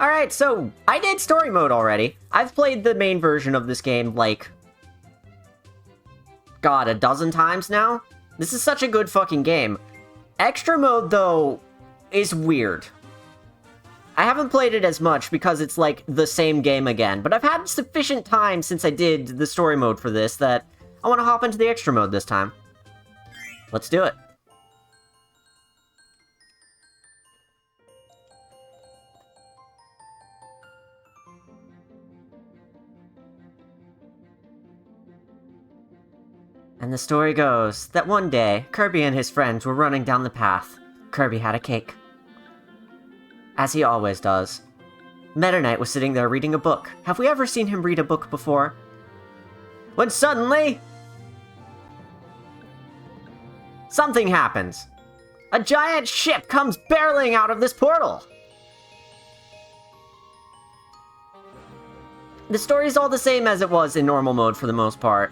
Alright, so I did story mode already. I've played the main version of this game, like, God, a dozen times now? This is such a good fucking game. Extra mode, though, is weird. I haven't played it as much because it's, like, the same game again, but I've had sufficient time since I did the story mode for this that I want to hop into the extra mode this time. Let's do it. And the story goes that one day, Kirby and his friends were running down the path. Kirby had a cake. As he always does. Meta Knight was sitting there reading a book. Have we ever seen him read a book before? When suddenly... something happens. A giant ship comes barreling out of this portal. The story's all the same as it was in normal mode for the most part.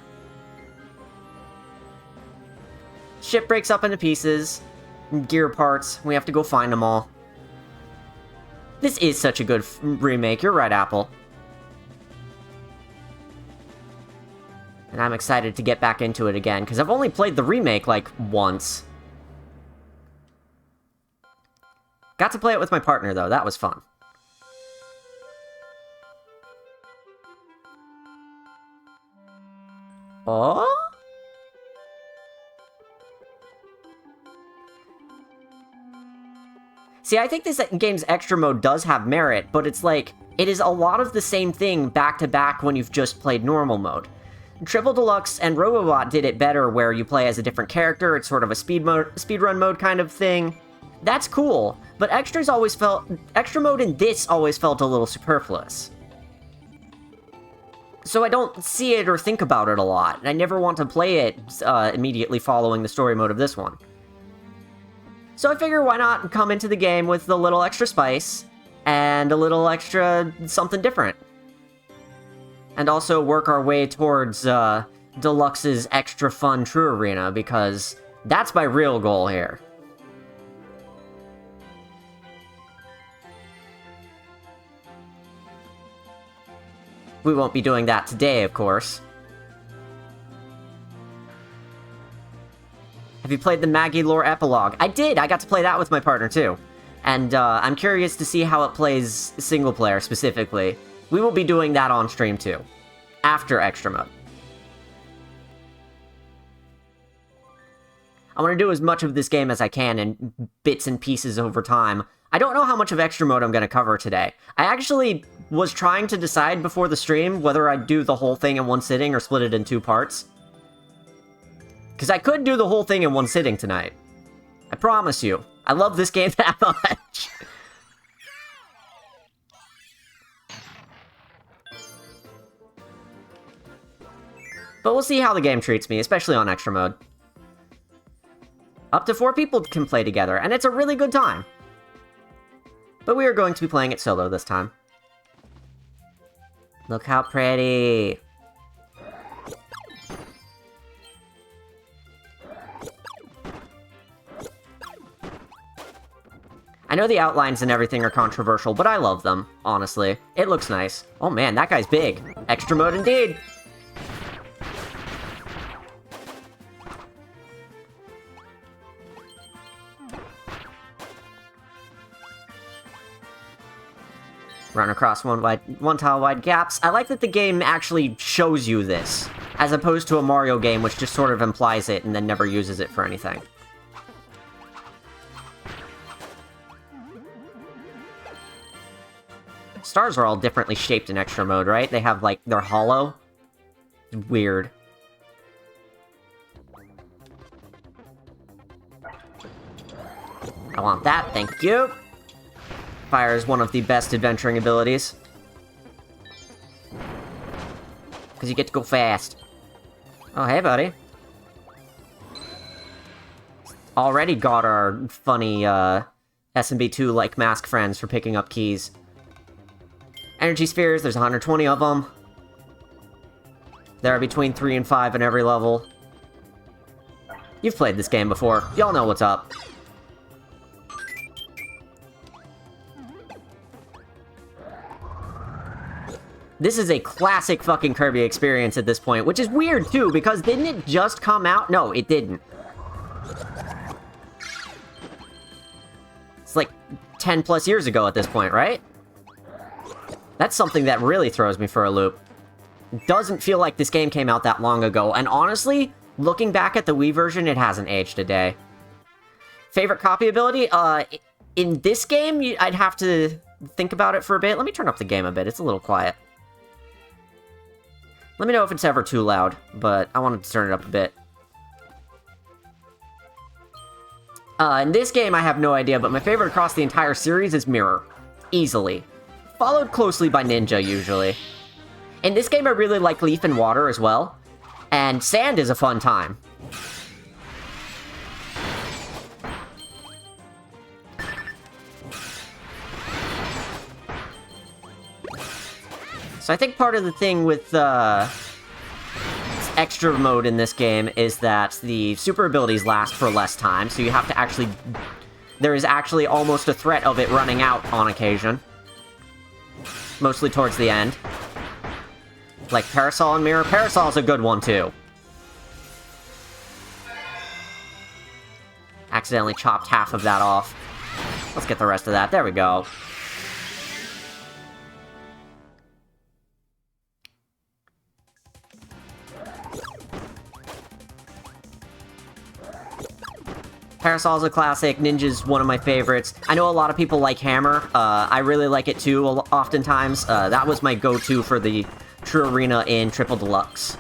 Ship breaks up into pieces, gear parts, we have to go find them all. This is such a good remake, you're right, Apple. And I'm excited to get back into it again, because I've only played the remake, like, once. Got to play it with my partner, though, that was fun. Oh? See, I think this game's extra mode does have merit, but it's like, it is a lot of the same thing back-to-back when you've just played normal mode. Triple Deluxe and Robobot did it better where you play as a different character, it's sort of a speedrun mode kind of thing. That's cool, but extra mode in this always felt a little superfluous. So I don't see it or think about it a lot, and I never want to play it immediately following the story mode of this one. So I figure why not come into the game with a little extra spice, and a little extra something different. And also work our way towards Deluxe's extra fun True Arena, because that's my real goal here. We won't be doing that today, of course. Have you played the Maggie Lore Epilogue? I did! I got to play that with my partner, too. And, I'm curious to see how it plays single-player, specifically. We will be doing that on stream, too. After Extra Mode. I want to do as much of this game as I can in bits and pieces over time. I don't know how much of Extra Mode I'm going to cover today. I actually was trying to decide before the stream whether I'd do the whole thing in one sitting or split it in two parts. Because I could do the whole thing in one sitting tonight. I promise you. I love this game that much. But we'll see how the game treats me, especially on Extra Mode. Up to 4 people can play together, and it's a really good time. But we are going to be playing it solo this time. Look how pretty. I know the outlines and everything are controversial, but I love them, honestly. It looks nice. Oh man, that guy's big. Extra mode indeed. Run across one tile wide gaps. I like that the game actually shows you this, as opposed to a Mario game which just sort of implies it and then never uses it for anything. Stars are all differently shaped in Extra Mode, right? They have, like, they're hollow. Weird. I want that, thank you! Fire is one of the best adventuring abilities. Because you get to go fast. Oh, hey, buddy. Already got our funny, SMB2-like mask friends for picking up keys. Energy spheres, there's 120 of them. There are between 3 and 5 in every level. You've played this game before. Y'all know what's up. This is a classic fucking Kirby experience at this point, which is weird, too, because didn't it just come out? No, it didn't. It's like 10 plus years ago at this point, right? That's something that really throws me for a loop. Doesn't feel like this game came out that long ago, and honestly, looking back at the Wii version, it hasn't aged a day. Favorite copy ability? In this game, I'd have to think about it for a bit. Let me turn up the game a bit, it's a little quiet. Let me know if it's ever too loud, but I wanted to turn it up a bit. In this game, I have no idea, but my favorite across the entire series is Mirror. Easily. Followed closely by Ninja, usually. In this game, I really like Leaf and Water as well. And Sand is a fun time. So I think part of the thing with extra mode in this game is that the super abilities last for less time, so you have to actually... There is actually almost a threat of it running out on occasion. Mostly towards the end. Like Parasol and Mirror. Parasol's a good one, too. Accidentally chopped half of that off. Let's get the rest of that. There we go. Parasol's a classic, Ninja's one of my favorites. I know a lot of people like Hammer, I really like it too, oftentimes. That was my go-to for the True Arena in Triple Deluxe.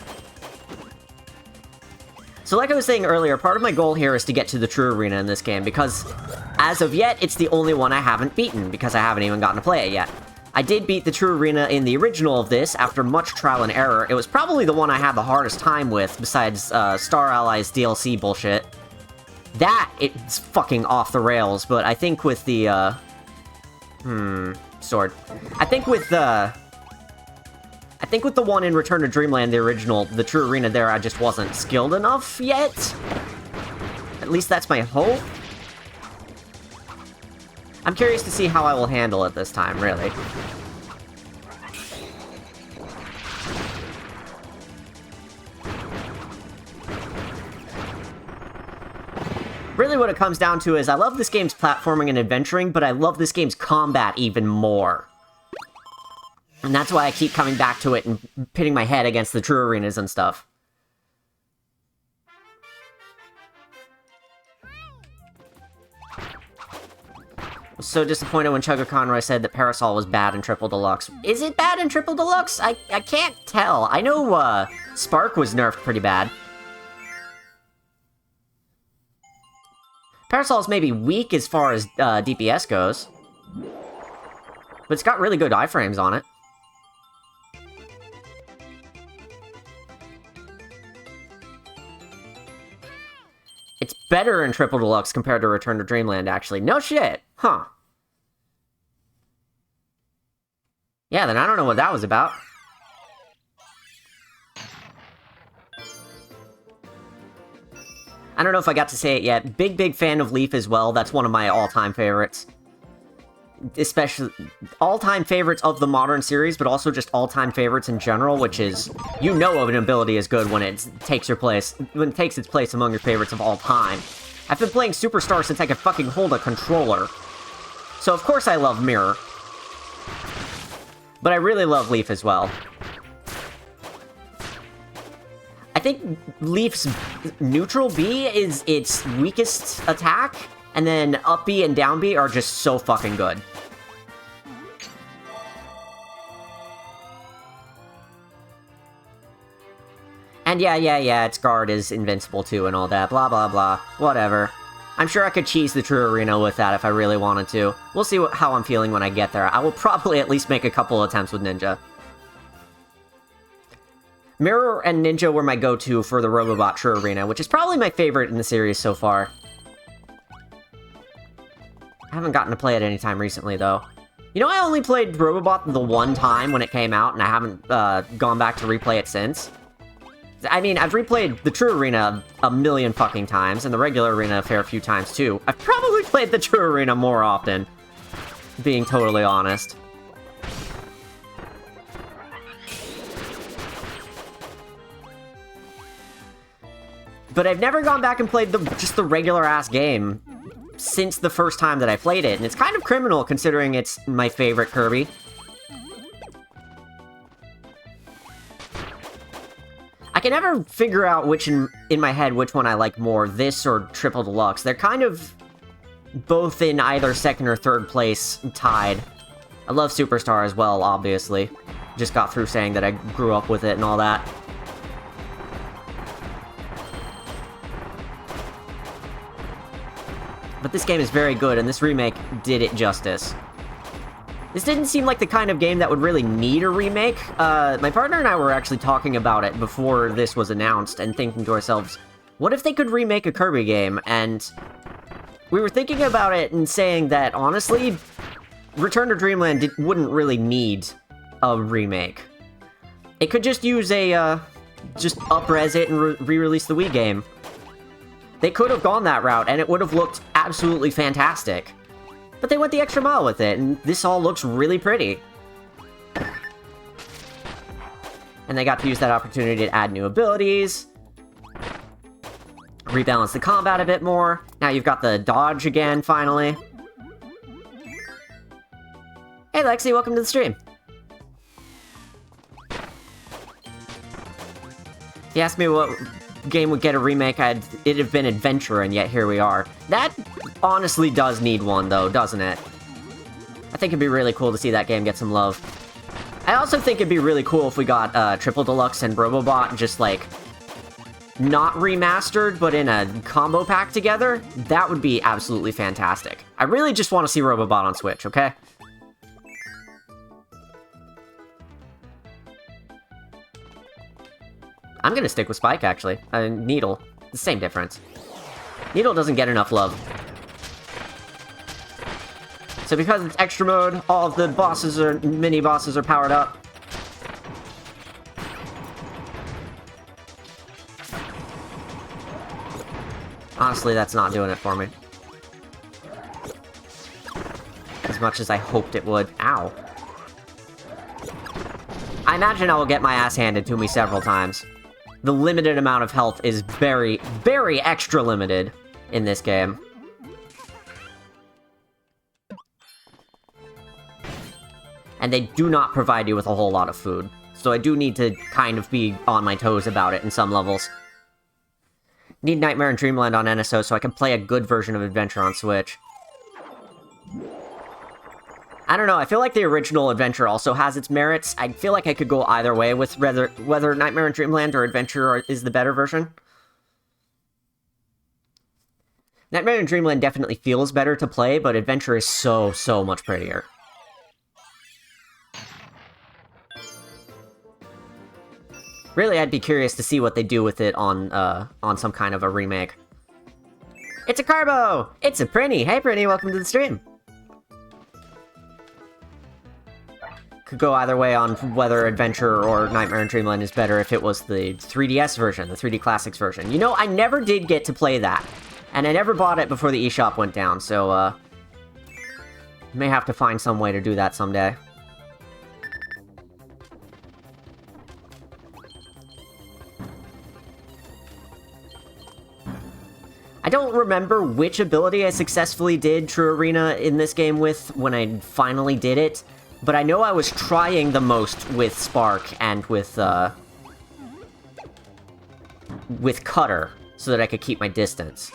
So like I was saying earlier, part of my goal here is to get to the True Arena in this game, because as of yet, it's the only one I haven't beaten, because I haven't even gotten to play it yet. I did beat the True Arena in the original of this, after much trial and error. It was probably the one I had the hardest time with, besides Star Allies DLC bullshit. That, it's fucking off the rails, but I think with the, sword. I think with the one in Return to Dreamland, the original, the True Arena there, I just wasn't skilled enough yet. At least that's my hope. I'm curious to see how I will handle it this time, really. Really what it comes down to is I love this game's platforming and adventuring, but I love this game's combat even more. And that's why I keep coming back to it and pitting my head against the True Arenas and stuff. I was so disappointed when Chugga Conroy said that Parasol was bad in Triple Deluxe. Is it bad in Triple Deluxe? I can't tell. I know Spark was nerfed pretty bad. Parasol's maybe weak as far as DPS goes. But it's got really good iframes on it. It's better in Triple Deluxe compared to Return to Dreamland, actually. No shit! Huh. Yeah, then I don't know what that was about. I don't know if I got to say it yet. Big fan of Leaf as well. That's one of my all-time favorites. Especially all-time favorites of the modern series, but also just all-time favorites in general, which is, you know, an ability is good when it takes its place among your favorites of all time. I've been playing Superstar since I could fucking hold a controller. So of course I love Mirror. But I really love Leaf as well. I think Leaf's neutral B is its weakest attack, and then up B and down B are just so fucking good. And yeah, its guard is invincible too and all that, blah blah blah, whatever. I'm sure I could cheese the True Arena with that if I really wanted to. We'll see how I'm feeling when I get there. I will probably at least make a couple attempts with Ninja. Mirror and Ninja were my go-to for the Robobot True Arena, which is probably my favorite in the series so far. I haven't gotten to play it anytime recently, though. You know, I only played Robobot the one time when it came out, and I haven't gone back to replay it since. I mean, I've replayed the True Arena a million fucking times, and the regular arena a fair few times, too. I've probably played the True Arena more often, being totally honest. But I've never gone back and played just the regular-ass game since the first time that I played it, and it's kind of criminal considering it's my favorite Kirby. I can never figure out which in my head which one I like more, this or Triple Deluxe. They're kind of both in either second or third place tied. I love Superstar as well, obviously. Just got through saying that I grew up with it and all that. But this game is very good, and this remake did it justice. This didn't seem like the kind of game that would really need a remake. My partner and I were actually talking about it before this was announced, and thinking to ourselves, what if they could remake a Kirby game? And we were thinking about it and saying that, honestly, Return to Dreamland wouldn't really need a remake. It could just use a, just up-res it and re-release the Wii game. They could have gone that route, and it would have looked absolutely fantastic. But they went the extra mile with it, and this all looks really pretty. And they got to use that opportunity to add new abilities, rebalance the combat a bit more. Now you've got the dodge again, finally. Hey Lexi, welcome to the stream. He asked me what game would get a remake. It'd have been Adventure, and yet here we are. That honestly does need one, though, doesn't it? I think it'd be really cool to see that game get some love. I also think it'd be really cool if we got Triple Deluxe and Robobot just, like, not remastered, but in a combo pack together. That would be absolutely fantastic. I really just want to see Robobot on Switch, okay? I'm gonna stick with Spike, actually. Needle. The same difference. Needle doesn't get enough love. So because it's extra mode, all of the bosses or mini-bosses are powered up. Honestly, that's not doing it for me. As much as I hoped it would. Ow. I imagine I will get my ass handed to me several times. The limited amount of health is very, very extra limited in this game. And they do not provide you with a whole lot of food. So I do need to kind of be on my toes about it in some levels. Need Nightmare and Dreamland on NSO so I can play a good version of Adventure on Switch. I don't know, I feel like the original Adventure also has its merits. I feel like I could go either way with whether Nightmare and Dreamland or Adventure is the better version. Nightmare and Dreamland definitely feels better to play, but Adventure is so, so much prettier. Really, I'd be curious to see what they do with it on some kind of a remake. It's a Carbo! It's a Prinny! Hey Prinny, welcome to the stream! Could go either way on whether Adventure or Nightmare and Dreamland is better if it was the 3DS version, the 3D Classics version. You know, I never did get to play that, and I never bought it before the eShop went down, so, may have to find some way to do that someday. I don't remember which ability I successfully did True Arena in this game with when I finally did it. But I know I was trying the most with Spark and with Cutter, so that I could keep my distance.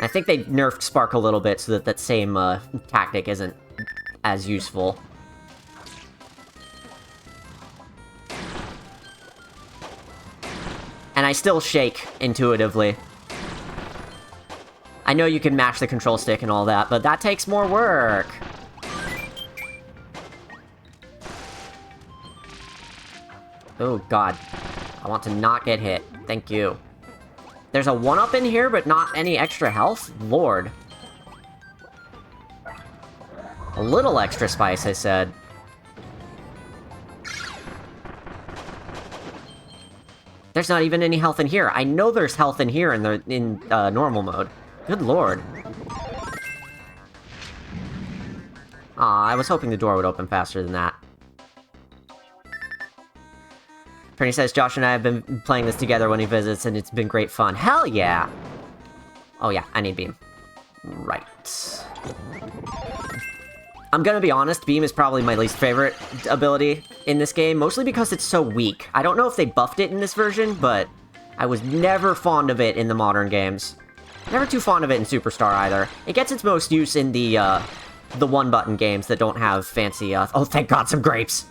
I think they nerfed Spark a little bit so that that same tactic isn't as useful. And I still shake intuitively. I know you can mash the control stick and all that, but that takes more work. Oh god. I want to not get hit. Thank you. There's a 1-up in here, but not any extra health? Lord. A little extra spice, I said. There's not even any health in here. I know there's health in here in normal mode. Good lord. Aw, I was hoping the door would open faster than that. Prinny says, Josh and I have been playing this together when he visits, and it's been great fun. Hell yeah! Oh yeah, I need Beam. Right. I'm gonna be honest, Beam is probably my least favorite ability in this game, mostly because it's so weak. I don't know if they buffed it in this version, but I was never fond of it in the modern games. Never too fond of it in Superstar either. It gets its most use in the one-button games that don't have fancy, oh, thank God, some grapes!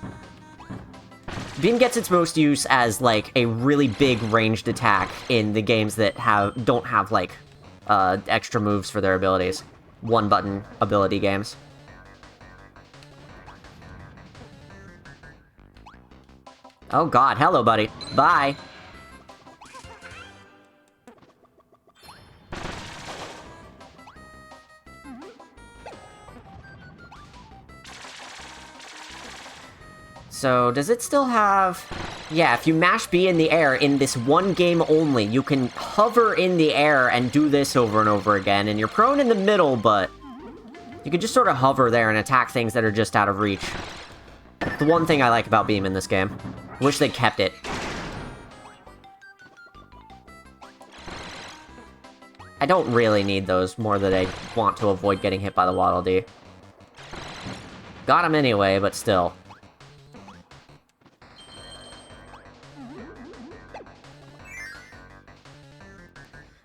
Beam gets its most use as, like, a really big ranged attack in the games that don't have, like, extra moves for their abilities. One-button ability games. Oh God, hello, buddy. Bye! So, does it still have... Yeah, if you mash B in the air in this one game only, you can hover in the air and do this over and over again, and you're prone in the middle, but you can just sort of hover there and attack things that are just out of reach. The one thing I like about Beam in this game. Wish they kept it. I don't really need those more than I want to avoid getting hit by the Waddle Dee. Got him anyway, but still.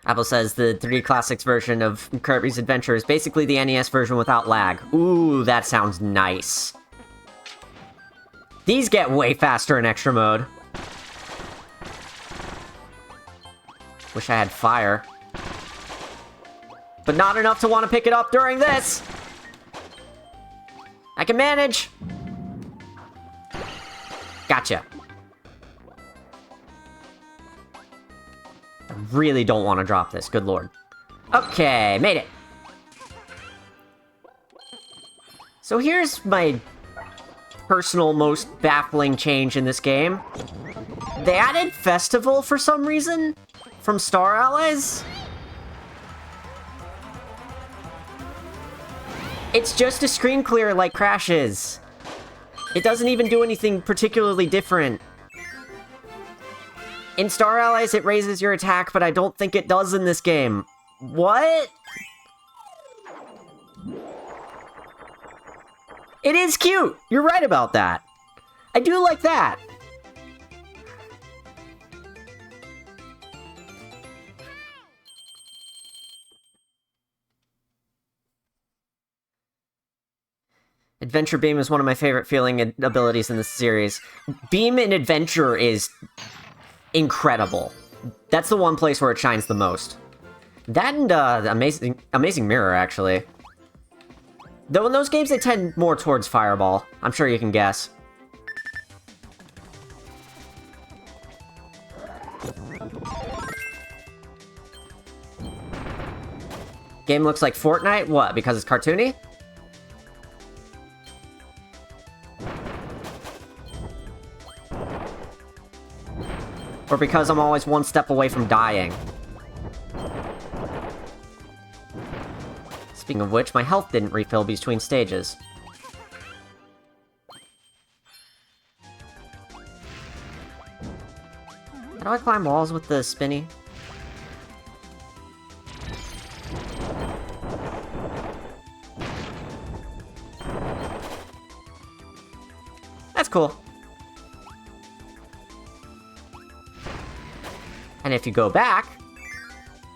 Apple says the 3D Classics version of Kirby's Adventure is basically the NES version without lag. Ooh, that sounds nice. These get way faster in Extra Mode. Wish I had fire. But not enough to want to pick it up during this! I can manage! Gotcha. I really don't want to drop this, good lord. Okay, made it! So here's my personal most baffling change in this game. They added Festival for some reason from Star Allies. It's just a screen clear like Crash's. It doesn't even do anything particularly different. In Star Allies, it raises your attack, but I don't think it does in this game. What? It is cute! You're right about that. I do like that. Adventure Beam is one of my favorite feeling abilities in this series. Beam in Adventure is incredible. That's the one place where it shines the most. That and Amazing Mirror, actually. Though in those games, they tend more towards Fireball. I'm sure you can guess. Game looks like Fortnite? What, because it's cartoony? Or because I'm always one step away from dying? Speaking of which, my health didn't refill between stages. How do I climb walls with the spinny? That's cool. And if you go back,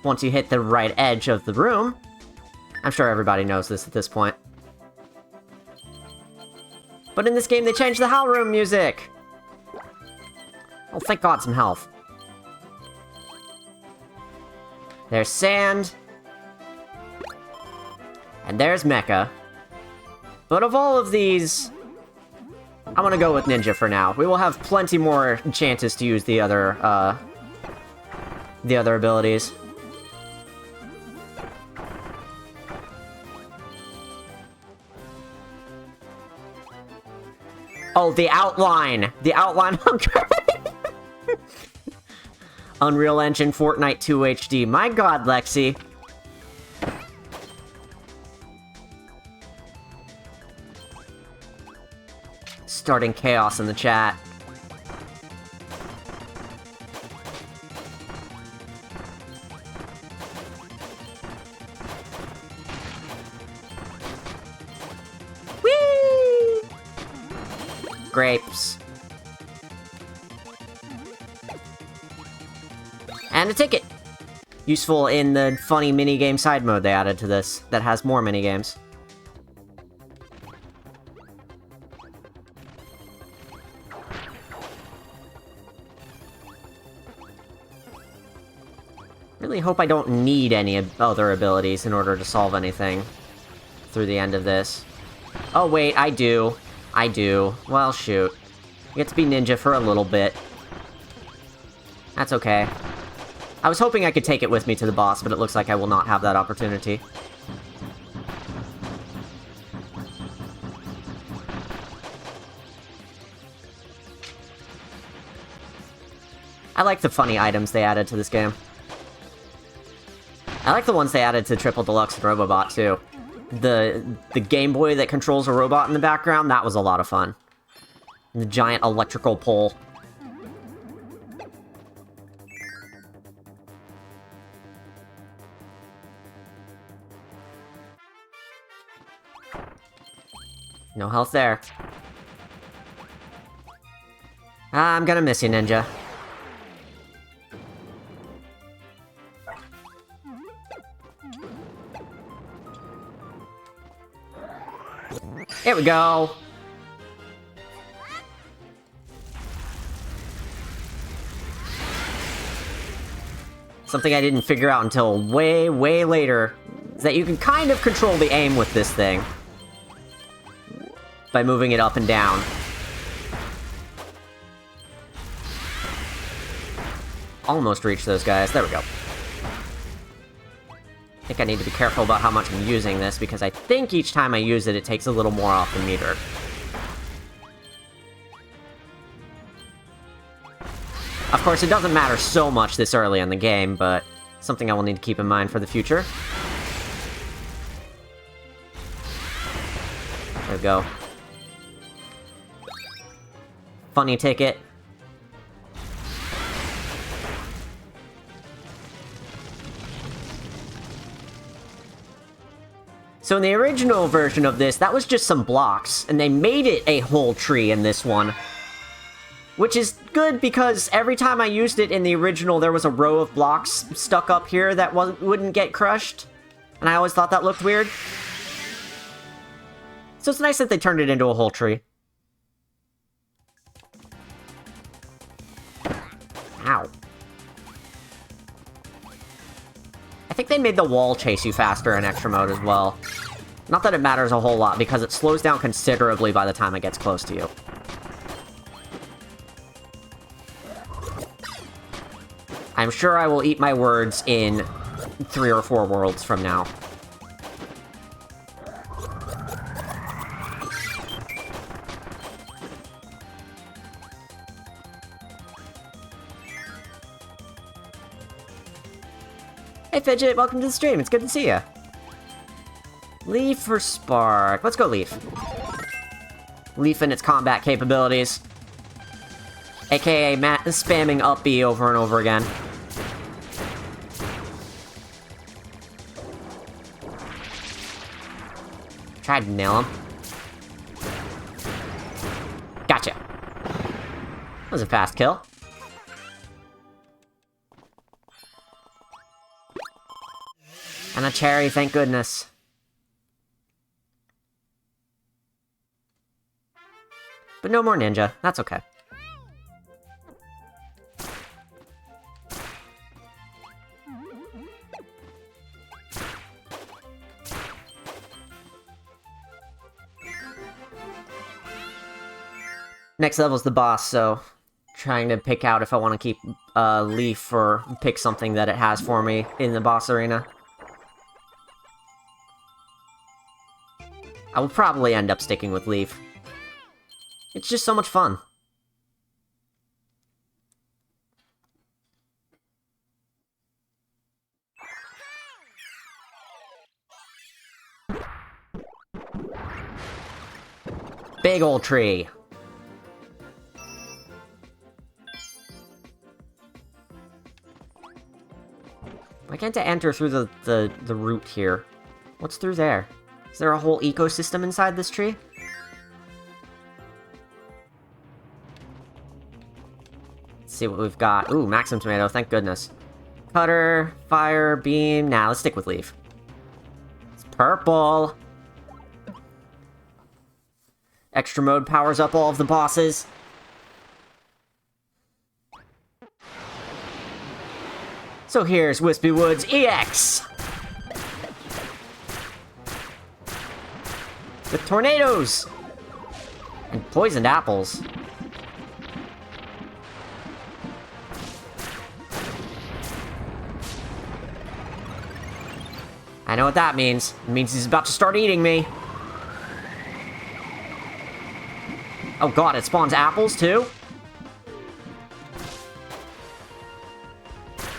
once you hit the right edge of the room, I'm sure everybody knows this at this point. But in this game, they changed the Howl Room music! Oh, thank God, some health. There's Sand. And there's Mecha. But of all of these, I'm gonna go with Ninja for now. We will have plenty more chances to use the other abilities. Oh, the outline! The outline on Kirby! Unreal Engine Fortnite 2 HD. My God, Lexi. Starting chaos in the chat. grapes. And a ticket! Useful in the funny minigame side mode they added to this, that has more minigames. Really hope I don't need any other abilities in order to solve anything through the end of this. Oh wait, I do. I do. Well, shoot. I get to be ninja for a little bit. That's okay. I was hoping I could take it with me to the boss, but it looks like I will not have that opportunity. I like the funny items they added to this game. I like the ones they added to Triple Deluxe and Robobot, too. The Game Boy that controls a robot in the background, that was a lot of fun. And the giant electrical pole. No health there. I'm gonna miss you, Ninja. Here we go! Something I didn't figure out until way, way later is that you can kind of control the aim with this thing by moving it up and down. Almost reached those guys. There we go. I think I need to be careful about how much I'm using this, because I think each time I use it, it takes a little more off the meter. Of course, it doesn't matter so much this early in the game, but something I will need to keep in mind for the future. There we go. Funny ticket. So in the original version of this, that was just some blocks, and they made it a whole tree in this one. Which is good, because every time I used it in the original, there was a row of blocks stuck up here that wouldn't get crushed. And I always thought that looked weird. So it's nice that they turned it into a whole tree. Ow. I think they made the wall chase you faster in extra mode as well. Not that it matters a whole lot, because it slows down considerably by the time it gets close to you. I'm sure I will eat my words in 3 or 4 worlds from now. Hey Fidget, welcome to the stream, it's good to see ya. Leaf or Spark? Let's go Leaf. Leaf and its combat capabilities. AKA spamming up B over and over again. Tried to nail him. Gotcha. That was a fast kill. And a cherry, thank goodness. But no more ninja, that's okay. Next level's the boss, so trying to pick out if I want to keep Leaf or pick something that it has for me in the boss arena. I will probably end up sticking with Leaf. It's just so much fun. Big old tree. Why can't I enter through the root here? What's through there? Is there a whole ecosystem inside this tree? see what we've got. Ooh, Maximum Tomato, thank goodness. Cutter, fire, beam. Nah, let's stick with leaf. It's purple. Extra mode powers up all of the bosses. So here's Wispy Woods EX! With tornadoes! And poisoned apples. I know what that means. It means he's about to start eating me. Oh god, it spawns apples too?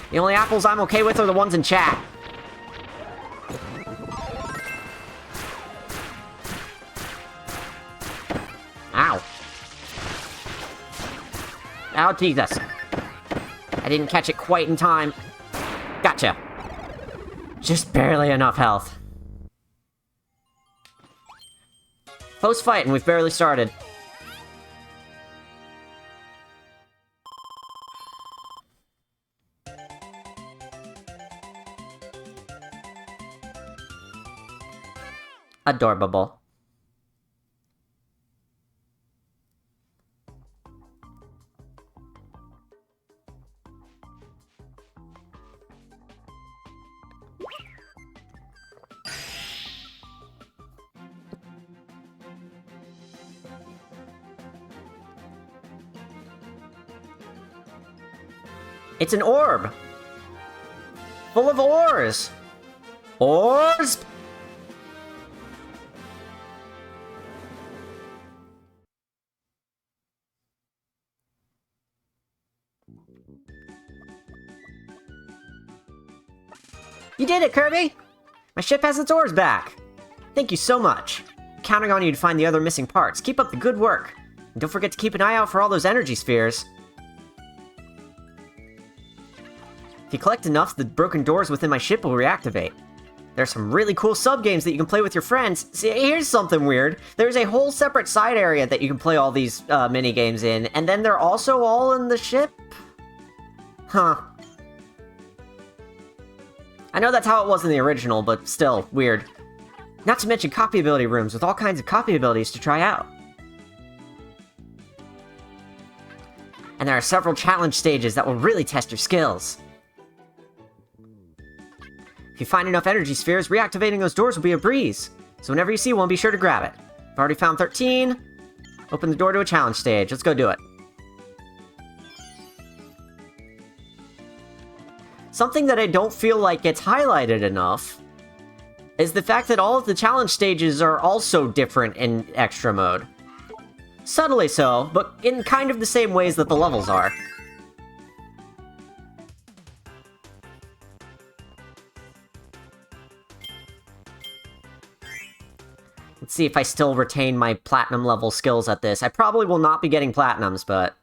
The only apples I'm okay with are the ones in chat. Ow. Oh, Jesus. I didn't catch it quite in time. Gotcha. Just barely enough health. Post-fight, and we've barely started. Adorable. It's an orb! Full of ores! Ores? You did it, Kirby! My ship has its ores back! Thank you so much. I'm counting on you to find the other missing parts. Keep up the good work. And don't forget to keep an eye out for all those energy spheres. If you collect enough, the broken doors within my ship will reactivate. There's some really cool sub-games that you can play with your friends. See, here's something weird. There's a whole separate side area that you can play all these mini-games in, and then they're also all in the ship? Huh. I know that's how it was in the original, but still, weird. Not to mention copy ability rooms with all kinds of copy abilities to try out. And there are several challenge stages that will really test your skills. If you find enough energy spheres, reactivating those doors will be a breeze. So whenever you see one, be sure to grab it. I've already found 13. Open the door to a challenge stage. Let's go do it. Something that I don't feel like gets highlighted enough is the fact that all of the challenge stages are also different in extra mode. Subtly so, but in kind of the same ways that the levels are. Let's see if I still retain my platinum level skills at this. I probably will not be getting platinums, but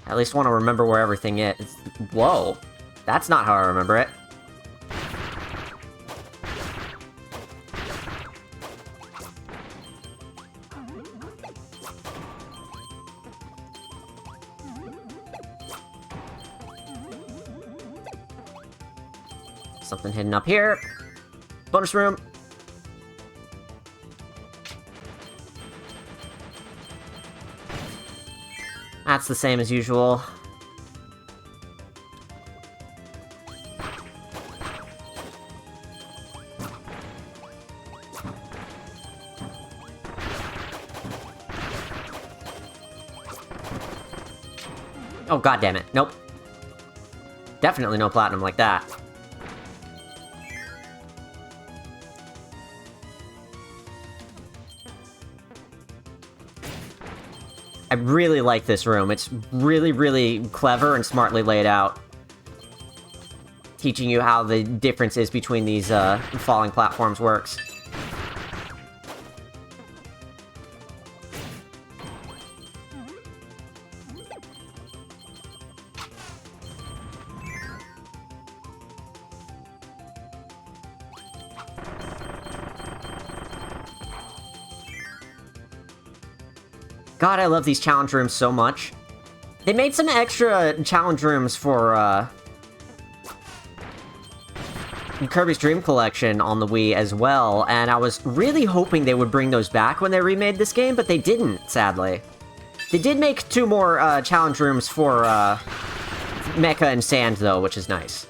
I at least want to remember where everything is. Whoa. That's not how I remember it. Something hidden up here. Bonus room. That's the same as usual. Oh, god damn it. Nope. Definitely no platinum like that. I really like this room. It's really, really clever and smartly laid out. Teaching you how the differences between these falling platforms works. God, I love these challenge rooms so much. They made some extra challenge rooms for, Kirby's Dream Collection on the Wii as well, and I was really hoping they would bring those back when they remade this game, but they didn't, sadly. They did make 2 more, challenge rooms for, Mecha and Sand, though, which is nice.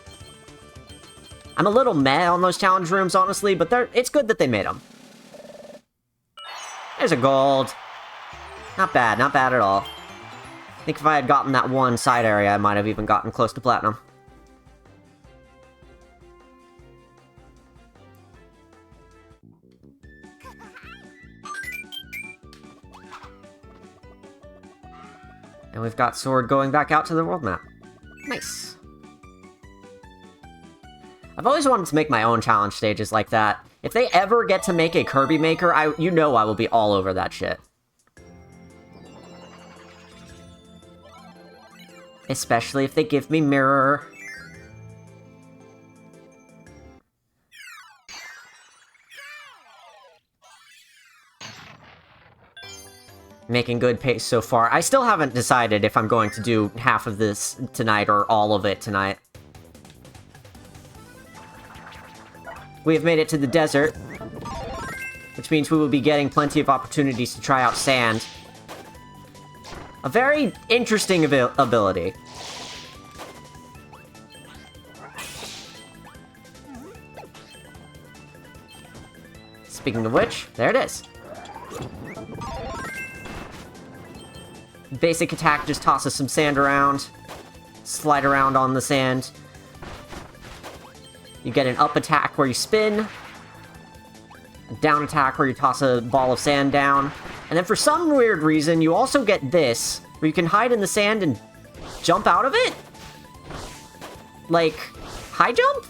I'm a little meh on those challenge rooms, honestly, but it's good that they made them. There's a gold. Not bad at all. I think if I had gotten that one side area, I might have even gotten close to platinum. And we've got Sword going back out to the world map. Nice. I've always wanted to make my own challenge stages like that. If they ever get to make a Kirby Maker, you know I will be all over that shit. Especially if they give me Mirror. Making good pace so far. I still haven't decided if I'm going to do half of this tonight or all of it tonight. We have made it to the desert, which means we will be getting plenty of opportunities to try out Sand. A very interesting ability. Speaking of which, there it is. Basic attack just tosses some sand around. Slide around on the sand. You get an up attack where you spin. A down attack where you toss a ball of sand down. And then for some weird reason, you also get this, where you can hide in the sand and jump out of it? Like, high jump?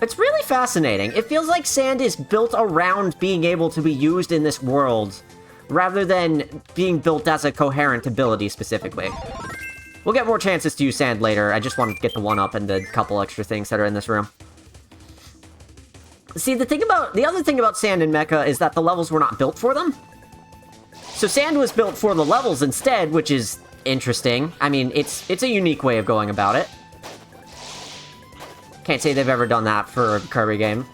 It's really fascinating. It feels like sand is built around being able to be used in this world, rather than being built as a coherent ability specifically. We'll get more chances to use sand later. I just wanted to get the 1-up and the couple extra things that are in this room. See, the other thing about Sand and Mecha is that the levels were not built for them. So Sand was built for the levels instead, which is interesting. I mean, it's a unique way of going about it. Can't say they've ever done that for a Kirby game.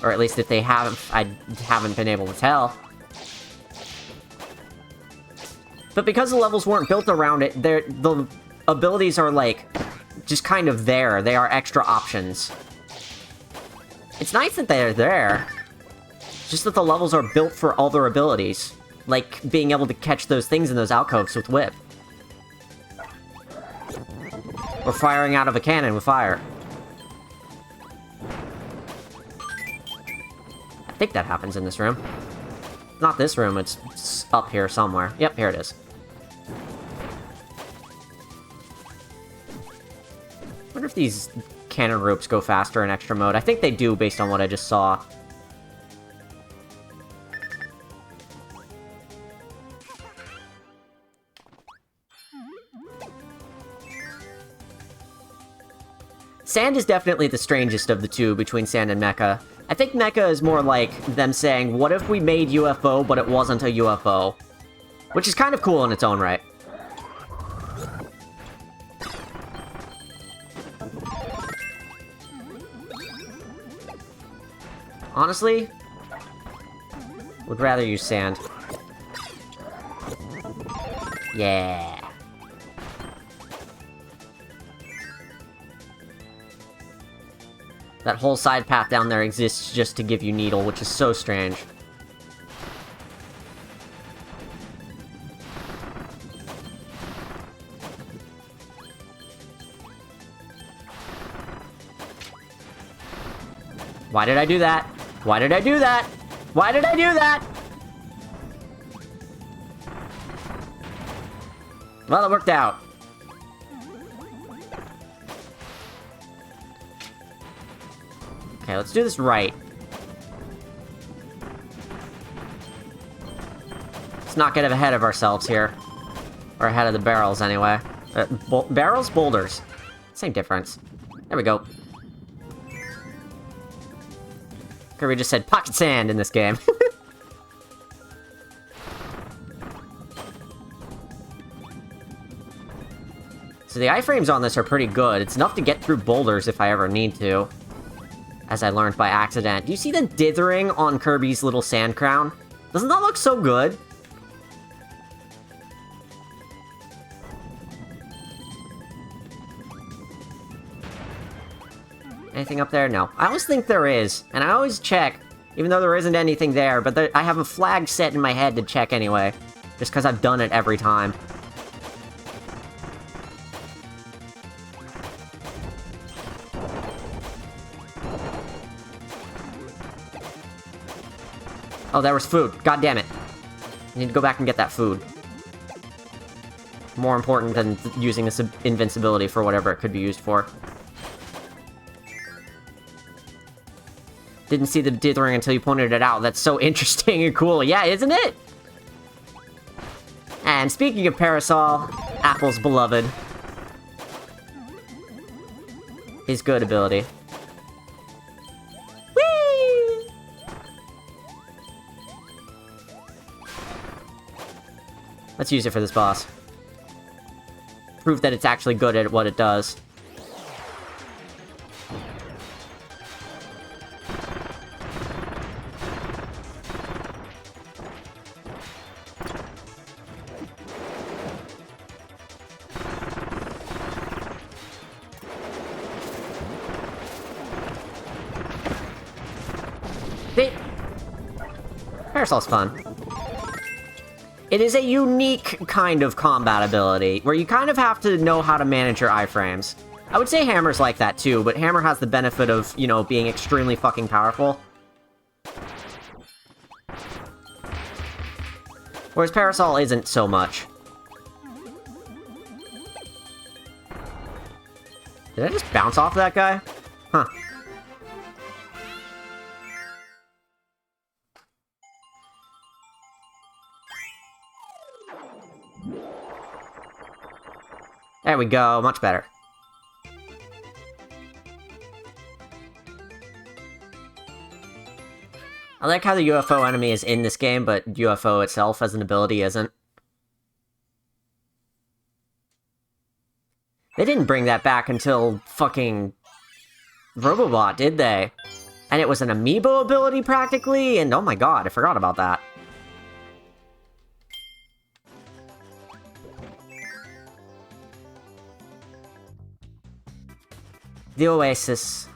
Or at least if they have, I haven't been able to tell. But because the levels weren't built around it, the abilities are, like, just kind of there. They are extra options. It's nice that they're there. Just that the levels are built for other abilities. Like, being able to catch those things in those alcoves with Whip. Or firing out of a cannon with fire. I think that happens in this room. Not this room, it's up here somewhere. Yep, here it is. I wonder if these cannon ropes go faster in extra mode. I think they do, based on what I just saw. Sand is definitely the strangest of the two between Sand and Mecha. I think Mecha is more like them saying, what if we made UFO, but it wasn't a UFO? Which is kind of cool in its own right. Honestly, would rather use Sand. Yeah. That whole side path down there exists just to give you Needle, which is so strange. Why did I do that? Why did I do that? Why did I do that? Well, it worked out. Okay, let's do this right. Let's not get ahead of ourselves here. Or ahead of the barrels, anyway. Barrels? Boulders. Same difference. There we go. Kirby just said pocket sand in this game. So the iframes on this are pretty good. It's enough to get through boulders if I ever need to. As I learned by accident. Do you see the dithering on Kirby's little sand crown? Doesn't that look so good? Anything up there? No. I always think there is, and I always check, even though there isn't anything there, but I have a flag set in my head to check anyway, just because I've done it every time. Oh, there was food. God damn it. I need to go back and get that food. More important than using this invincibility for whatever it could be used for. Didn't see the dithering until you pointed it out. That's so interesting and cool. Yeah, isn't it? And speaking of Parasol, Apple's beloved. His good ability. Whee! Let's use it for this boss. Prove that it's actually good at what it does. Parasol's fun. It is a unique kind of combat ability, where you kind of have to know how to manage your iframes. I would say Hammer's like that too, but Hammer has the benefit of, you know, being extremely fucking powerful. Whereas Parasol isn't so much. Did I just bounce off that guy? Huh. There we go, much better. I like how the UFO enemy is in this game, but UFO itself as an ability isn't. They didn't bring that back until fucking Robobot, did they? And it was an amiibo ability, practically, and oh my god, I forgot about that. The Oasis.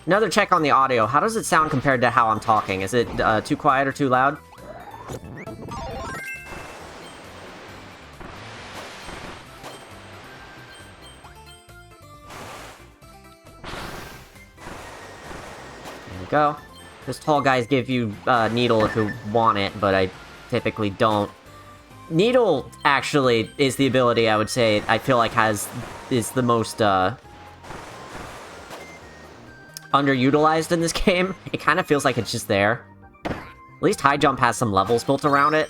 Another check on the audio. How does it sound compared to how I'm talking? Is it too quiet or too loud? There we go. Those tall guys give you Needle if you want it, but I typically don't. Needle, actually, is the ability I would say I feel like is the most, underutilized in this game. It kind of feels like it's just there. At least High Jump has some levels built around it.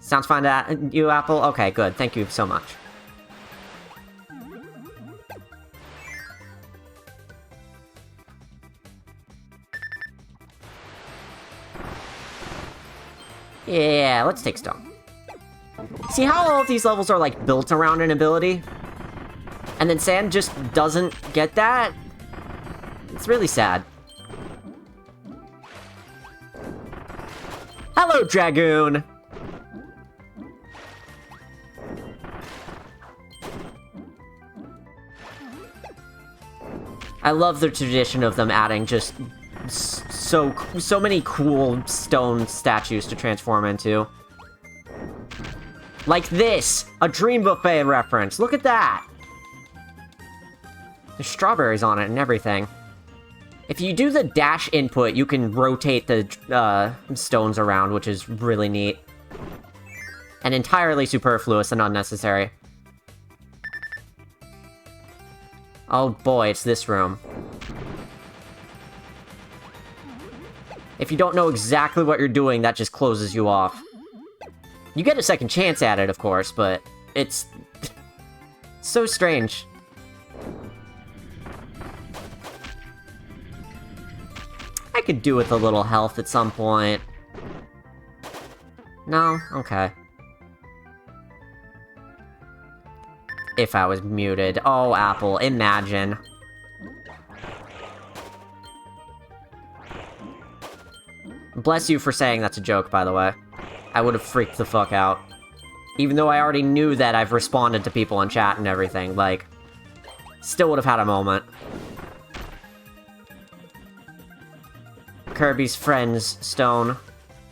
Sounds fine to you, Apple? Okay, good. Thank you so much. Yeah, let's take Stone. See how all of these levels are, like, built around an ability? And then Sand just doesn't get that? It's really sad. Hello, Dragoon! I love the tradition of them adding just so many cool stone statues to transform into. Like this! A Dream Buffet reference! Look at that! There's strawberries on it and everything. If you do the dash input, you can rotate the stones around, which is really neat. And entirely superfluous and unnecessary. Oh boy, it's this room. If you don't know exactly what you're doing, that just closes you off. You get a second chance at it, of course, but it's so strange. I could do with a little health at some point. No? Okay. If I was muted. Oh, Apple, imagine. Bless you for saying that's a joke, by the way. I would have freaked the fuck out. Even though I already knew that I've responded to people in chat and everything, like... Still would have had a moment. Kirby's friends, Stone.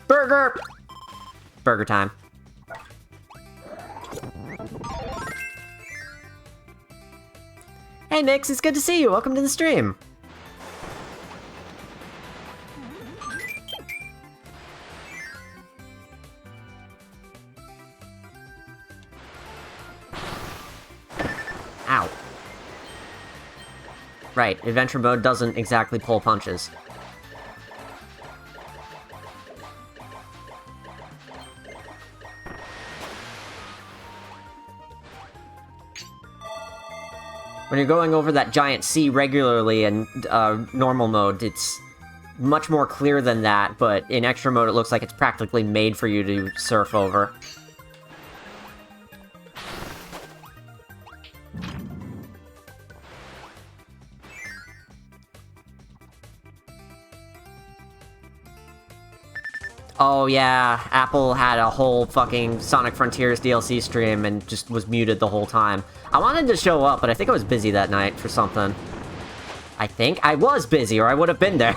Burger! Burger time. Hey, Nix, it's good to see you. Welcome to the stream. Ow. Right, adventure mode doesn't exactly pull punches. When you're going over that giant sea regularly in normal mode, it's much more clear than that, but in extra mode it looks like it's practically made for you to surf over. Oh yeah, Apple had a whole fucking Sonic Frontiers DLC stream and just was muted the whole time. I wanted to show up, but I think I was busy that night for something. I think I was busy, or I would have been there.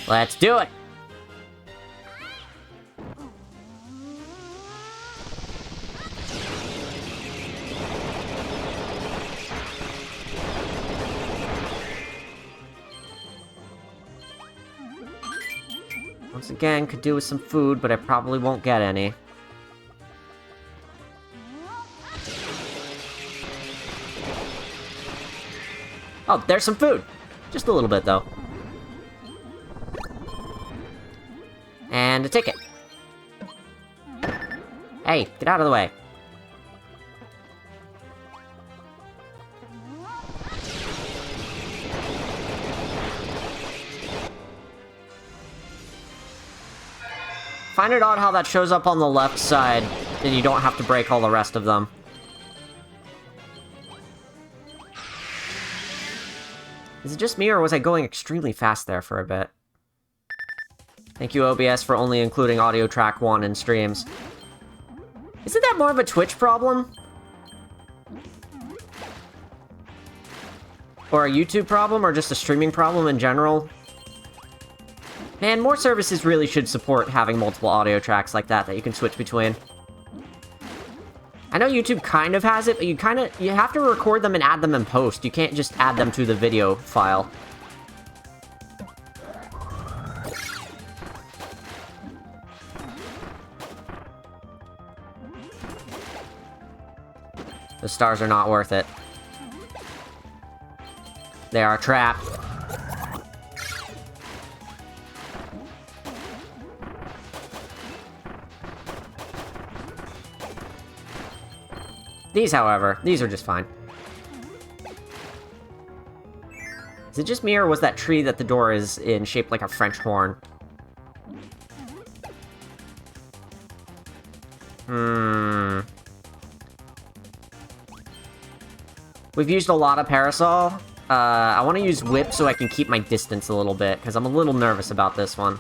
Let's do it! Once again, could do with some food, but I probably won't get any. Oh, there's some food! Just a little bit, though. And a ticket. Hey, get out of the way. Find it odd how that shows up on the left side, and you don't have to break all the rest of them. Is it just me, or was I going extremely fast there for a bit? Thank you, OBS, for only including audio track 1 in streams. Isn't that more of a Twitch problem? Or a YouTube problem, or just a streaming problem in general? Man, more services really should support having multiple audio tracks like that you can switch between. I know YouTube kind of has it, but you have to record them and add them in post. You can't just add them to the video file. The stars are not worth it. They are a trap. These, however, these are just fine. Is it just me, or was that tree that the door is in shaped like a French horn? We've used a lot of Parasol. I want to use Whip so I can keep my distance a little bit, because I'm a little nervous about this one.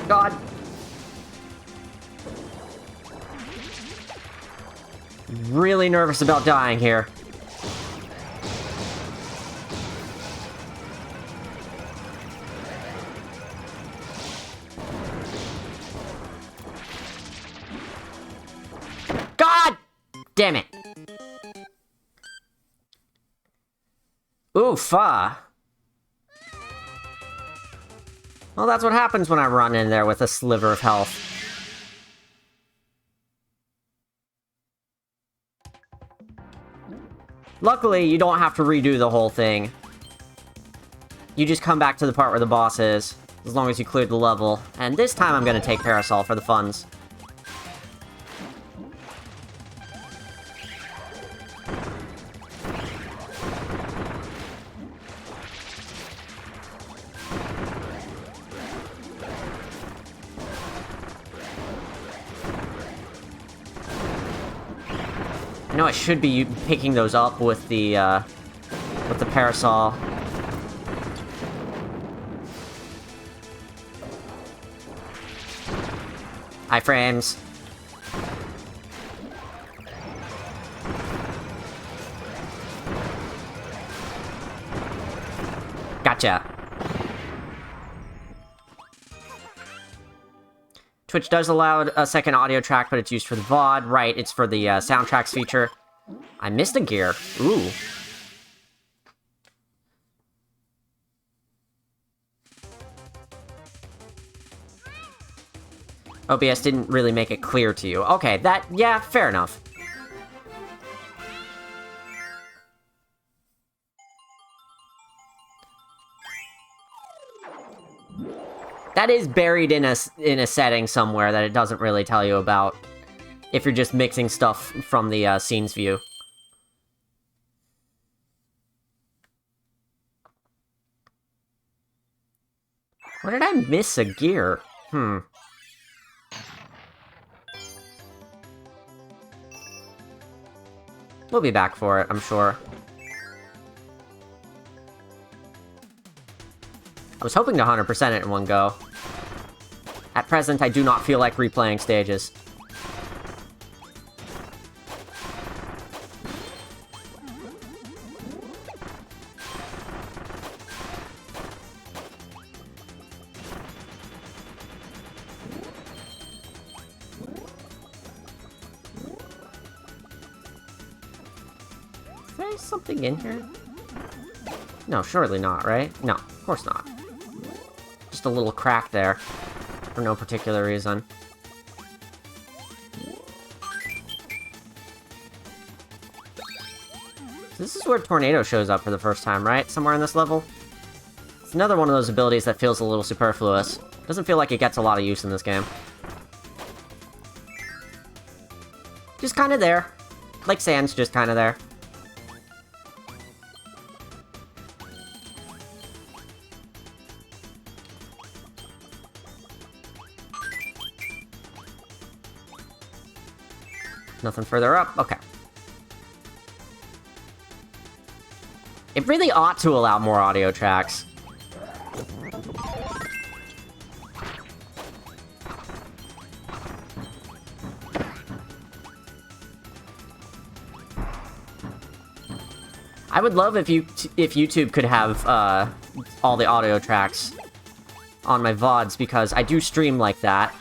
God. Really nervous about dying here. God damn it. Oof. Well, that's what happens when I run in there with a sliver of health. Luckily, you don't have to redo the whole thing. You just come back to the part where the boss is, as long as you cleared the level. And this time I'm gonna take Parasol for the funds. I know I should be picking those up with the Parasol. Iframes. Gotcha. Twitch does allow a second audio track, but it's used for the VOD. Right, it's for the soundtracks feature. I missed a gear. Ooh. OBS didn't really make it clear to you. Okay, yeah, fair enough. That is buried in a setting somewhere that it doesn't really tell you about if you're just mixing stuff from the scenes view. Where did I miss a gear? We'll be back for it, I'm sure. I was hoping to 100% it in one go. At present, I do not feel like replaying stages. Is there something in here? No, surely not, right? No, of course not. Just a little crack there, for no particular reason. So this is where Tornado shows up for the first time, right? Somewhere in this level? It's another one of those abilities that feels a little superfluous. Doesn't feel like it gets a lot of use in this game. Just kinda there. Like Sand's just kinda there. Nothing further up? Okay. It really ought to allow more audio tracks. I would love if YouTube could have all the audio tracks on my VODs, because I do stream like that.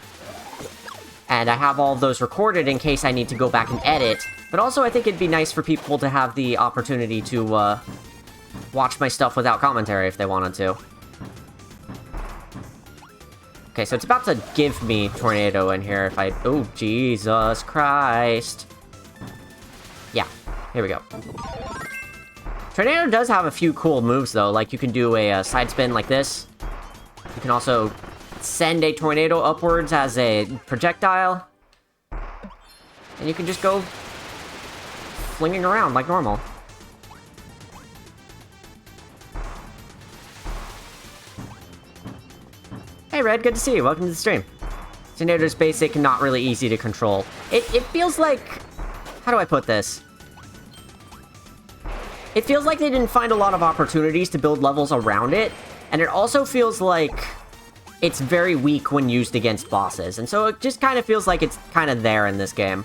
And I have all of those recorded in case I need to go back and edit. But also, I think it'd be nice for people to have the opportunity to watch my stuff without commentary if they wanted to. Okay, so it's about to give me Tornado in here if I... Oh, Jesus Christ. Yeah, here we go. Tornado does have a few cool moves, though. Like, you can do a side spin like this. You can also send a tornado upwards as a projectile. And you can just go flinging around like normal. Hey Red, good to see you. Welcome to the stream. Tornado's basic and not really easy to control. It feels like... How do I put this? It feels like they didn't find a lot of opportunities to build levels around it. And it also feels like it's very weak when used against bosses, and so it just kind of feels like it's kind of there in this game.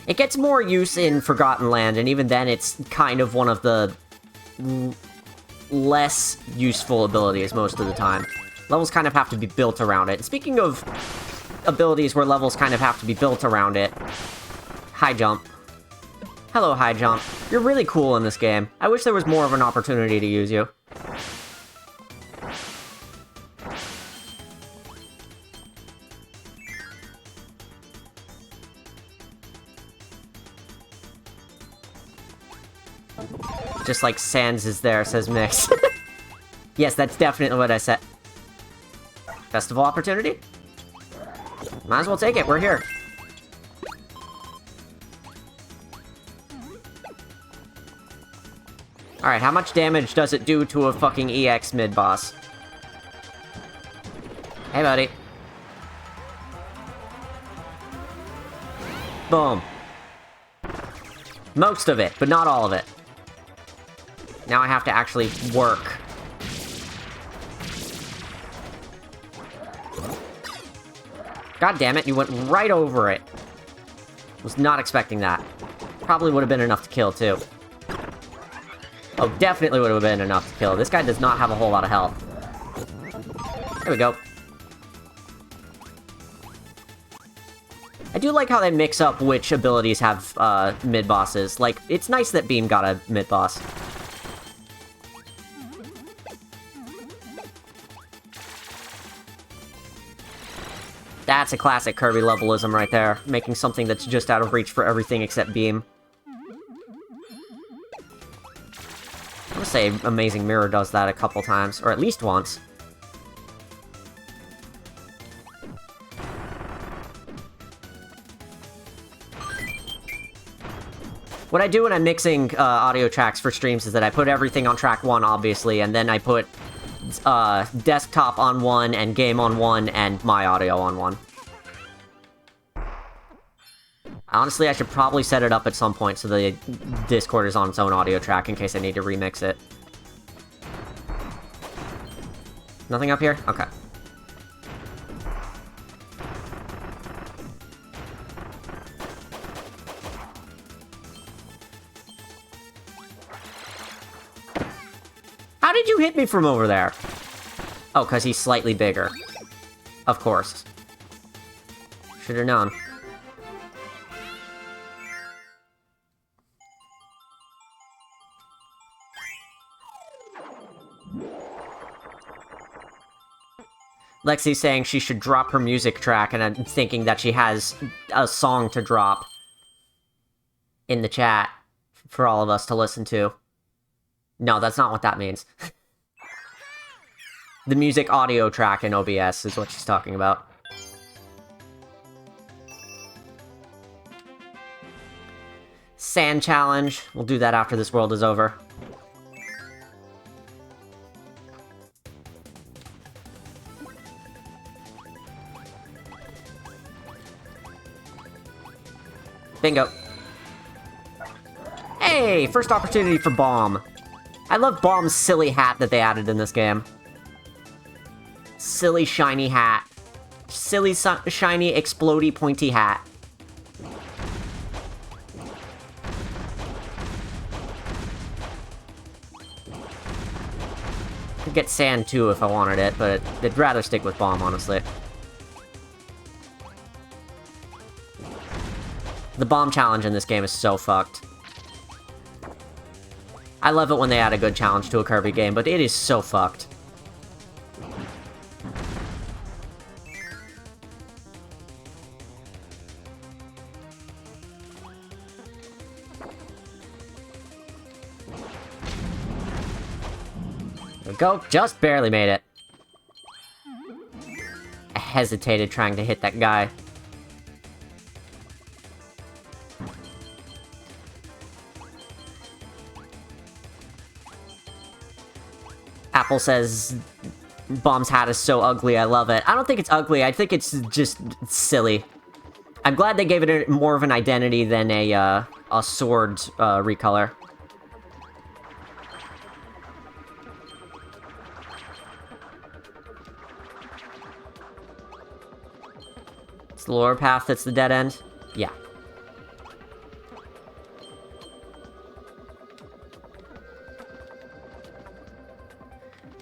It gets more use in Forgotten Land, and even then it's kind of one of the less useful abilities most of the time. Levels kind of have to be built around it. Speaking of abilities where levels kind of have to be built around it, High Jump. Hello, High Jump. You're really cool in this game. I wish there was more of an opportunity to use you. Just like Sans is there, says Mix. Yes, that's definitely what I said. Festival opportunity? Might as well take it, we're here. Alright, how much damage does it do to a fucking EX mid-boss? Hey, buddy. Boom. Most of it, but not all of it. Now I have to actually work. God damn it, you went right over it. Was not expecting that. Probably would have been enough to kill, too. Oh, definitely would have been enough to kill. This guy does not have a whole lot of health. There we go. I do like how they mix up which abilities have, mid-bosses. Like, it's nice that Beam got a mid-boss. That's a classic Kirby levelism right there. Making something that's just out of reach for everything except Beam. I'm gonna say Amazing Mirror does that a couple times, or at least once. What I do when I'm mixing audio tracks for streams is that I put everything on track 1, obviously, and then I put desktop on 1, and game on 1, and my audio on 1. Honestly, I should probably set it up at some point so the Discord is on its own audio track in case I need to remix it. Nothing up here? Okay. How did you hit me from over there? Oh, because he's slightly bigger. Of course. Should have known. Lexi's saying she should drop her music track, and I'm thinking that she has a song to drop in the chat for all of us to listen to. No, that's not what that means. The music audio track in OBS is what she's talking about. Sand challenge. We'll do that after this world is over. Bingo. Hey! First opportunity for Bomb. I love Bomb's silly hat that they added in this game. Silly shiny hat. Silly shiny explodey pointy hat. Could get Sand too if I wanted it, but I'd rather stick with Bomb, honestly. The Bomb challenge in this game is so fucked. I love it when they add a good challenge to a Kirby game, but it is so fucked. There we go, just barely made it. I hesitated trying to hit that guy. Apple says, Bomb's hat is so ugly, I love it. I don't think it's ugly, I think it's just silly. I'm glad they gave it more of an identity than a sword recolor. It's the lower path that's the dead end? Yeah.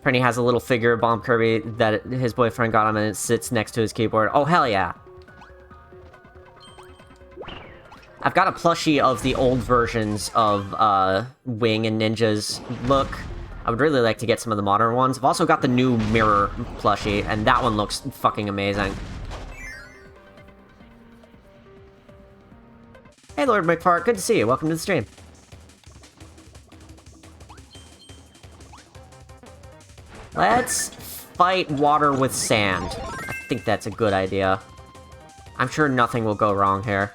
Prenny has a little figure of Bomb Kirby that his boyfriend got him, and it sits next to his keyboard. Oh, hell yeah. I've got a plushie of the old versions of Wing and Ninja's look. I would really like to get some of the modern ones. I've also got the new Mirror plushie, and that one looks fucking amazing. Hey, Lord McFart, good to see you. Welcome to the stream. Let's fight water with sand. I think that's a good idea. I'm sure nothing will go wrong here.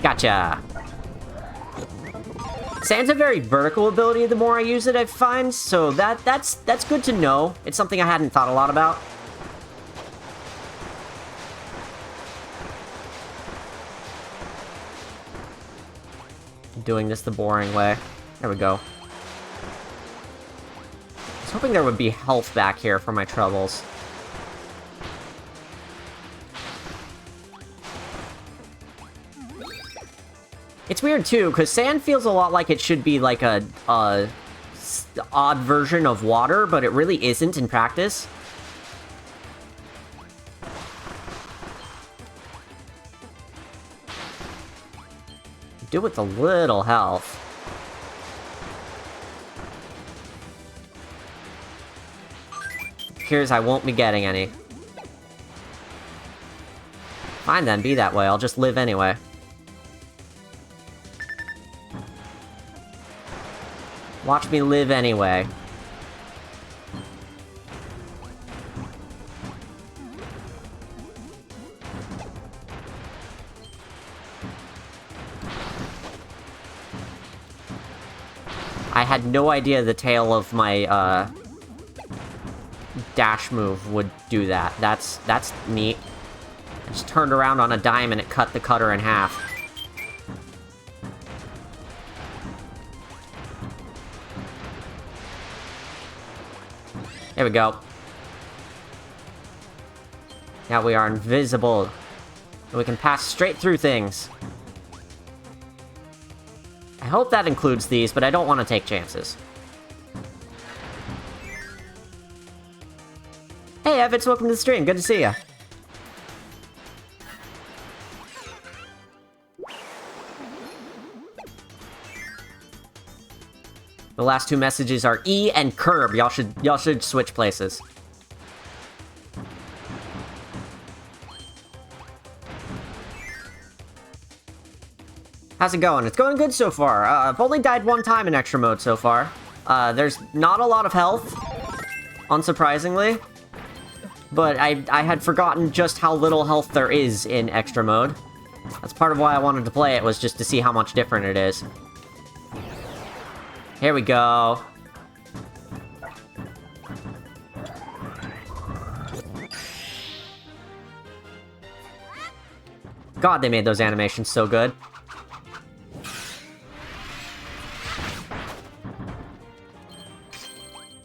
Gotcha! Sand's a very vertical ability the more I use it, I find, so that's good to know. It's something I hadn't thought a lot about. I'm doing this the boring way. There we go. I was hoping there would be health back here for my troubles. It's weird, too, because sand feels a lot like it should be like a odd version of water, but it really isn't in practice. Do with a little health. Appears I won't be getting any. Fine then, be that way. I'll just live anyway. Watch me live anyway. I had no idea the tail of my, dash move would do that. That's neat. I just turned around on a dime and it cut the cutter in half. There we go. Now we are invisible. And we can pass straight through things. I hope that includes these, but I don't want to take chances. Hey, Evans, welcome to the stream. Good to see ya. The last two messages are E and Curb. Y'all should switch places. How's it going? It's going good so far. I've only died one time in extra mode so far. There's not a lot of health, unsurprisingly. But I had forgotten just how little health there is in extra mode. That's part of why I wanted to play it, was just to see how much different it is. Here we go. God, they made those animations so good.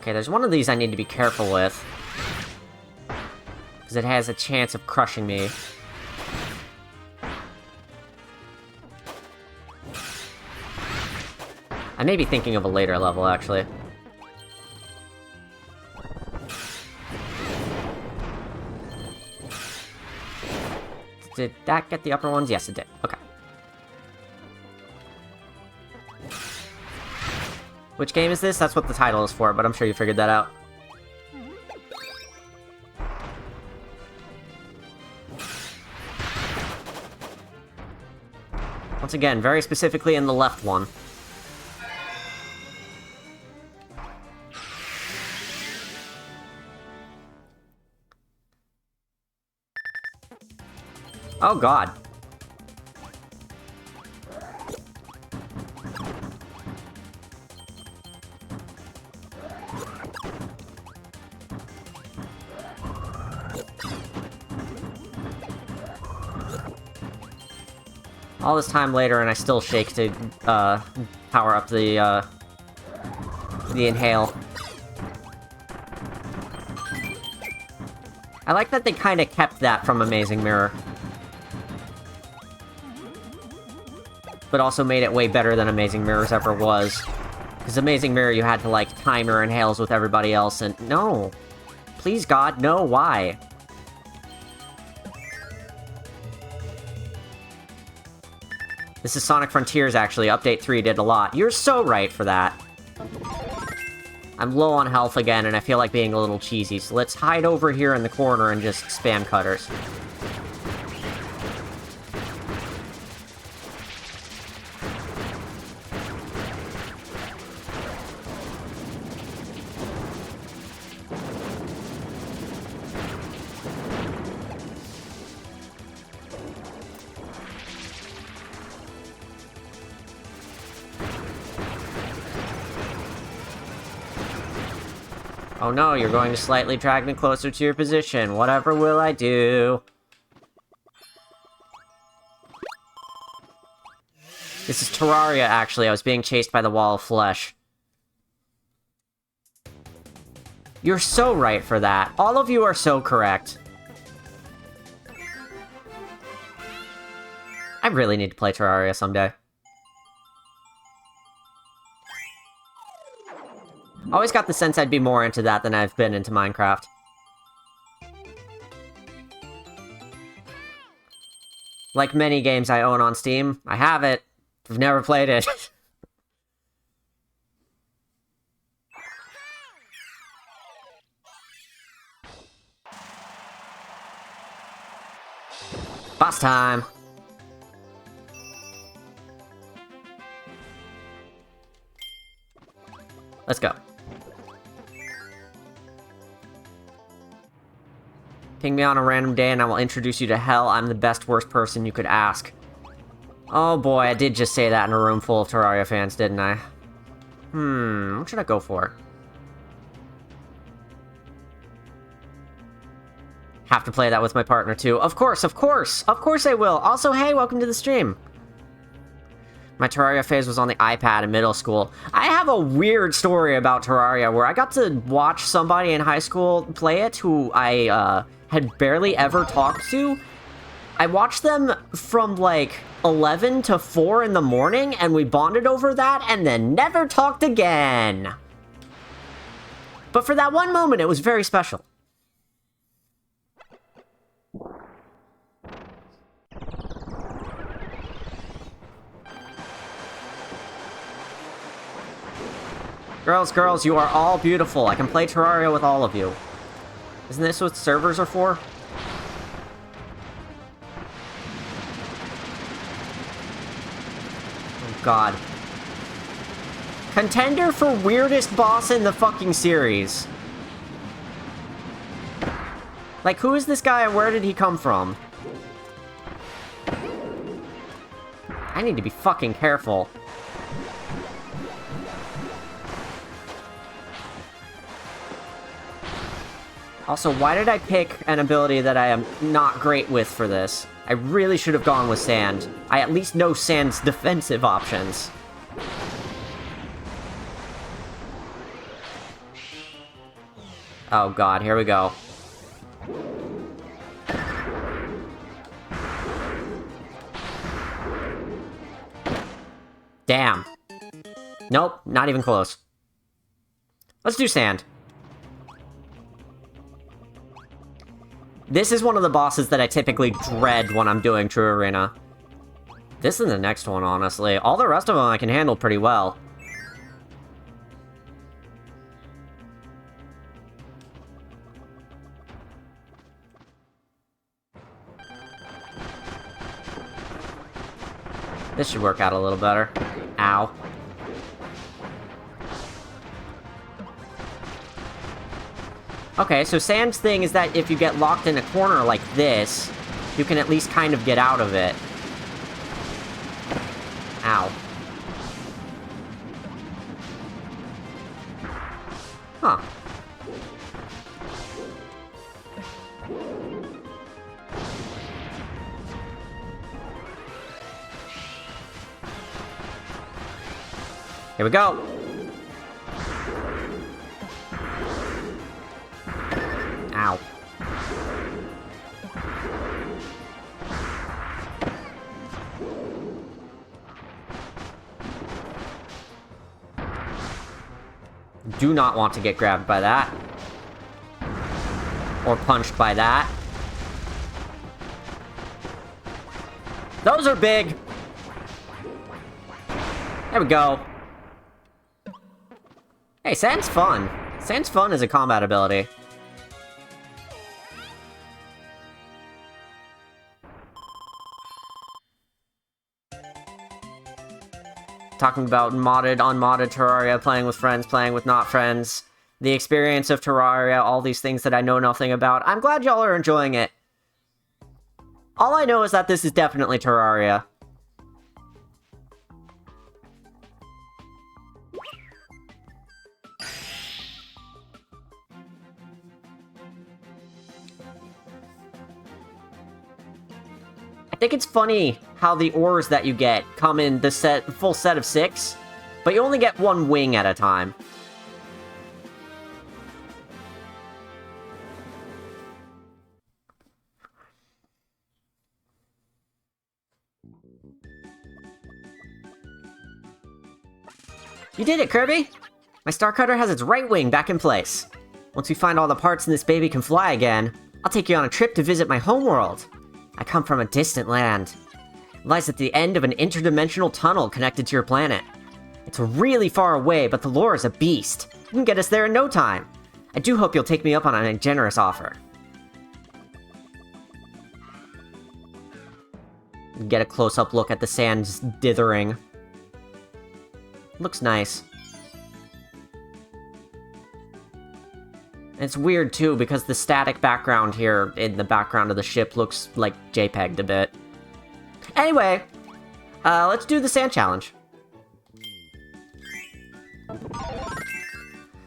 Okay, there's one of these I need to be careful with. Because it has a chance of crushing me. I may be thinking of a later level, actually. Did that get the upper ones? Yes, it did. Okay. Which game is this? That's what the title is for, but I'm sure you figured that out. Once again, very specifically in the left one. Oh god. All this time later and I still shake to power up the inhale. I like that they kind of kept that from Amazing Mirror. But also made it way better than Amazing Mirrors ever was. Because Amazing Mirror, you had to, like, time your inhales with everybody else, and no! Please, God, no, why? This is Sonic Frontiers, actually. Update 3 did a lot. You're so right for that. I'm low on health again, and I feel like being a little cheesy, so let's hide over here in the corner and just spam cutters. Oh no, you're going to slightly drag me closer to your position. Whatever will I do? This is Terraria, actually. I was being chased by the wall of flesh. You're so right for that. All of you are so correct. I really need to play Terraria someday. Always got the sense I'd be more into that than I've been into Minecraft. Like many games I own on Steam, I have it. I've never played it. Boss time! Let's go. Ping me on a random day and I will introduce you to hell. I'm the best, worst person you could ask. Oh boy, I did just say that in a room full of Terraria fans, didn't I? What should I go for? Have to play that with my partner too. Of course, of course! Of course I will! Also, hey, welcome to the stream! My Terraria phase was on the iPad in middle school. I have a weird story about Terraria where I got to watch somebody in high school play it who I had barely ever talked to. I watched them from like 11 to 4 in the morning and we bonded over that and then never talked again. But for that one moment, it was very special. Girls, girls, you are all beautiful. I can play Terraria with all of you. Isn't this what servers are for? Oh, God. Contender for weirdest boss in the fucking series. Like, who is this guy and where did he come from? I need to be fucking careful. Also, why did I pick an ability that I am not great with for this? I really should have gone with Sand. I at least know Sand's defensive options. Oh god, here we go. Damn. Nope, not even close. Let's do Sand. This is one of the bosses that I typically dread when I'm doing True Arena. This is the next one, honestly. All the rest of them I can handle pretty well. This should work out a little better. Ow. Okay, so Sand's thing is that if you get locked in a corner like this, you can at least kind of get out of it. Ow. Huh. Here we go. Ow. Do not want to get grabbed by that. Or punched by that. Those are big! There we go. Hey, sand's fun. Sand's fun as a combat ability. Talking about modded, unmodded Terraria, playing with friends, playing with not friends, the experience of Terraria, all these things that I know nothing about. I'm glad y'all are enjoying it. All I know is that this is definitely Terraria. I think it's funny how the ores that you get come in the full set of 6, but you only get one wing at a time. You did it, Kirby! My Star Cutter has its right wing back in place. Once we find all the parts and this baby can fly again, I'll take you on a trip to visit my homeworld. I come from a distant land. It lies at the end of an interdimensional tunnel connected to your planet. It's really far away, but the lore is a beast. You can get us there in no time. I do hope you'll take me up on a generous offer. Get a close-up look at the sand dithering. Looks nice. It's weird, too, because the static background here in the background of the ship looks, like, JPEG'd a bit. Anyway, let's do the sand challenge.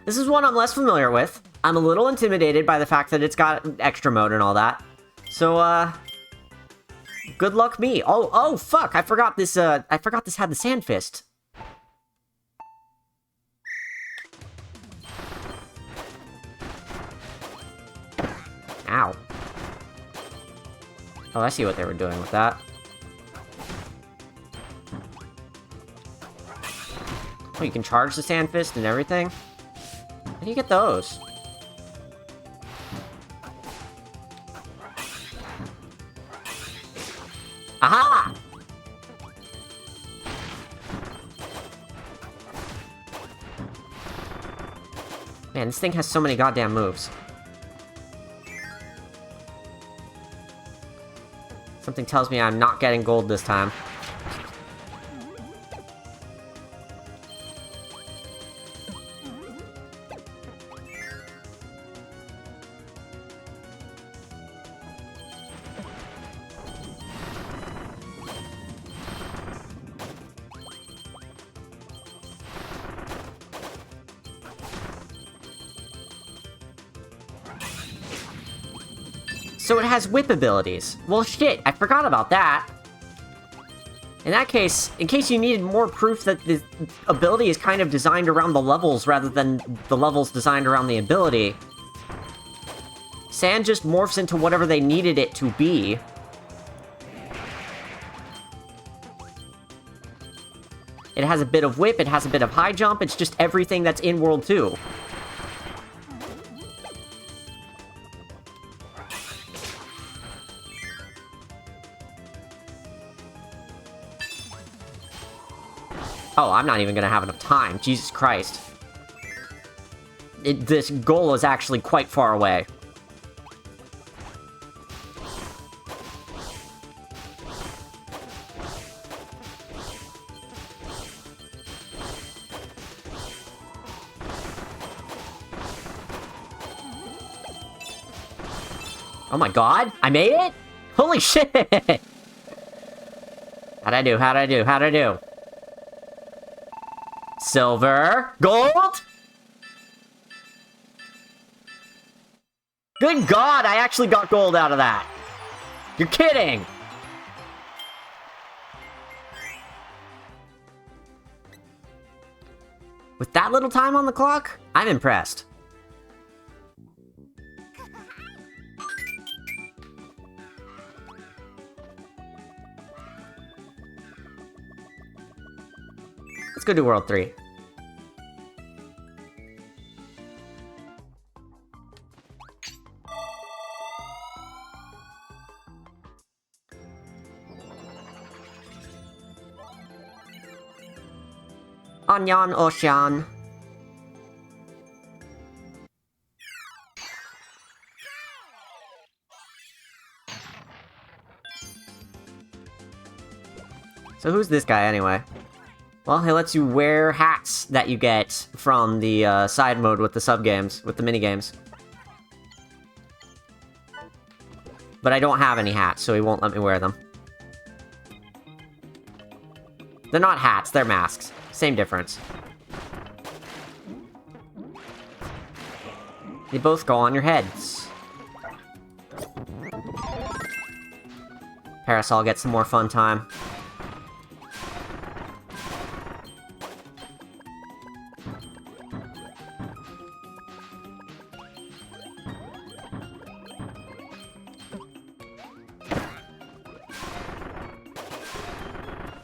This is one I'm less familiar with. I'm a little intimidated by the fact that it's got extra mode and all that. So, good luck me. Oh, fuck! I forgot this had the sand fist. Ow. Oh, I see what they were doing with that. Oh, you can charge the sand fist and everything? How do you get those? Aha! Man, this thing has so many goddamn moves. Something tells me I'm not getting gold this time. So it has whip abilities. Well, shit, I forgot about that. In that case, in case you needed more proof that the ability is kind of designed around the levels rather than the levels designed around the ability, sand just morphs into whatever they needed it to be. It has a bit of whip, it has a bit of high jump, it's just everything that's in World 2. Oh, I'm not even gonna have enough time. Jesus Christ. This goal is actually quite far away. Oh my god, I made it? Holy shit! How'd I do? How'd I do? How'd I do? Silver. Gold? Good god, I actually got gold out of that. You're kidding! With that little time on the clock, I'm impressed. Let's go do World 3. Anyan Oshan. So who's this guy, anyway? Well, he lets you wear hats that you get from the side mode with the sub-games, with the mini-games. But I don't have any hats, so he won't let me wear them. They're not hats, they're masks. Same difference. They both go on your heads. Parasol gets some more fun time.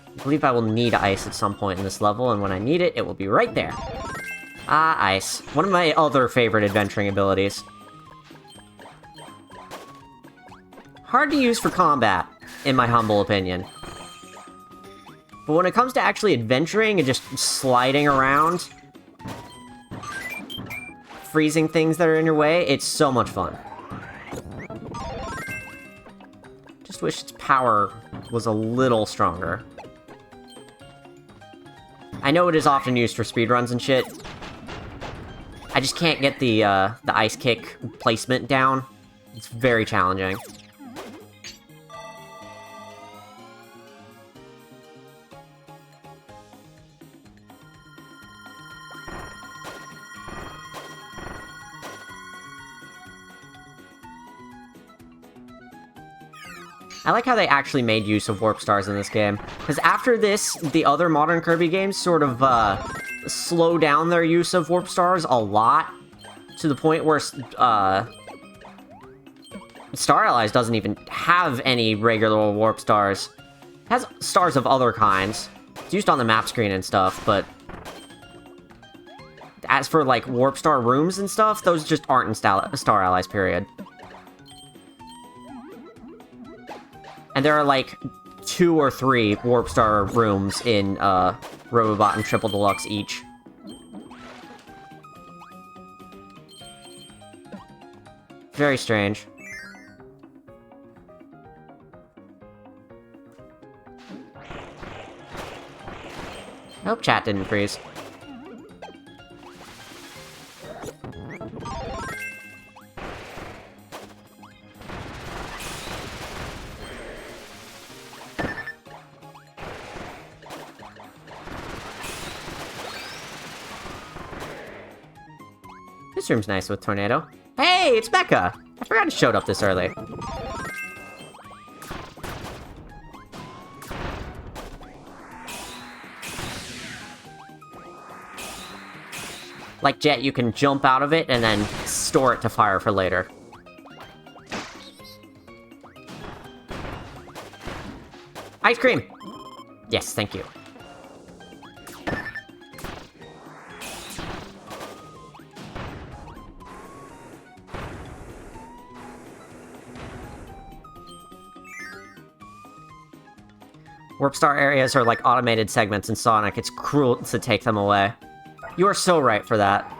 I believe I will need ice at some point in this level, and when I need it, it will be right there. Ah, ice. One of my other favorite adventuring abilities. Hard to use for combat, in my humble opinion. But when it comes to actually adventuring and just sliding around, freezing things that are in your way, it's so much fun. Just wish its power was a little stronger. I know it is often used for speedruns and shit. I just can't get the ice kick placement down. It's very challenging. I like how they actually made use of warp stars in this game, because after this, the other modern Kirby games sort of, slow down their use of warp stars a lot, to the point where, Star Allies doesn't even have any regular warp stars. It has stars of other kinds. It's used on the map screen and stuff, but as for, like, warp star rooms and stuff, those just aren't in Star Allies, period. And there are, like, 2 or 3 Warp Star rooms in, Robobot and Triple Deluxe each. Very strange. I hope chat didn't freeze. This room's nice with Tornado. Hey, it's Mecha! I forgot it showed up this early. Like Jet, you can jump out of it and then store it to fire for later. Ice cream! Yes, thank you. Warp Star areas are like automated segments in Sonic. It's cruel to take them away. You are so right for that.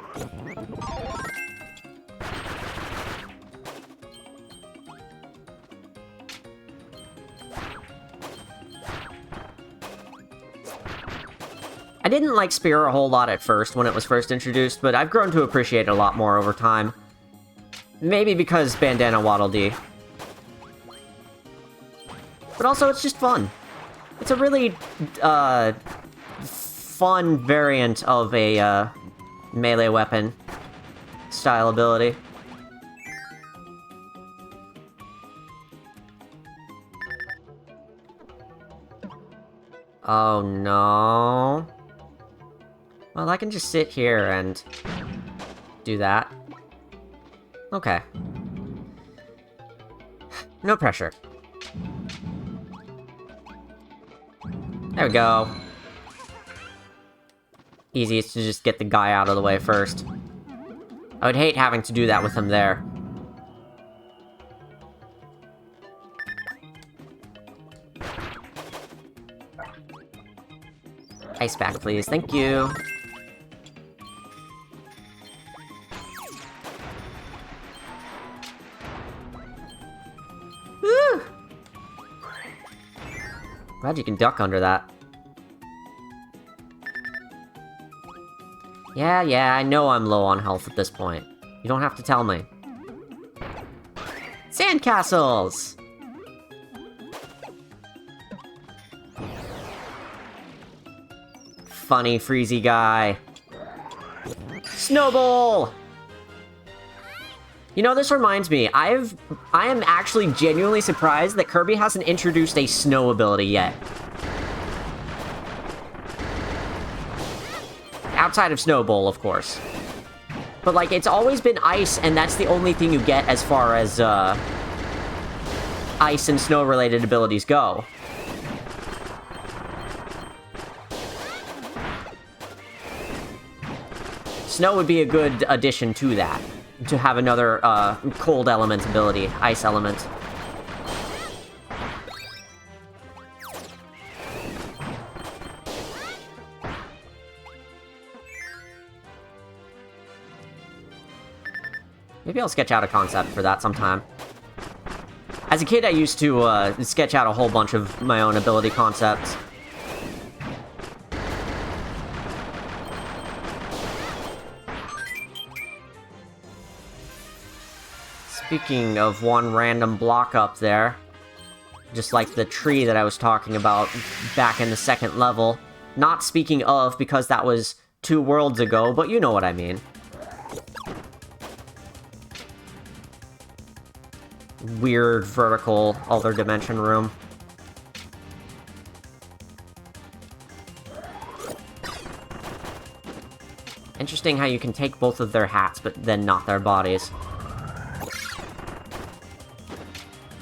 I didn't like Spear a whole lot at first when it was first introduced, but I've grown to appreciate it a lot more over time. Maybe because Bandana Waddle Dee. But also, it's just fun. It's a really, fun variant of a, melee weapon style ability. Oh no. Well, I can just sit here and do that. Okay. No pressure. There we go. Easiest to just get the guy out of the way first. I would hate having to do that with him there. Ice back, please. Thank you. Woo! Glad you can duck under that. Yeah, I know I'm low on health at this point. You don't have to tell me. Sandcastles! Funny, freezy guy. Snowball! You know, this reminds me, I am actually genuinely surprised that Kirby hasn't introduced a snow ability yet. Outside of Snowball, of course. But, like, it's always been ice, and that's the only thing you get as far as, ice and snow-related abilities go. Snow would be a good addition to that. To have another, cold element ability, ice element. Maybe I'll sketch out a concept for that sometime. As a kid, I used to, sketch out a whole bunch of my own ability concepts. Speaking of one random block up there, just like the tree that I was talking about back in the second level. Not speaking of, because that was 2 worlds ago, but you know what I mean. Weird vertical other dimension room. Interesting how you can take both of their hats, but then not their bodies.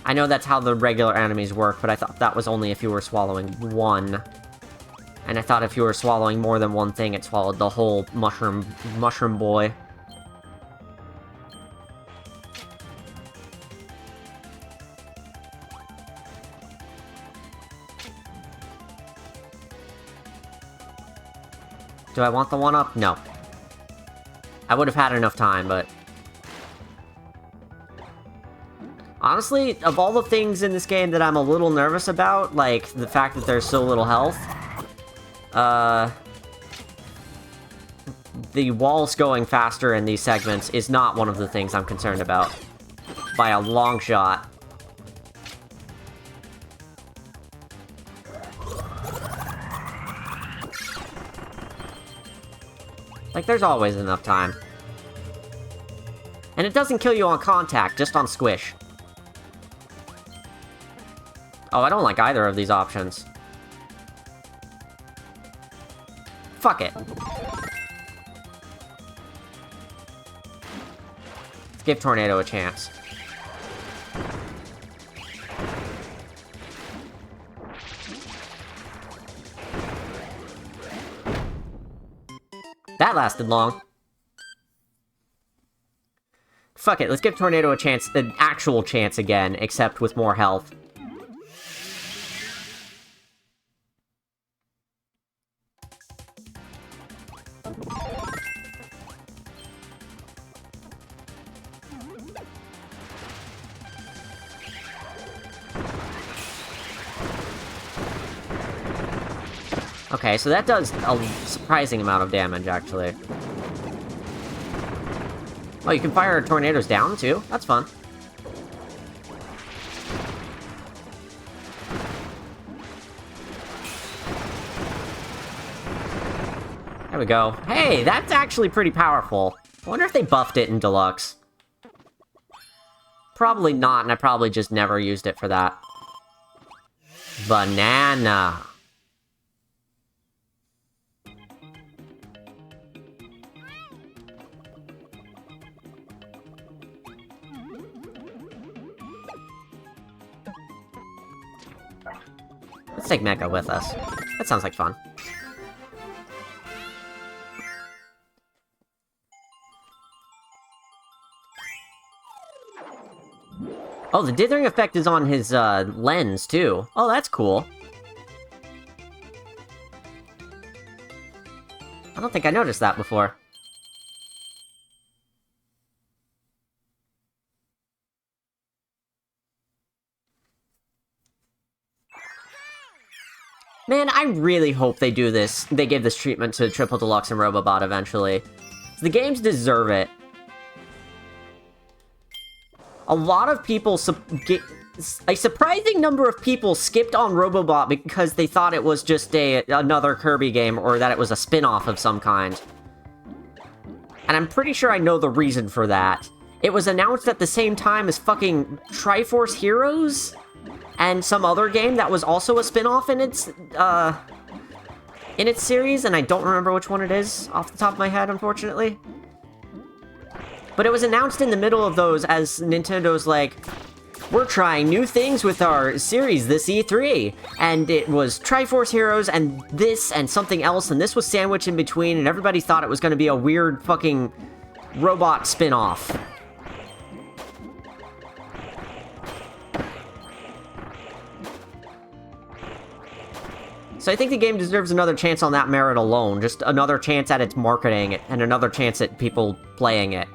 I know that's how the regular enemies work, but I thought that was only if you were swallowing one. And I thought if you were swallowing more than one thing, it swallowed the whole mushroom boy. Do I want the 1-up? No. I would have had enough time, but... Honestly, of all the things in this game that I'm a little nervous about, like, the fact that there's so little health, the walls going faster in these segments is not one of the things I'm concerned about. By a long shot. Like, there's always enough time. And it doesn't kill you on contact, just on squish. Oh, I don't like either of these options. Fuck it. Let's give Tornado a chance. That lasted long. Fuck it, let's give Tornado a chance, an actual chance again, except with more health. Okay, so that does a surprising amount of damage, actually. Oh, you can fire tornadoes down, too? That's fun. There we go. Hey, that's actually pretty powerful. I wonder if they buffed it in Deluxe. Probably not, and I probably just never used it for that. Banana. Let's take Mecha with us. That sounds like fun. Oh, the dithering effect is on his, lens, too. Oh, that's cool. I don't think I noticed that before. Man, I really hope they do this. They give this treatment to Triple Deluxe and Robobot eventually. The games deserve it. A lot of people... A surprising number of people skipped on Robobot because they thought it was just another Kirby game, or that it was a spin-off of some kind. And I'm pretty sure I know the reason for that. It was announced at the same time as fucking Triforce Heroes? And some other game that was also a spin-off in its series, and I don't remember which one it is off the top of my head, unfortunately. But it was announced in the middle of those as Nintendo's like, we're trying new things with our series this E3, and it was Triforce Heroes and this and something else, and this was sandwiched in between, and everybody thought it was going to be a weird fucking robot spin-off. So I think the game deserves another chance on that merit alone, just another chance at its marketing, and another chance at people playing it.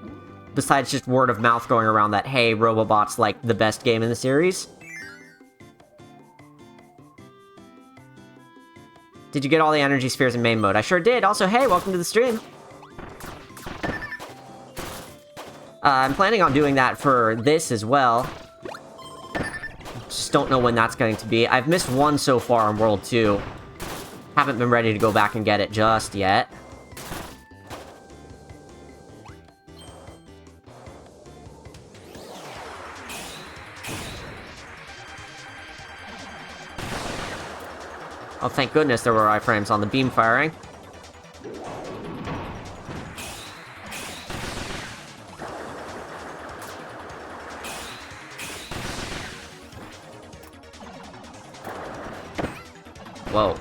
Besides just word of mouth going around that, hey, Robobot's like the best game in the series. Did you get all the energy spheres in main mode? I sure did. Also, hey, welcome to the stream. I'm planning on doing that for this as well. Just don't know when that's going to be. I've missed one so far on World 2. Haven't been ready to go back and get it just yet. Oh, thank goodness there were iframes on the beam firing. Whoa.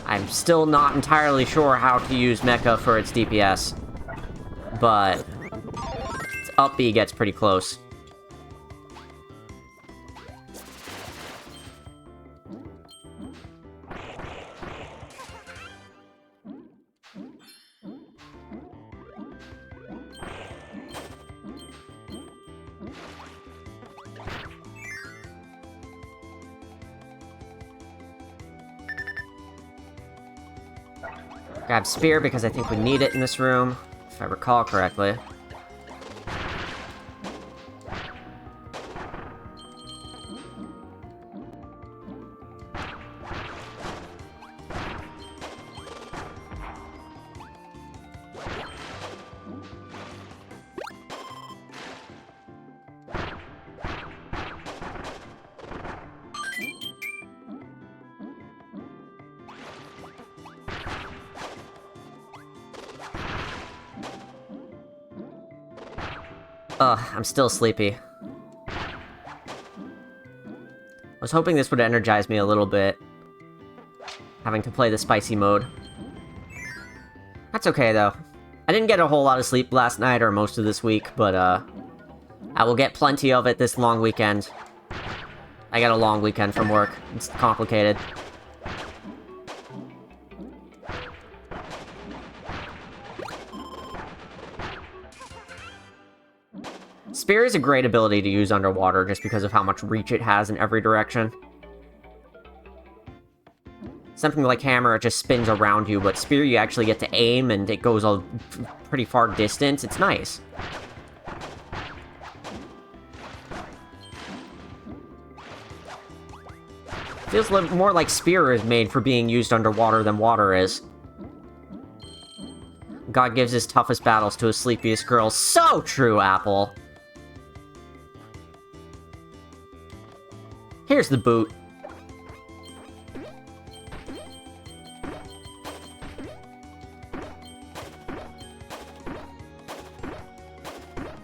I'm still not entirely sure how to use Mecha for its DPS, but its up B gets pretty close. Grab Spear because I think we need it in this room, if I recall correctly. Ugh, I'm still sleepy. I was hoping this would energize me a little bit, having to play the spicy mode. That's okay, though. I didn't get a whole lot of sleep last night or most of this week, but, I will get plenty of it this long weekend. I got a long weekend from work. It's complicated. Spear is a great ability to use underwater just because of how much reach it has in every direction. Something like Hammer, it just spins around you, but Spear you actually get to aim and it goes a pretty far distance. It's nice. Feels more like Spear is made for being used underwater than water is. God gives his toughest battles to his sleepiest girls. So true, Apple! Here's the boot.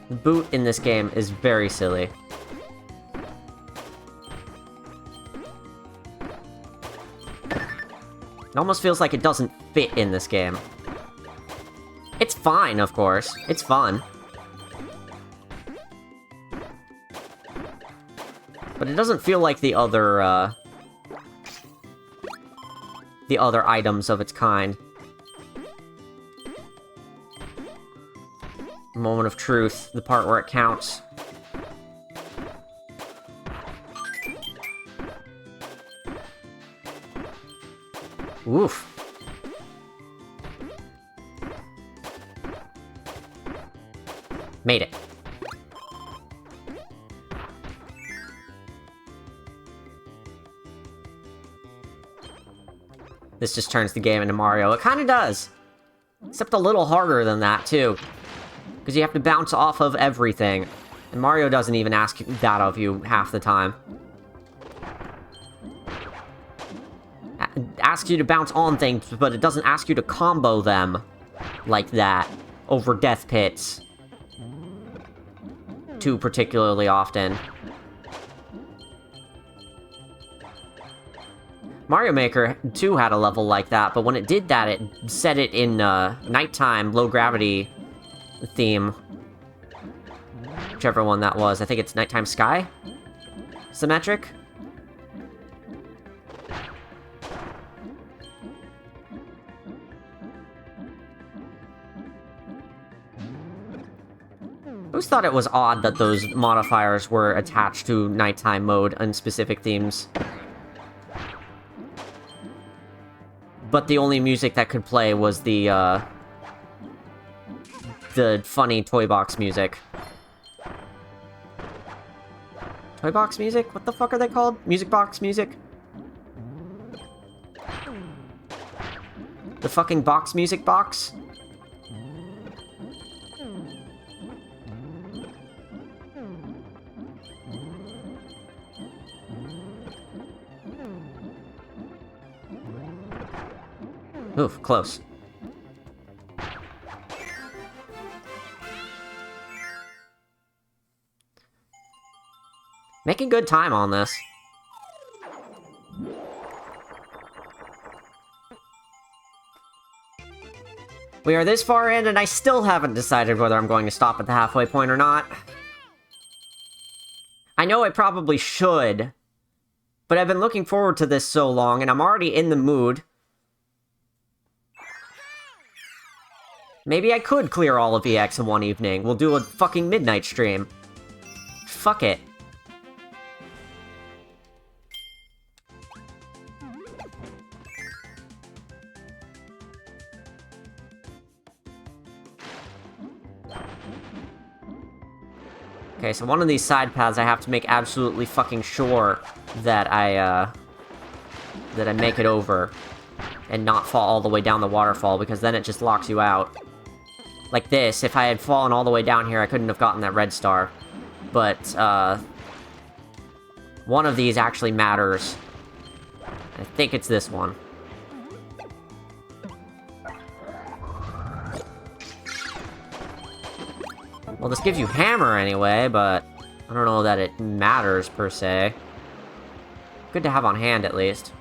The boot in this game is very silly. It almost feels like it doesn't fit in this game. It's fine, of course. It's fun. But But it doesn't feel like the other items of its kind. Moment of truth, the part where it counts. Oof. Made it. This just turns the game into Mario. It kind of does. Except a little harder than that, too. Because you have to bounce off of everything. And Mario doesn't even ask that of you half the time. Asks you to bounce on things, but it doesn't ask you to combo them like that over death pits too particularly often. Mario Maker 2 had a level like that, but when it did that, it set it in nighttime, low-gravity theme. Whichever one that was. I think it's Nighttime Sky? Symmetric? I always thought it was odd that those modifiers were attached to nighttime mode and specific themes. But the only music that could play was the funny Toy Box music. Toy Box music? What the fuck are they called? Music Box music? The fucking box music box? Oof, close. Making good time on this. We are this far in, and I still haven't decided whether I'm going to stop at the halfway point or not. I know I probably should, but I've been looking forward to this so long, and I'm already in the mood. Maybe I could clear all of EX in one evening. We'll do a fucking midnight stream. Fuck it. Okay, so one of these side paths I have to make absolutely fucking sure that I make it over and not fall all the way down the waterfall, because then it just locks you out. Like this, if I had fallen all the way down here, I couldn't have gotten that red star. But, one of these actually matters. I think it's this one. Well, this gives you hammer anyway, but I don't know that it matters, per se. Good to have on hand, at least.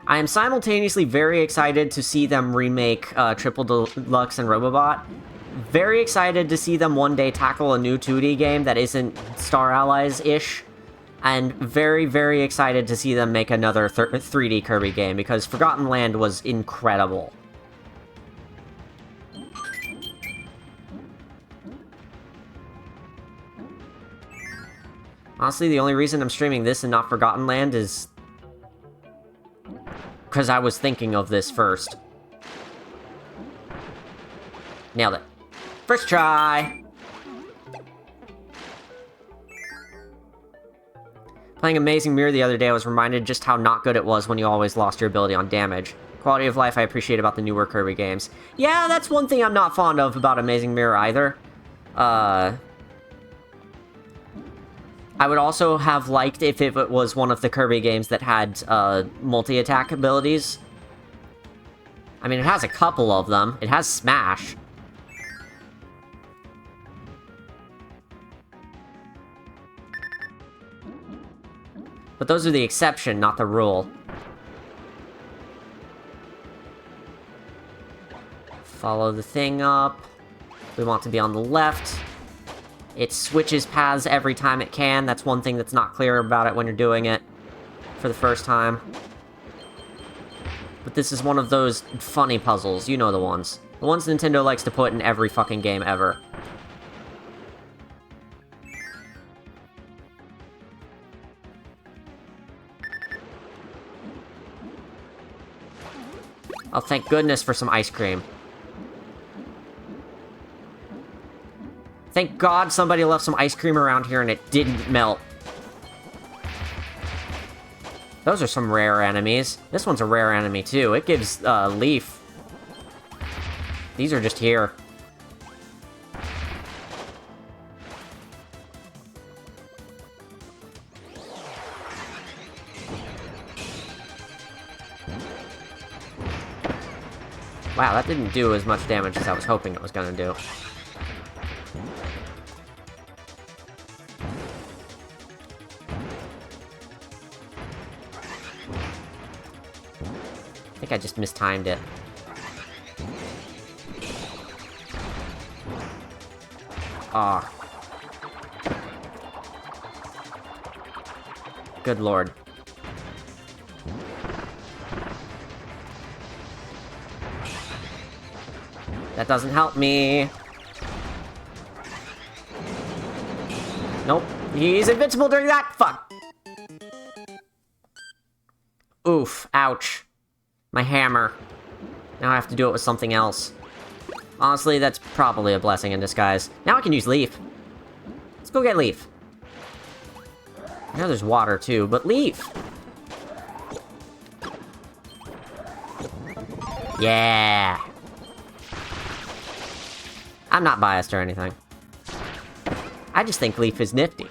I am simultaneously very excited to see them remake Triple Deluxe and Robobot. Very excited to see them one day tackle a new 2D game that isn't Star Allies-ish. And very, very excited to see them make another 3D Kirby game, because Forgotten Land was incredible. Honestly, the only reason I'm streaming this and not Forgotten Land is because I was thinking of this first. Nailed it. First try! Playing Amazing Mirror the other day, I was reminded just how not good it was when you always lost your ability on damage. Quality of life I appreciate about the newer Kirby games. Yeah, that's one thing I'm not fond of about Amazing Mirror either. I would also have liked if it was one of the Kirby games that had multi-attack abilities. I mean, it has a couple of them. It has Smash. But those are the exception, not the rule. Follow the thing up. We want to be on the left. It switches paths every time it can. That's one thing that's not clear about it when you're doing it for the first time. But this is one of those funny puzzles. You know the ones. The ones Nintendo likes to put in every fucking game ever. Oh, thank goodness for some ice cream. Thank God somebody left some ice cream around here and it didn't melt. Those are some rare enemies. This one's a rare enemy, too. It gives, Leaf. These are just here. Wow, that didn't do as much damage as I was hoping it was gonna do. I think I just mistimed it. Ah. Good lord. That doesn't help me. Nope. He's invincible during that. Fuck. Oof. Ouch. My hammer. Now I have to do it with something else. Honestly, that's probably a blessing in disguise. Now I can use Leaf. Let's go get Leaf. I know there's water too, but Leaf! Yeah! I'm not biased or anything. I just think Leaf is nifty.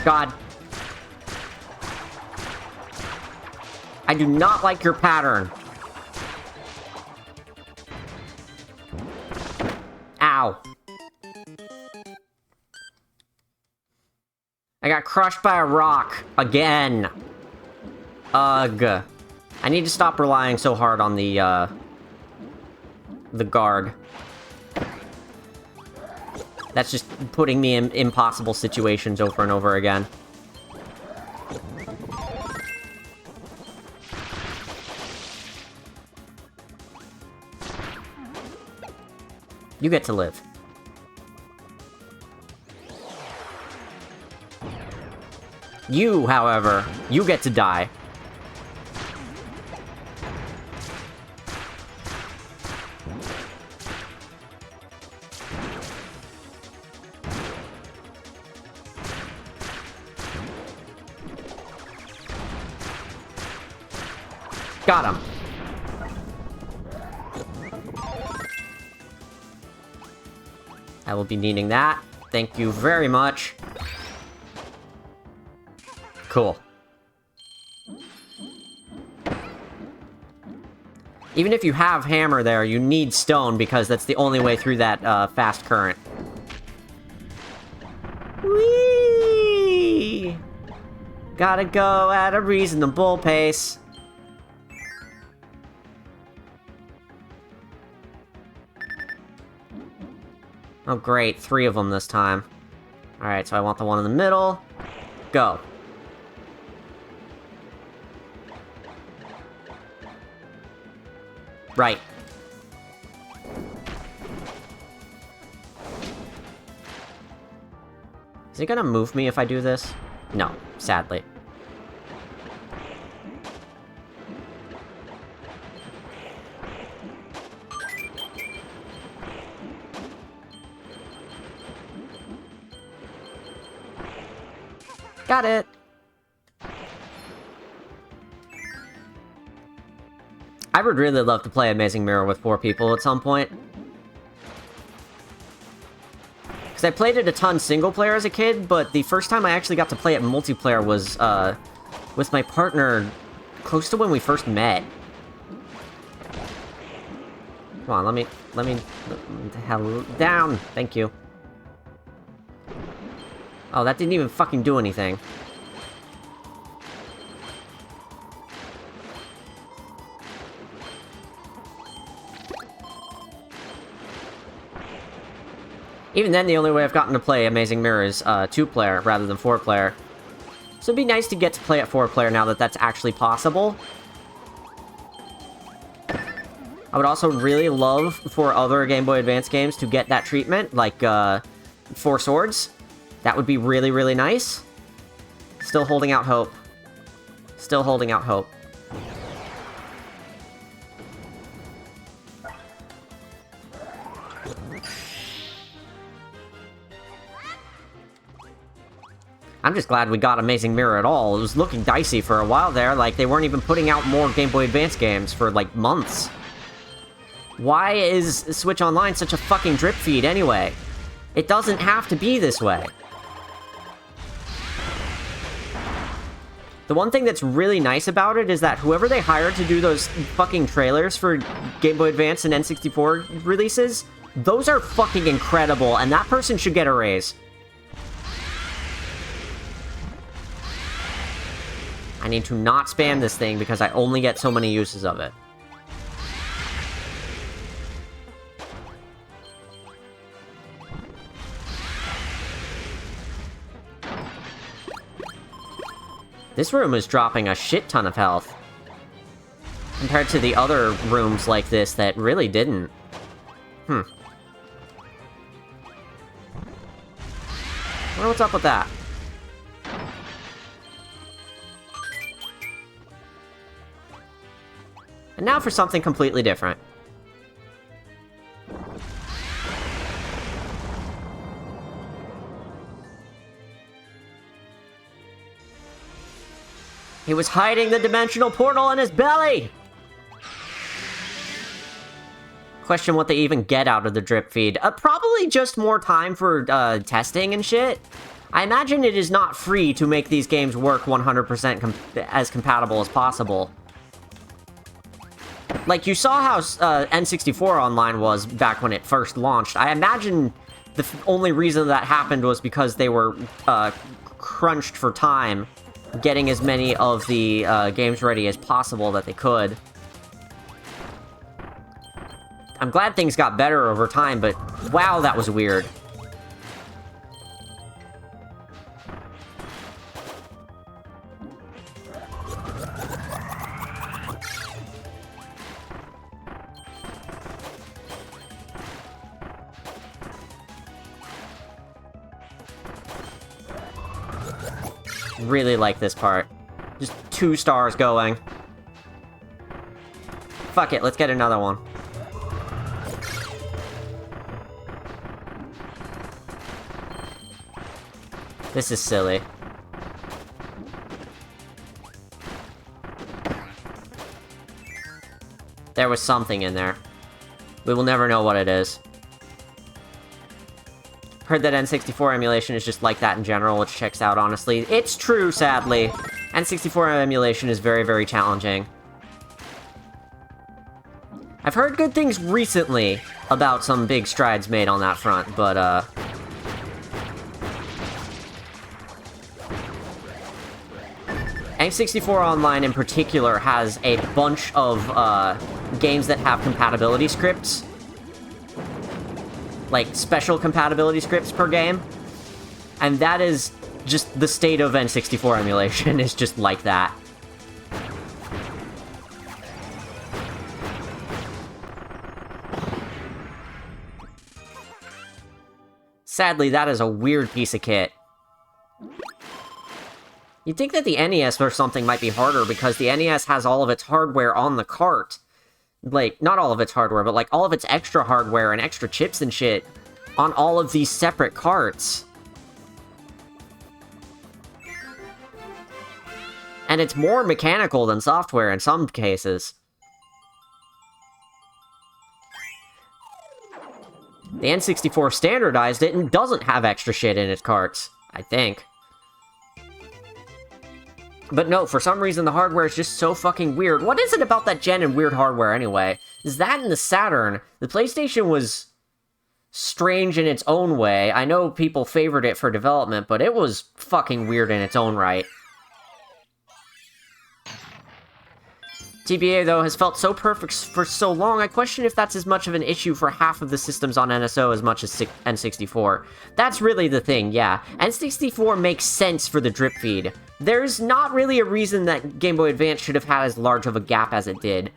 God. I do not like your pattern. Ow. I got crushed by a rock. Again. Ugh. I need to stop relying so hard on the guard. That's just putting me in impossible situations over and over again. You get to live. You, however, you get to die. Got him. I will be needing that. Thank you very much. Cool. Even if you have hammer there, you need stone because that's the only way through that fast current. Whee! Gotta go at a reasonable pace. Oh great, 3 of them this time. Alright, so I want the one in the middle. Go. Right. Is it gonna move me if I do this? No, sadly. Got it! I would really love to play Amazing Mirror with 4 people at some point. Because I played it a ton single-player as a kid, but the first time I actually got to play it multiplayer was, with my partner close to when we first met. Come on, let me the hell down. Thank you. Oh, that didn't even fucking do anything. Even then, the only way I've gotten to play Amazing Mirror is 2-player rather than 4-player. So it'd be nice to get to play at 4-player now that that's actually possible. I would also really love for other Game Boy Advance games to get that treatment, like Four Swords. That would be really, really nice. Still holding out hope. Still holding out hope. I'm just glad we got Amazing Mirror at all. It was looking dicey for a while there, like they weren't even putting out more Game Boy Advance games for, like, months. Why is Switch Online such a fucking drip feed anyway? It doesn't have to be this way. The one thing that's really nice about it is that whoever they hired to do those fucking trailers for Game Boy Advance and N64 releases, those are fucking incredible, and that person should get a raise. I need to not spam this thing because I only get so many uses of it. This room is dropping a shit ton of health. Compared to the other rooms like this that really didn't. I wonder what's up with that. And now for something completely different. He was hiding the dimensional portal in his belly! Question what they even get out of the drip feed. Probably just more time for testing and shit. I imagine it is not free to make these games work 100% as compatible as possible. Like, you saw how N64 Online was back when it first launched. I imagine the only reason that happened was because they were crunched for time, getting as many of the games ready as possible that they could. I'm glad things got better over time, but wow, that was weird. Really like this part. Just 2 stars going. Fuck it, let's get another one. This is silly. There was something in there. We will never know what it is. Heard that N64 emulation is just like that in general, which checks out, honestly. It's true, sadly. N64 emulation is very, very challenging. I've heard good things recently about some big strides made on that front, but, N64 Online in particular has a bunch of, games that have compatibility scripts. Like, special compatibility scripts per game. And that is just the state of N64 emulation, is just like that. Sadly, that is a weird piece of kit. You'd think that the NES or something might be harder, because the NES has all of its hardware on the cart. Like, not all of its hardware, but like all of its extra hardware and extra chips and shit on all of these separate carts. And it's more mechanical than software in some cases. The N64 standardized it and doesn't have extra shit in its carts, I think. But no, for some reason the hardware is just so fucking weird. What is it about that gen and weird hardware anyway? Is that in the Saturn? The PlayStation was strange in its own way. I know people favored it for development, but it was fucking weird in its own right. TBA, though, has felt so perfect for so long, I question if that's as much of an issue for half of the systems on NSO as much as N64. That's really the thing, yeah. N64 makes sense for the drip feed. There's not really a reason that Game Boy Advance should have had as large of a gap as it did.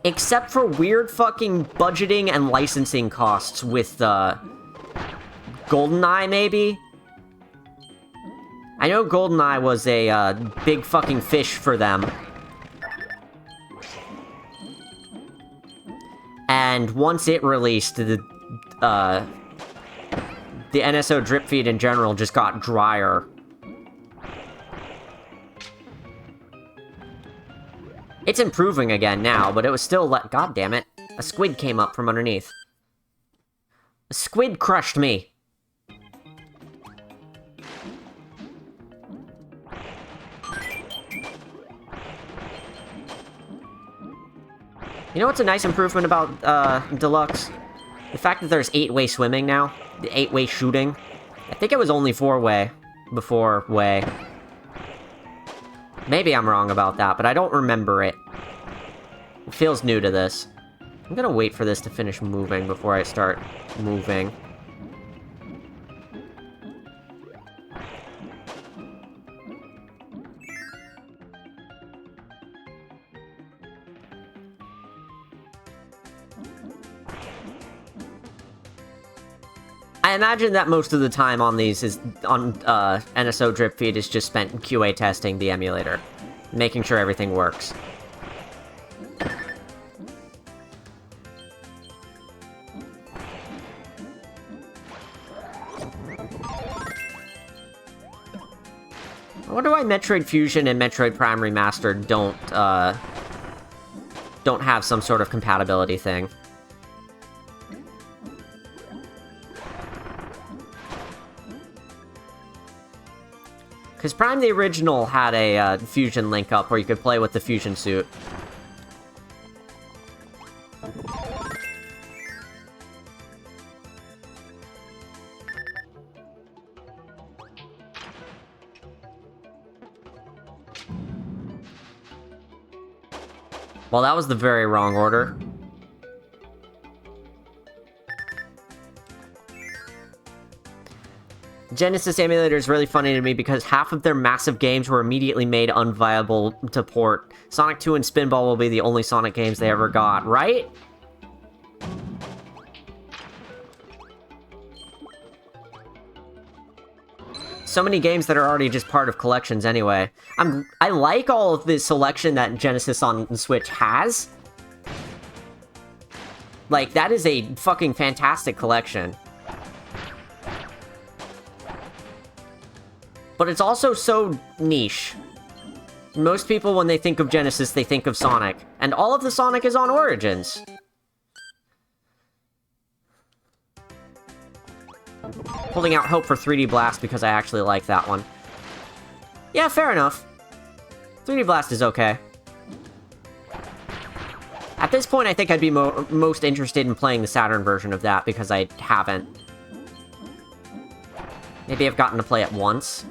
Except for weird fucking budgeting and licensing costs with, GoldenEye, maybe? I know GoldenEye was a, big fucking fish for them. And once it released, the NSO drip feed in general just got drier. It's improving again now, but it was still God damn it. A squid came up from underneath. A squid crushed me. You know what's a nice improvement about, Deluxe? The fact that there's 8-way swimming now. The 8-way shooting. I think it was only 4-way before way. Maybe I'm wrong about that, but I don't remember it. It feels new to this. I'm gonna wait for this to finish moving before I start moving. I imagine that most of the time on these is on NSO drip feed is just spent QA testing the emulator, making sure everything works. I wonder why Metroid Fusion and Metroid Prime Remastered don't have some sort of compatibility thing. Because Prime the original had a Fusion link-up where you could play with the Fusion suit. Well, that was the very wrong order. Genesis emulator is really funny to me because half of their massive games were immediately made unviable to port. Sonic 2 and Spinball will be the only Sonic games they ever got, right? So many games that are already just part of collections anyway. I like all of the selection that Genesis on Switch has. Like, that is a fucking fantastic collection. But it's also so niche. Most people, when they think of Genesis, they think of Sonic. And all of the Sonic is on Origins. Holding out hope for 3D Blast because I actually like that one. Yeah, fair enough. 3D Blast is okay. At this point, I think I'd be most interested in playing the Saturn version of that because I haven't. Maybe I've gotten to play it once.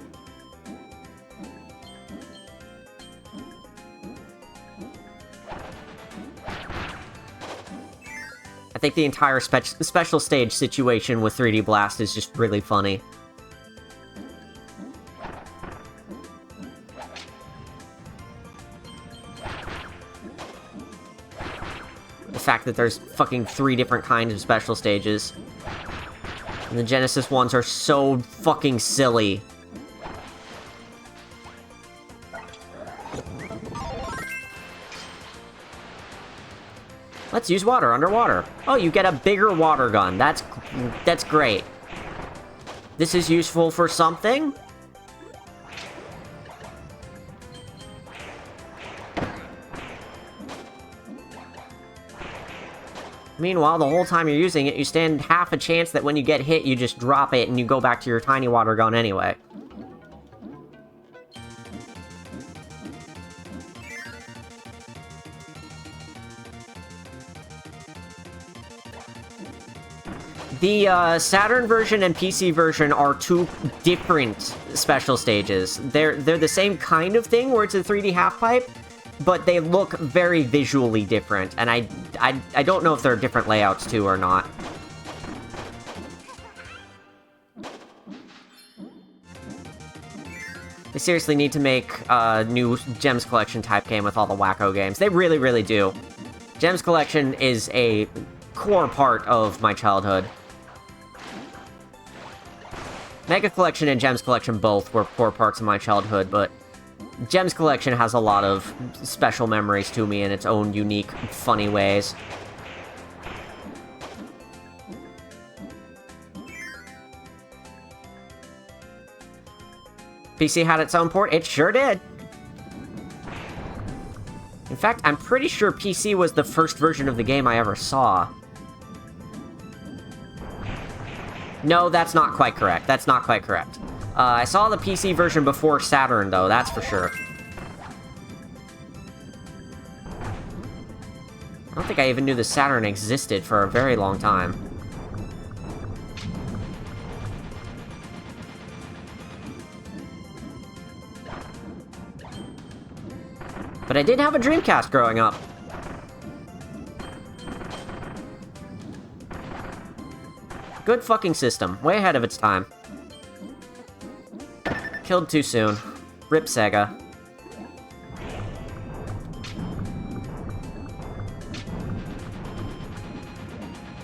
I think the entire special stage situation with 3D Blast is just really funny. The fact that there's fucking 3 different kinds of special stages. And the Genesis ones are so fucking silly. Let's use water underwater. Oh, you get a bigger water gun. That's great. This is useful for something? Meanwhile, the whole time you're using it, you stand half a chance that when you get hit, you just drop it and you go back to your tiny water gun anyway. The Saturn version and PC version are two different special stages. They're the same kind of thing, where it's a 3D half-pipe, but they look very visually different, and I don't know if they're different layouts too or not. They seriously need to make a new Gems Collection type game with all the wacko games. They really, really do. Gems Collection is a core part of my childhood. Mega Collection and Gems Collection both were core parts of my childhood, but Gems Collection has a lot of special memories to me in its own unique, funny ways. PC had its own port? It sure did! In fact, I'm pretty sure PC was the first version of the game I ever saw. No, that's not quite correct. That's not quite correct. I saw the PC version before Saturn, though, that's for sure. I don't think I even knew the Saturn existed for a very long time. But I did have a Dreamcast growing up. Good fucking system. Way ahead of its time. Killed too soon. Rip Sega.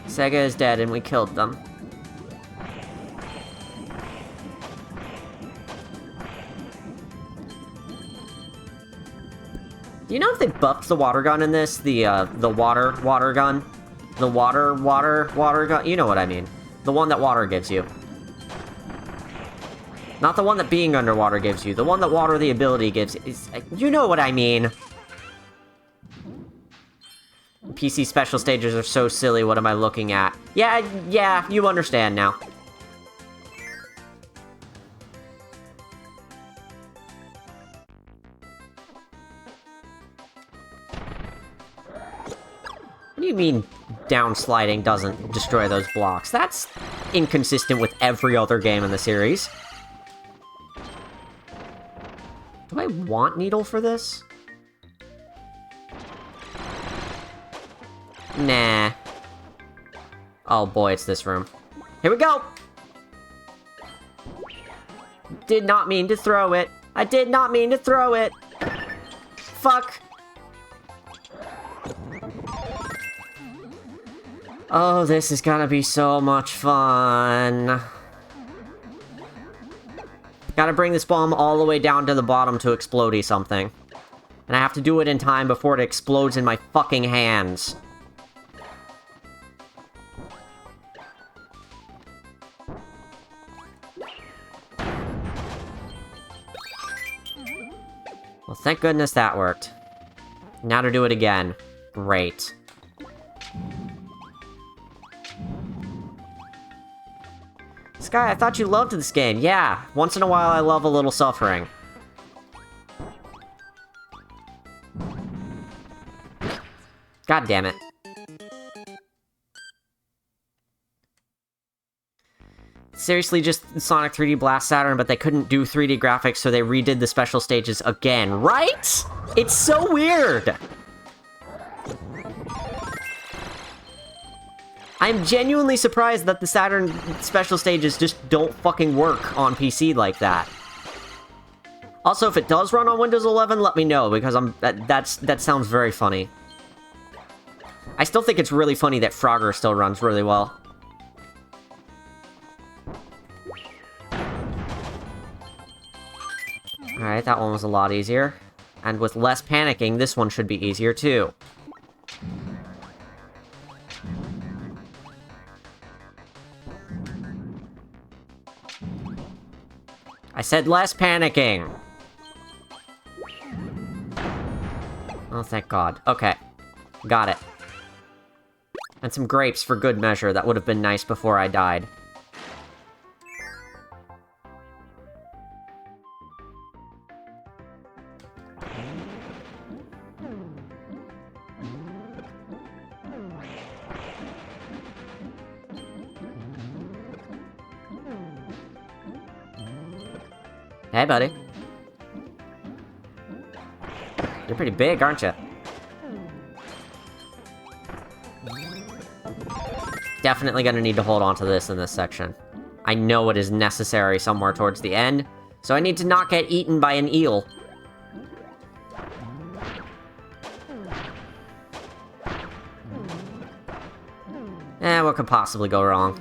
Sega is dead and we killed them. Do you know if they buffed the water gun in this? The water gun? The water gun? You know what I mean. The one that water gives you. Not the one that being underwater gives you. The one that water the ability gives you. You know what I mean. PC special stages are so silly, what am I looking at? Yeah, you understand now. What do you mean downsliding doesn't destroy those blocks? That's inconsistent with every other game in the series. Do I want Needle for this? Nah. Oh boy, it's this room. Here we go! Did not mean to throw it. I did not mean to throw it. Fuck. Oh, this is gonna be so much fun. Gotta bring this bomb all the way down to the bottom to explodey something. And I have to do it in time before it explodes in my fucking hands. Well, thank goodness that worked. Now to do it again. Great. Sky, I thought you loved this game. Yeah, once in a while I love a little suffering. God damn it. Seriously, just Sonic 3D Blast Saturn, but they couldn't do 3D graphics, so they redid the special stages again, right? It's so weird! I'm genuinely surprised that the Saturn special stages just don't fucking work on PC like that. Also, if it does run on Windows 11, let me know, because that sounds very funny. I still think it's really funny that Frogger still runs really well. Alright, that one was a lot easier. And with less panicking, this one should be easier too. I said less panicking! Oh, thank God. Okay. Got it. And some grapes for good measure. That would have been nice before I died. Hey, buddy. You're pretty big, aren't you? Definitely gonna need to hold on to this in this section. I know it is necessary somewhere towards the end, so I need to not get eaten by an eel. What could possibly go wrong?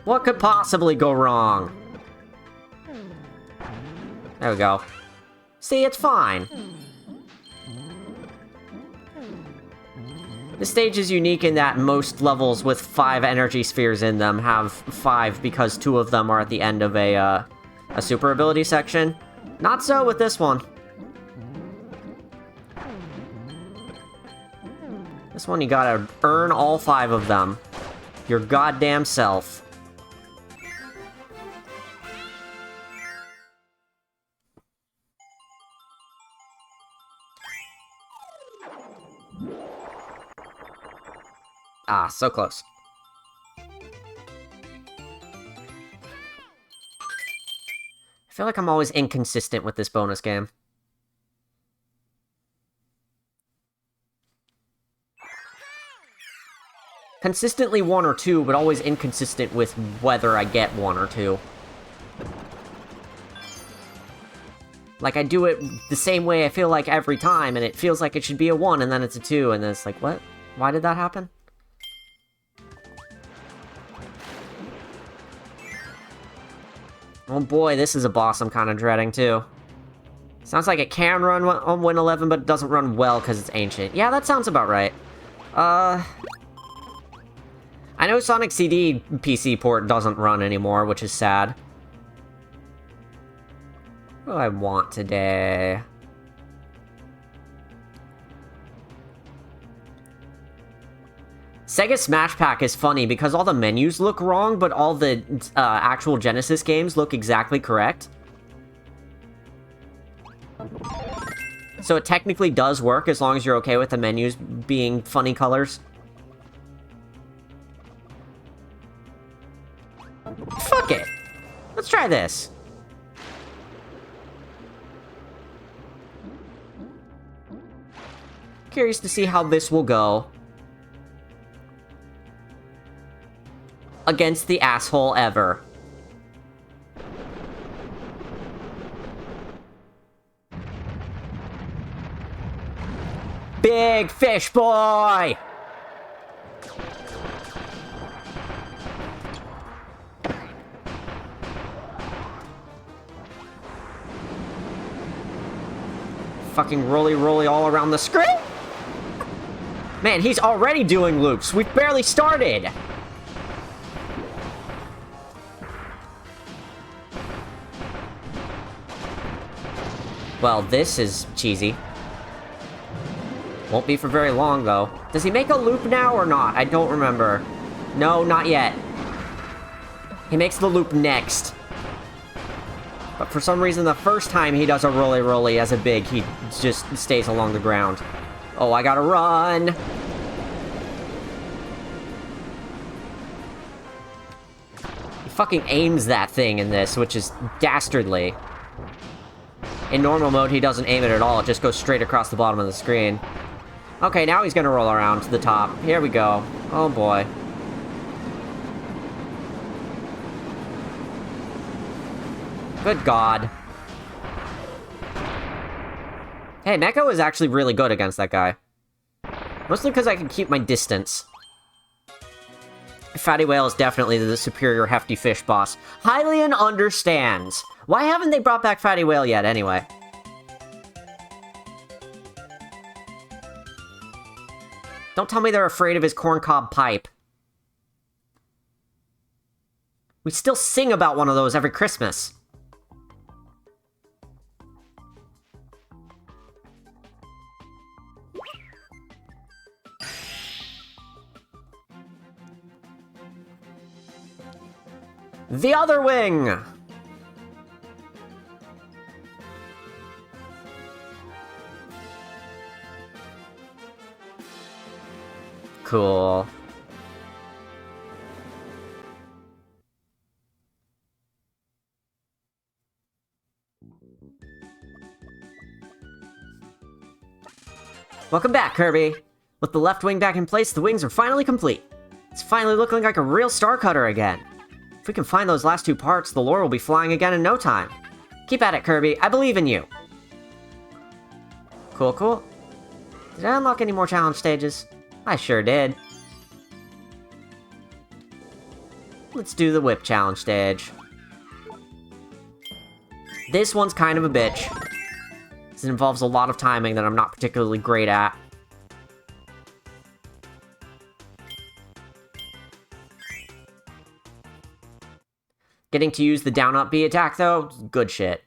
What could possibly go wrong? There we go. See, it's fine. This stage is unique in that most levels with 5 energy spheres in them have 5 because 2 of them are at the end of a super ability section. Not so with this one. This one you gotta earn all 5 of them. Your goddamn self. Ah, so close. I feel like I'm always inconsistent with this bonus game. Consistently 1 or 2, but always inconsistent with whether I get 1 or 2. Like, I do it the same way I feel like every time, and it feels like it should be a 1, and then it's a 2, and then it's like, what? Why did that happen? Oh boy, this is a boss I'm kind of dreading, too. Sounds like it can run on Win 11, but it doesn't run well because it's ancient. Yeah, that sounds about right. I know Sonic CD PC port doesn't run anymore, which is sad. What do I want today? Sega Smash Pack is funny because all the menus look wrong, but all the actual Genesis games look exactly correct. So it technically does work as long as you're okay with the menus being funny colors. Fuck it! Let's try this. Curious to see how this will go against the asshole ever. Big fish boy! Fucking roly-roly all around the screen! Man, he's already doing loops. We've barely started! Well, this is cheesy. Won't be for very long, though. Does he make a loop now or not? I don't remember. No, not yet. He makes the loop next. But for some reason, the first time he does a roly-roly as a big, he just stays along the ground. Oh, I gotta run! He fucking aims that thing in this, which is dastardly. In normal mode, he doesn't aim it at all. It just goes straight across the bottom of the screen. Okay, now he's gonna roll around to the top. Here we go. Oh boy. Good God. Hey, Mecha is actually really good against that guy. Mostly because I can keep my distance. Fatty Whale is definitely the superior hefty fish boss. Hylian understands. Why haven't they brought back Fatty Whale yet, anyway? Don't tell me they're afraid of his corncob pipe. We still sing about one of those every Christmas. the other wing! Cool. Welcome back, Kirby! With the left wing back in place, the wings are finally complete. It's finally looking like a real star cutter again. If we can find those last two parts, the lore will be flying again in no time. Keep at it, Kirby. I believe in you. Cool, cool. Did I unlock any more challenge stages? I sure did. Let's do the whip challenge stage. This one's kind of a bitch. It involves a lot of timing that I'm not particularly great at. Getting to use the down-up B attack, though, good shit.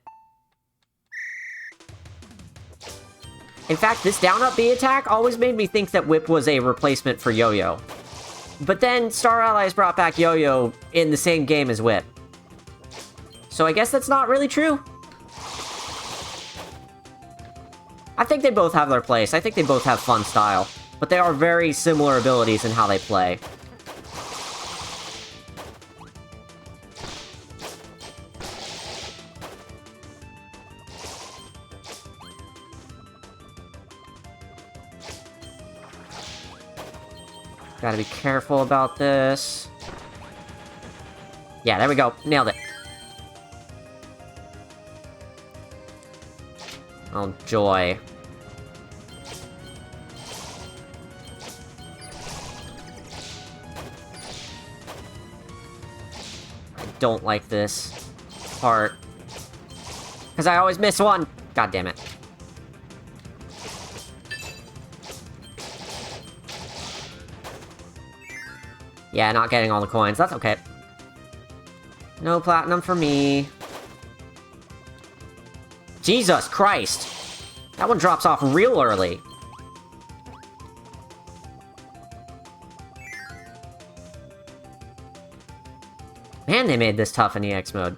In fact, this down-up B attack always made me think that Whip was a replacement for Yo-Yo. But then Star Allies brought back Yo-Yo in the same game as Whip. So I guess that's not really true. I think they both have their place. I think they both have fun style. But they are very similar abilities in how they play. Gotta be careful about this. Yeah, there we go. Nailed it. Oh, joy. I don't like this part. Because I always miss one! God damn it. Yeah, not getting all the coins. That's okay. No platinum for me. Jesus Christ! That one drops off real early. Man, they made this tough in EX mode.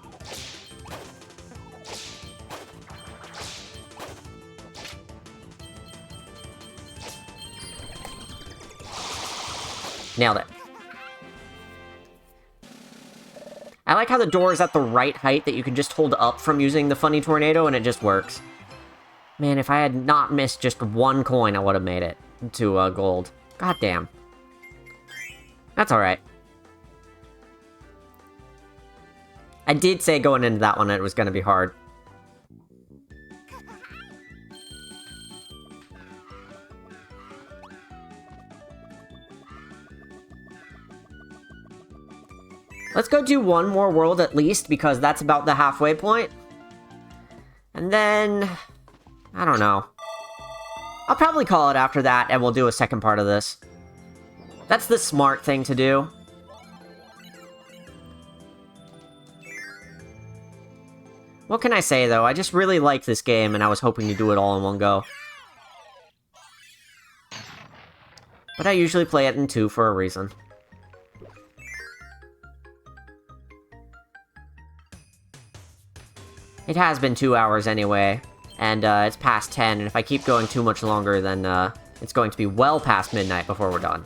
Nailed it. I like how the door is at the right height that you can just hold up from using the funny tornado and it just works. Man, if I had not missed just one coin, I would have made it to gold. God damn. That's alright. I did say going into that one it was gonna be hard. Let's go do one more world at least, because that's about the halfway point. And then... I don't know. I'll probably call it after that, and we'll do a second part of this. That's the smart thing to do. What can I say, though? I just really like this game, and I was hoping to do it all in one go. But I usually play it in two for a reason. It has been 2 hours anyway, and it's past 10, and if I keep going too much longer, then it's going to be well past midnight before we're done.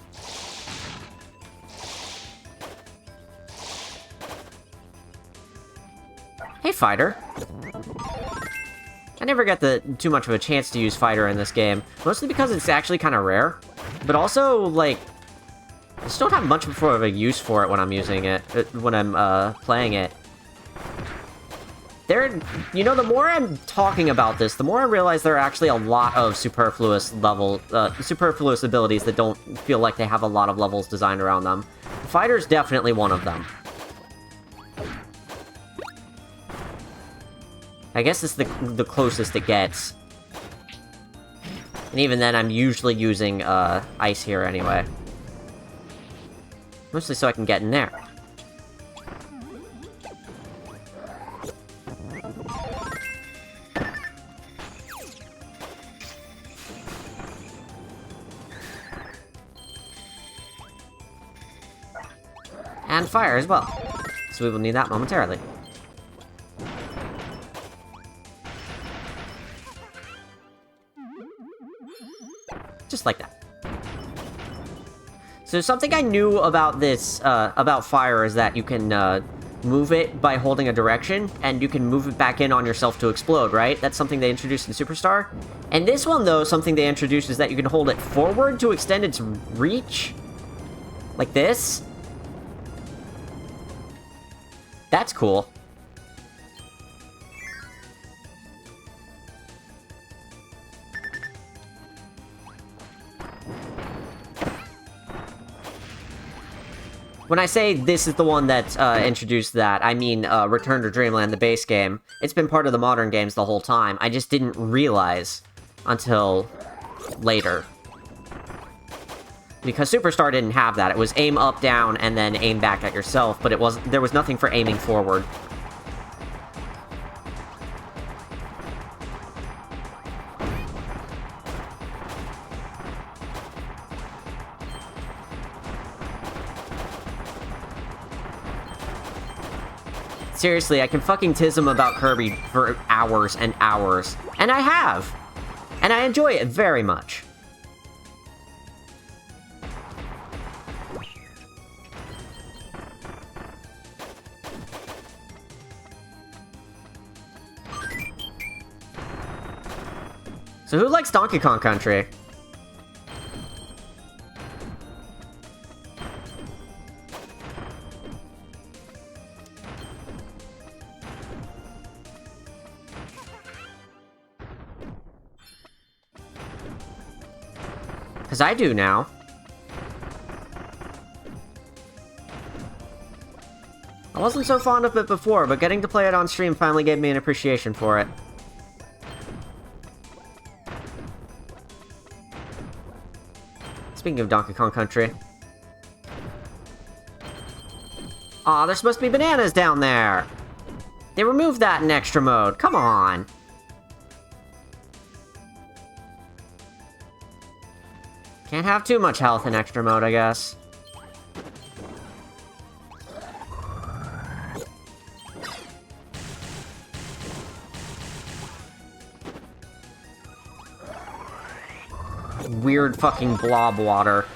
Hey, Fighter. I never get too much of a chance to use Fighter in this game, mostly because it's actually kind of rare, but also, like, I just don't have much of a use for it when I'm using it, when I'm playing it. You know, the more I'm talking about this, the more I realize there are actually a lot of superfluous abilities that don't feel like they have a lot of levels designed around them. Fighter's definitely one of them. I guess it's the closest it gets. And even then, I'm usually using ice here anyway. Mostly so I can get in there. And fire as well. we will need that momentarily. Just like that. So something I knew about this, about fire is that you can, move it by holding a direction, and you can move it back in on yourself to explode, right? That's something they introduced in Superstar. And this one, though, something they introduced is that you can hold it forward to extend its reach. Like this. That's cool. When I say this is the one that introduced that, I mean Return to Dreamland, the base game. It's been part of the modern games the whole time. I just didn't realize until later. Because Superstar didn't have that. It was aim up, down, and then aim back at yourself, but there was nothing for aiming forward. Seriously, I can fucking tism about Kirby for hours and hours. And I have! And I enjoy it very much. So who likes Donkey Kong Country? Because I do now. I wasn't so fond of it before, but getting to play it on stream finally gave me an appreciation for it. Speaking of Donkey Kong Country. Aw, there's supposed to be bananas down there! They removed that in extra mode, come on! Can't have too much health in extra mode, I guess. Weird fucking blob water.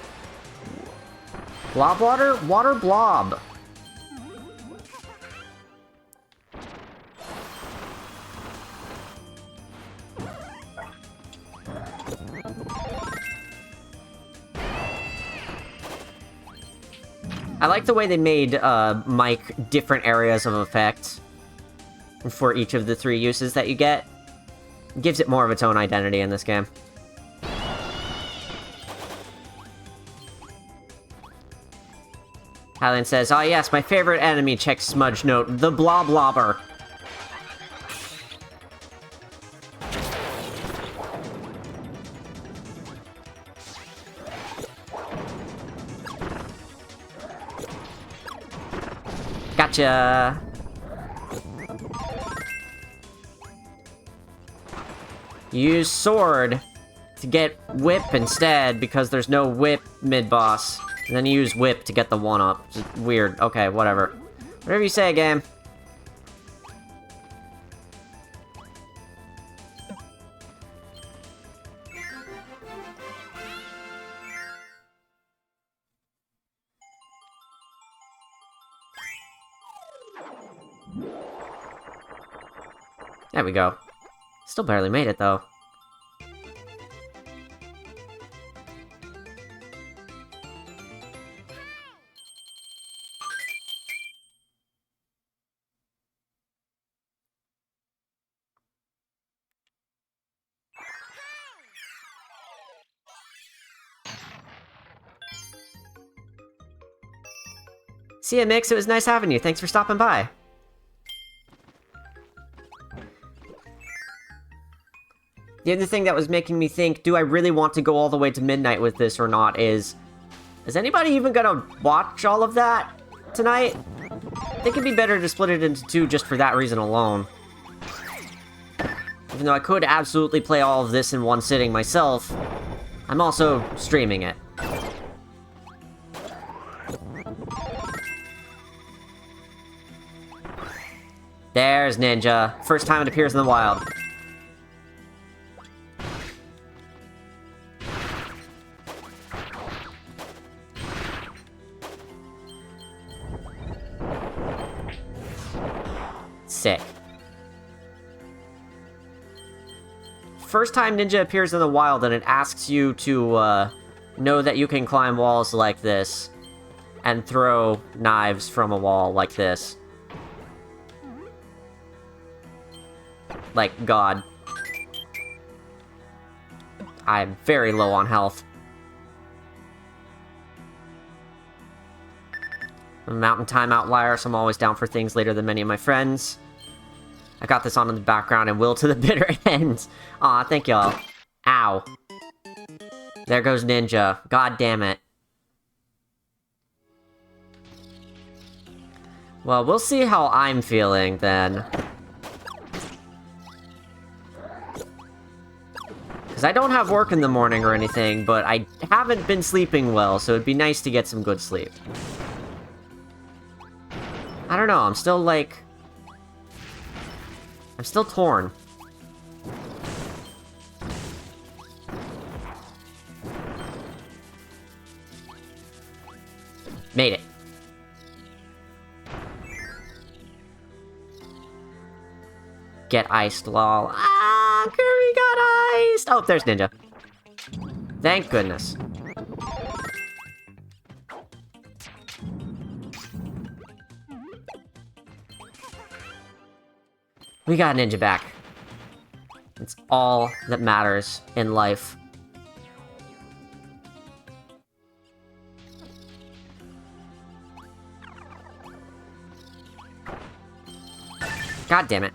Blob water? Water blob. I like the way they made Mike different areas of effect for each of the 3 uses that you get. It gives it more of its own identity in this game. Hylian says, "Ah yes, my favorite enemy," checks Smudge note, the Bloblobber. Gotcha! Use sword to get whip instead, because there's no whip mid-boss. And then you use whip to get the 1-up. Just weird. Okay, whatever. Whatever you say, game. There we go. Still barely made it, though. See ya, Mix. It was nice having you. Thanks for stopping by. The other thing that was making me think, do I really want to go all the way to midnight with this or not, is anybody even gonna watch all of that tonight? I think it'd be better to split it into 2 just for that reason alone. Even though I could absolutely play all of this in one sitting myself, I'm also streaming it. There's Ninja. First time it appears in the wild. Sick. First time Ninja appears in the wild, and it asks you to, know that you can climb walls like this, and throw knives from a wall like this. Like God. I'm very low on health. I'm a mountain time outlier, so I'm always down for things later than many of my friends. I got this on in the background and will to the bitter end. Aw, thank y'all. Ow. There goes Ninja. God damn it. Well, we'll see how I'm feeling, then. Because I don't have work in the morning or anything, but I haven't been sleeping well, so it'd be nice to get some good sleep. I don't know, I'm still, like... I'm still torn. Made it. Get iced, lol. Ah, Kirby got iced! Oh, there's Ninja. Thank goodness. We got Ninja back. It's all that matters in life. God damn it.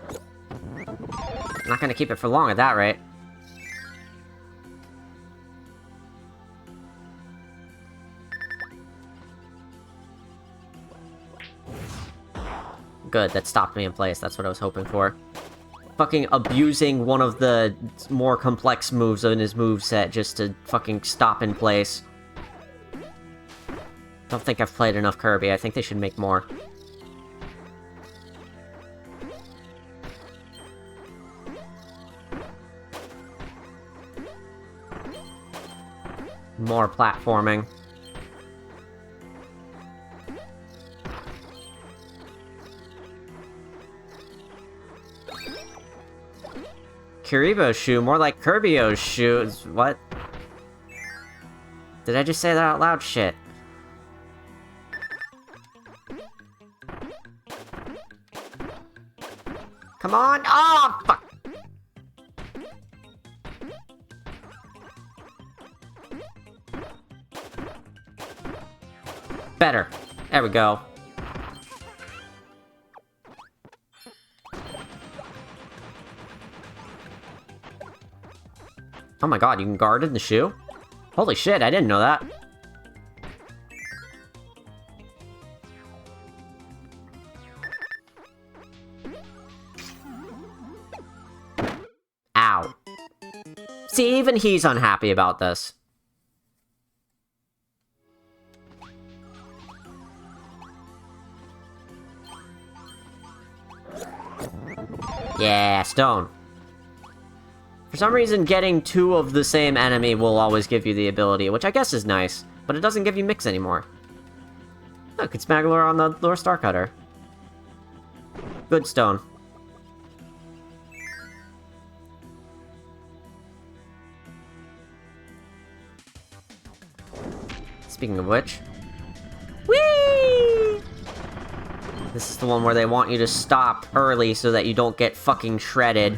I'm not gonna keep it for long at that rate. Good, that stopped me in place. That's what I was hoping for. Fucking abusing one of the more complex moves in his moveset just to fucking stop in place. Don't think I've played enough Kirby. I think they should make more. More platforming. Kiribo's shoe, more like Kirbyo's shoe. What? Did I just say that out loud? Shit. Come on! Oh, fuck! Better. There we go. Oh my god, you can guard in the shoe? Holy shit, I didn't know that. Ow. See, even he's unhappy about this. Yeah, stone. For some reason, getting two of the same enemy will always give you the ability, which I guess is nice, but it doesn't give you mix anymore. Look, it's Magolor on the Lure Star Cutter. Good stone. Speaking of which... Whee! This is the one where they want you to stop early so that you don't get fucking shredded.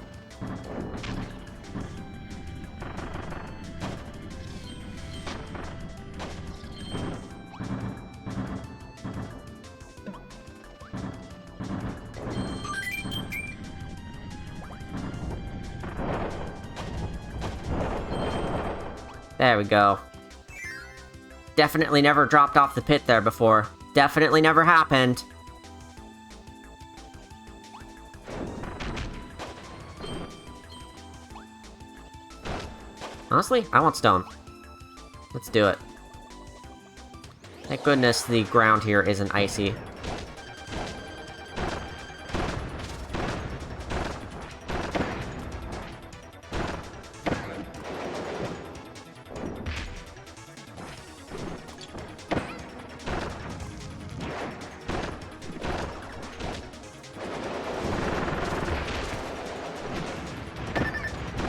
There we go. Definitely never dropped off the pit there before. Definitely never happened. Honestly, I want stone. Let's do it. Thank goodness the ground here isn't icy.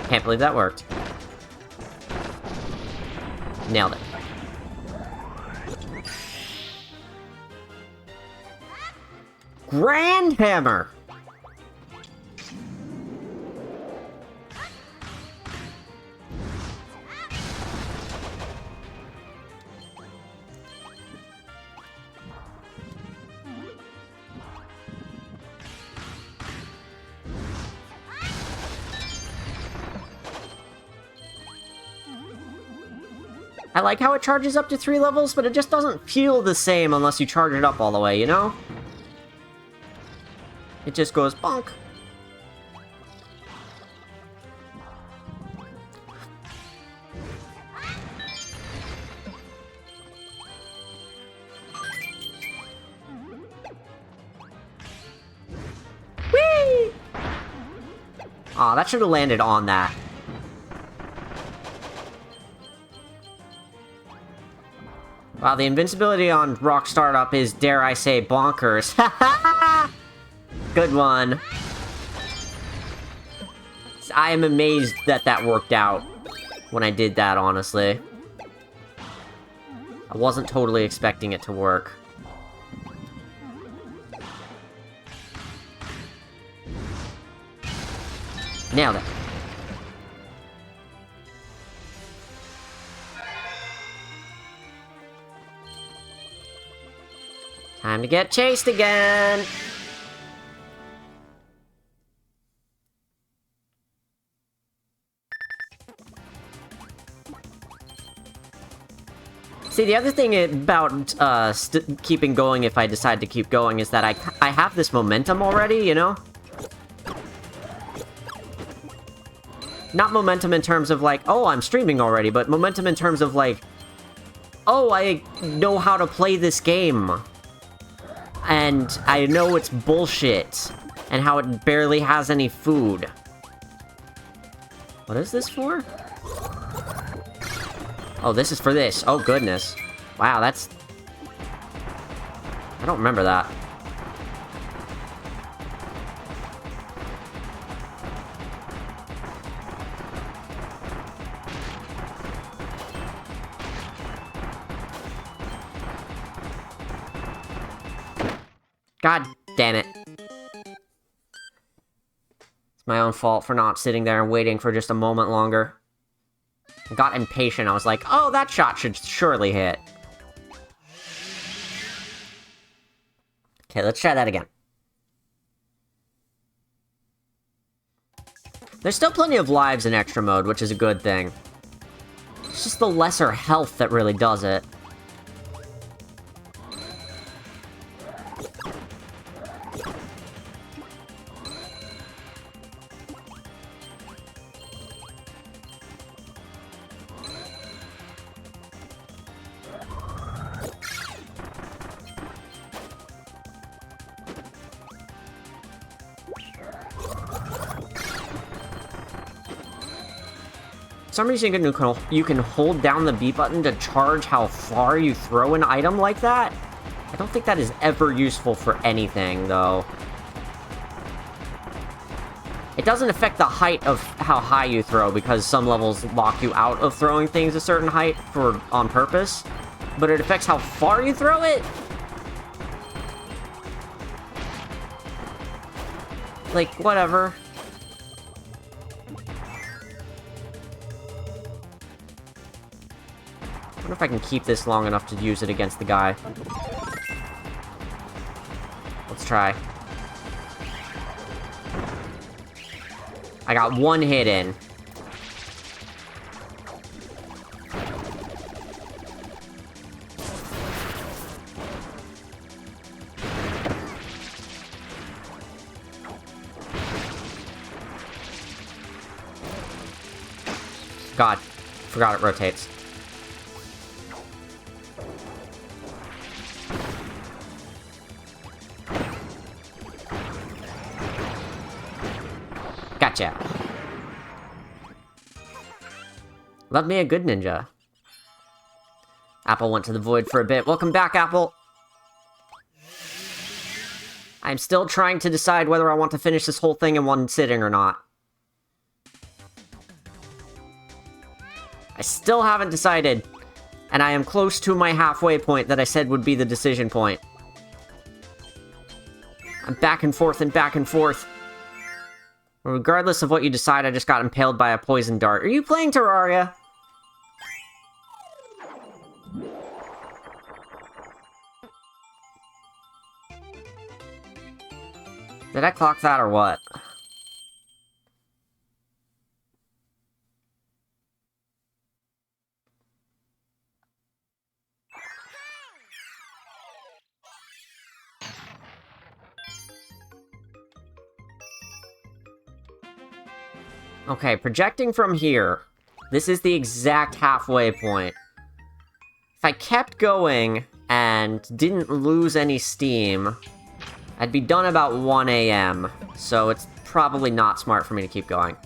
Can't believe that worked. Nailed it. Grand Hammer! I like how it charges up to 3 levels, but it just doesn't feel the same unless you charge it up all the way, you know? It just goes bonk. Whee! Aw, that should have landed on that. Wow, the invincibility on Rock Startup is, dare I say, bonkers. Good one. I am amazed that that worked out when I did that, honestly. I wasn't totally expecting it to work. Nailed it. Time to get chased again! See, the other thing about keeping going if I decide to keep going is that I have this momentum already, you know? Not momentum in terms of like, oh, I'm streaming already, but momentum in terms of like, oh, I know how to play this game. And I know it's bullshit, and how it barely has any food. What is this for? Oh, this is for this. Oh, goodness. Wow, that's... I don't remember that. God damn it. It's my own fault for not sitting there and waiting for just a moment longer. I got impatient. I was like, oh, that shot should surely hit. Okay, let's try that again. There's still plenty of lives in extra mode, which is a good thing. It's just the lesser health that really does it. For some reason you can hold down the B button to charge how far you throw an item like that. I don't think that is ever useful for anything, though. It doesn't affect the height of how high you throw, because some levels lock you out of throwing things a certain height on purpose. But it affects how far you throw it? Like, whatever. I wonder if I can keep this long enough to use it against the guy. Let's try. I got one hit in. God, forgot it rotates. Gotcha. Love me a good ninja. Apple went to the void for a bit. Welcome back, Apple. I'm still trying to decide whether I want to finish this whole thing in one sitting or not. I still haven't decided, and I am close to my halfway point that I said would be the decision point. I'm back and forth and back and forth. Regardless of what you decide, I just got impaled by a poison dart. Are you playing Terraria? Did I clock that or what? Okay, projecting from here, this is the exact halfway point. If I kept going and didn't lose any steam, I'd be done about 1 AM, so it's probably not smart for me to keep going.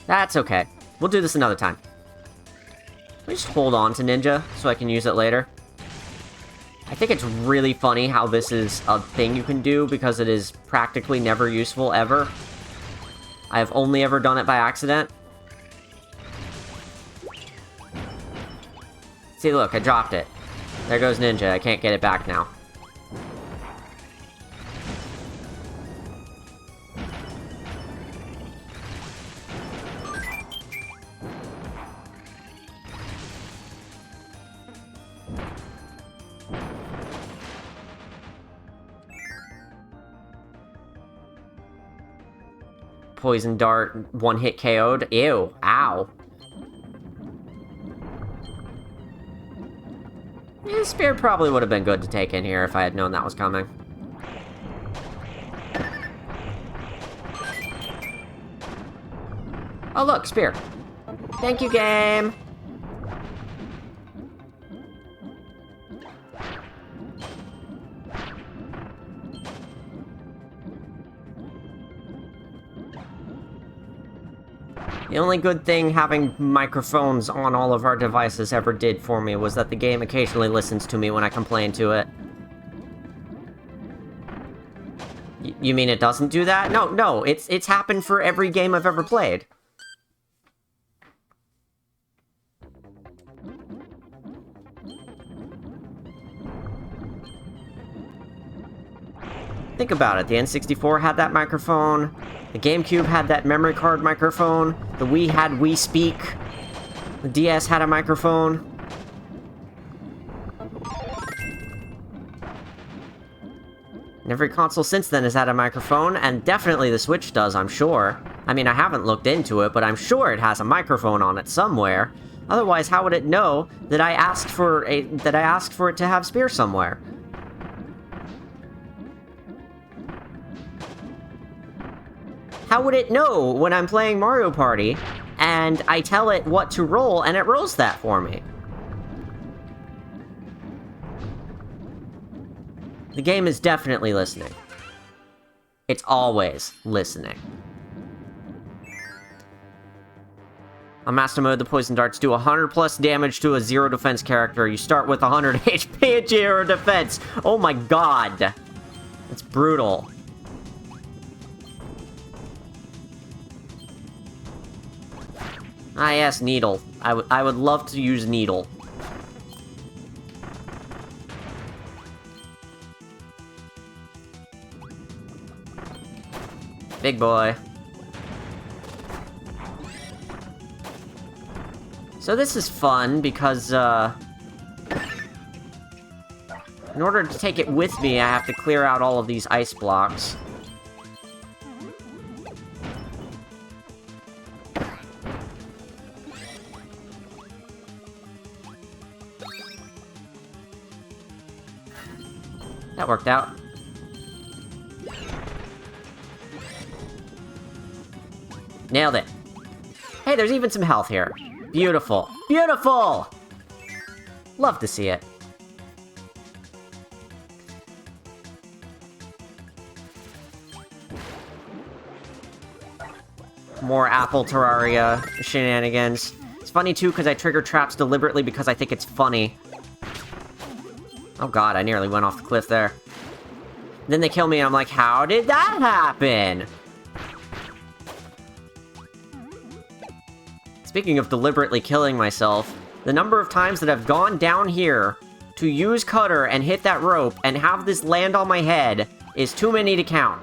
That's okay. We'll do this another time. Let me just hold on to Ninja so I can use it later. I think it's really funny how this is a thing you can do because it is practically never useful ever. I have only ever done it by accident. See, look, I dropped it. There goes Ninja, I can't get it back now. Poison dart, one hit KO'd. Ew, ow. Yeah, Spear probably would have been good to take in here if I had known that was coming. Oh look, Spear. Thank you, game! The only good thing having microphones on all of our devices ever did for me was that the game occasionally listens to me when I complain to it. You mean it doesn't do that? No, it's happened for every game I've ever played. Think about it, the N64 had that microphone, the GameCube had that memory card microphone, the Wii had Wii Speak, the DS had a microphone. And every console since then has had a microphone, and definitely the Switch does, I'm sure. I mean, I haven't looked into it, but I'm sure it has a microphone on it somewhere. Otherwise, how would it know that I asked for it to have Spear somewhere? How would it know when I'm playing Mario Party, and I tell it what to roll, and it rolls that for me? The game is definitely listening. It's always listening. On Master Mode, the poison darts do 100 plus damage to a 0 defense character. You start with 100 HP at 0 defense. Oh my god. That's brutal. Ah yes, Needle. I would love to use Needle. Big boy. So this is fun because, in order to take it with me, I have to clear out all of these ice blocks. That worked out. Nailed it. Hey, there's even some health here. Beautiful. Beautiful! Love to see it. More Apple Terraria shenanigans. It's funny too, because I trigger traps deliberately because I think it's funny. Oh god, I nearly went off the cliff there. Then they kill me and I'm like, how did that happen? Speaking of deliberately killing myself, the number of times that I've gone down here to use cutter and hit that rope and have this land on my head is too many to count.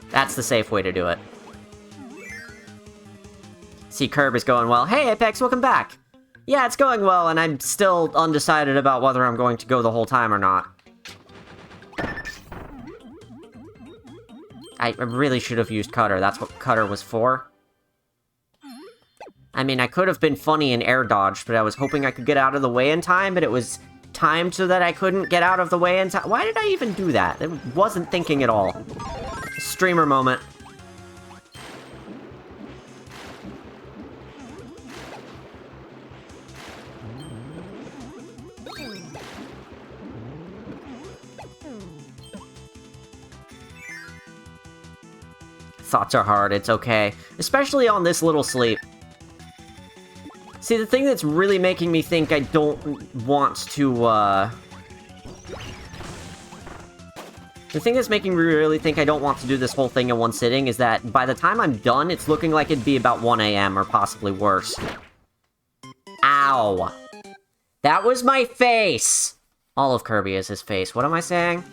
That's the safe way to do it. See, Kirby's going well. Hey, Apex, welcome back! Yeah, it's going well, and I'm still undecided about whether I'm going to go the whole time or not. I really should have used cutter. That's what cutter was for. I mean, I could have been funny and air dodged, but I was hoping I could get out of the way in time, but it was timed so that I couldn't get out of the way in time. Why did I even do that? I wasn't thinking at all. Streamer moment. Thoughts are hard, it's okay. Especially on this little sleep. See, the thing that's really making me think I don't want to, The thing that's making me really think I don't want to do this whole thing in one sitting is that by the time I'm done, it's looking like it'd be about 1 AM or possibly worse. Ow! That was my face! All of Kirby is his face. What am I saying?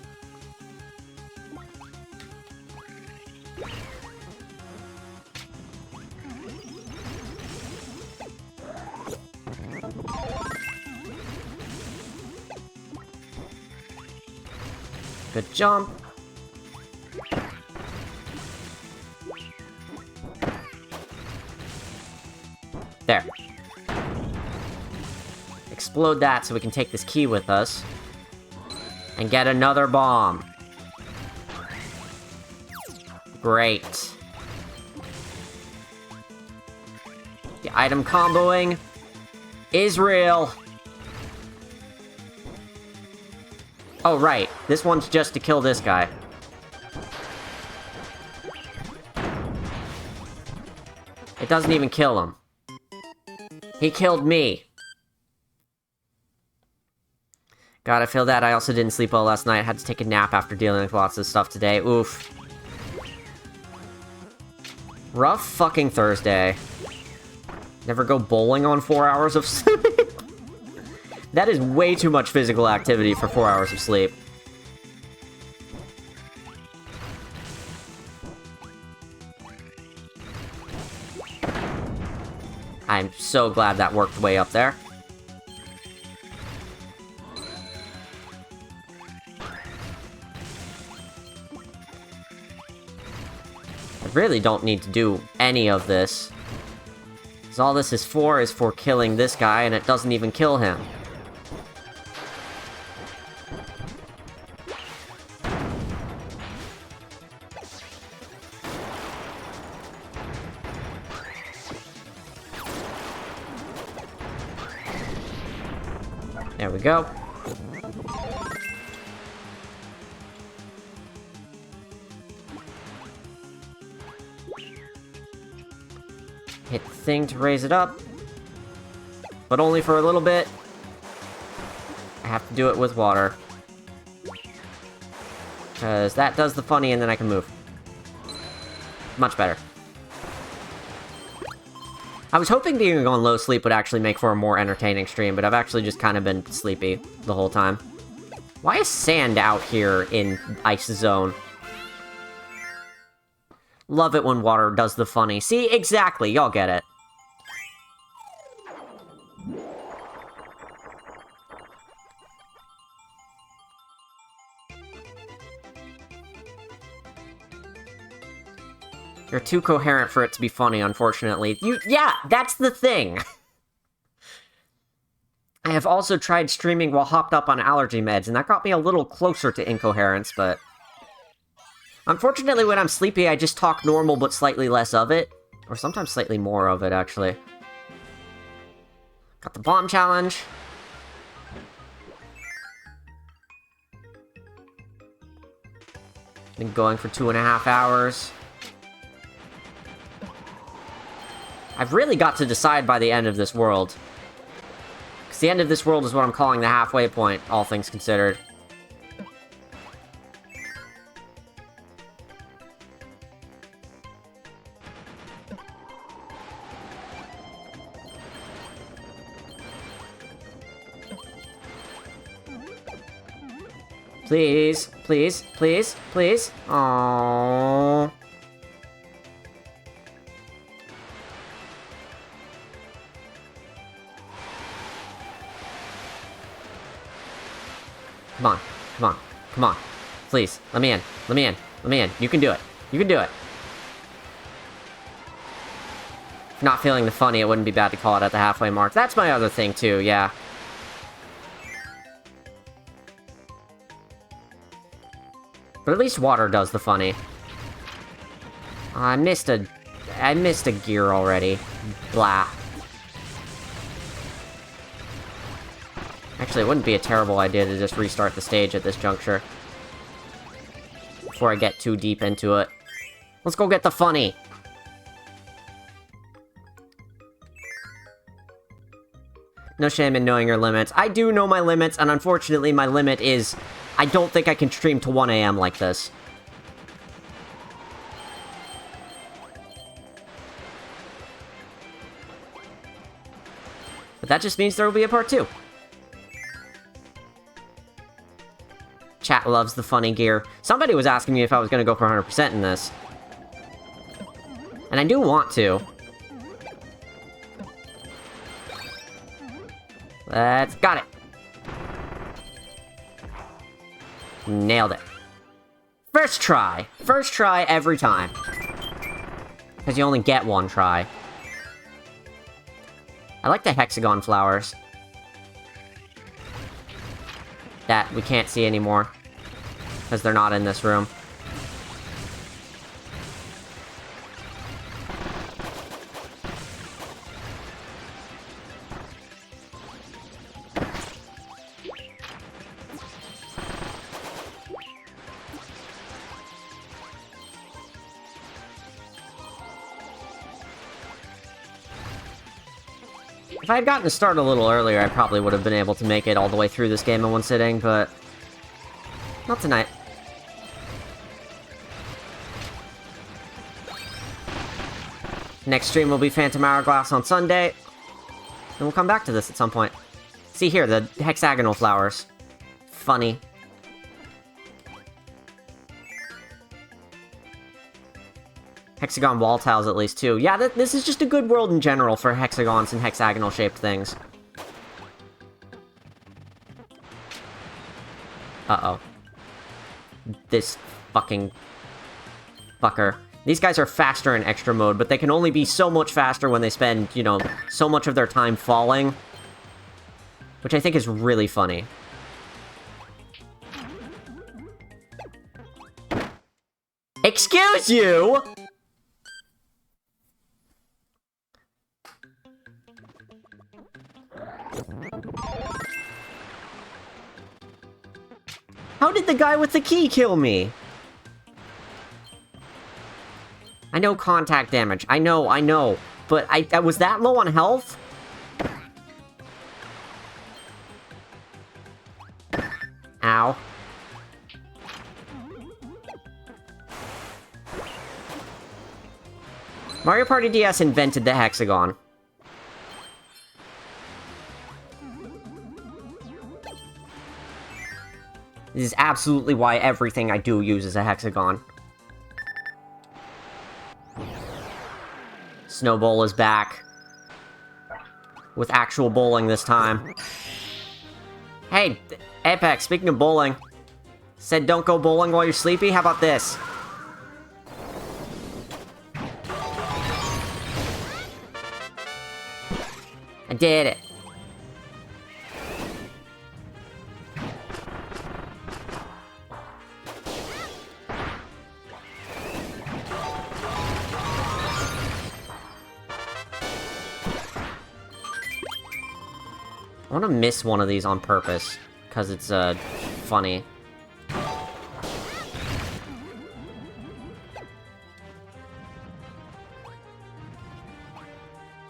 Good jump. There. Explode that so we can take this key with us. And get another bomb. Great. The item comboing is real. Oh, right. This one's just to kill this guy. It doesn't even kill him. He killed me. God, I feel that. I also didn't sleep well last night. I had to take a nap after dealing with lots of stuff today. Oof. Rough fucking Thursday. Never go bowling on 4 hours of sleep. That is way too much physical activity for 4 hours of sleep. I'm so glad that worked way up there. I really don't need to do any of this. Because all this is for killing this guy, and it doesn't even kill him. There we go. Hit the thing to raise it up. But only for a little bit. I have to do it with water. Because that does the funny and then I can move. Much better. I was hoping being on low sleep would actually make for a more entertaining stream, but I've actually just kind of been sleepy the whole time. Why is sand out here in Ice Zone? Love it when water does the funny. See, exactly, y'all get it. You're too coherent for it to be funny, unfortunately. Yeah, that's the thing! I have also tried streaming while hopped up on allergy meds, and that got me a little closer to incoherence, but... Unfortunately, when I'm sleepy, I just talk normal, but slightly less of it. Or sometimes slightly more of it, actually. Got the bomb challenge. Been going for 2.5 hours. I've really got to decide by the end of this world. Because the end of this world is what I'm calling the halfway point, all things considered. Please, please, please, please. Aww. Come on, come on, come on. Please, let me in, let me in, let me in. You can do it. You can do it. If not feeling the funny, it wouldn't be bad to call it at the halfway mark. That's my other thing, too, yeah. But at least water does the funny. I missed a gear already. Blah. Actually, it wouldn't be a terrible idea to just restart the stage at this juncture. Before I get too deep into it. Let's go get the funny! No shame in knowing your limits. I do know my limits, and unfortunately my limit is... I don't think I can stream to 1 AM like this. But that just means there will be a part 2. Chat loves the funny gear. Somebody was asking me if I was gonna go for 100% in this. And I do want to. Let's... got it! Nailed it. First try! First try every time. Because you only get one try. I like the hexagon flowers. That we can't see anymore. Because they're not in this room. If I had gotten to start a little earlier, I probably would have been able to make it all the way through this game in one sitting, but... not tonight. Next stream will be Phantom Hourglass on Sunday. And we'll come back to this at some point. See here, the hexagonal flowers. Funny. Hexagon wall tiles at least, too. Yeah, this is just a good world in general for hexagons and hexagonal-shaped things. Uh-oh. This fucking... fucker. These guys are faster in extra mode, but they can only be so much faster when they spend, you know, so much of their time falling. Which I think is really funny. Excuse you?! How did the guy with the key kill me? I know contact damage. I know. But I was that low on health? Ow. Mario Party DS invented the hexagon. This is absolutely why everything I do uses a hexagon. Snowball is back. With actual bowling this time. Hey, Apex, speaking of bowling. Said don't go bowling while you're sleepy? How about this? I did it. I want to miss one of these on purpose, because it's, funny.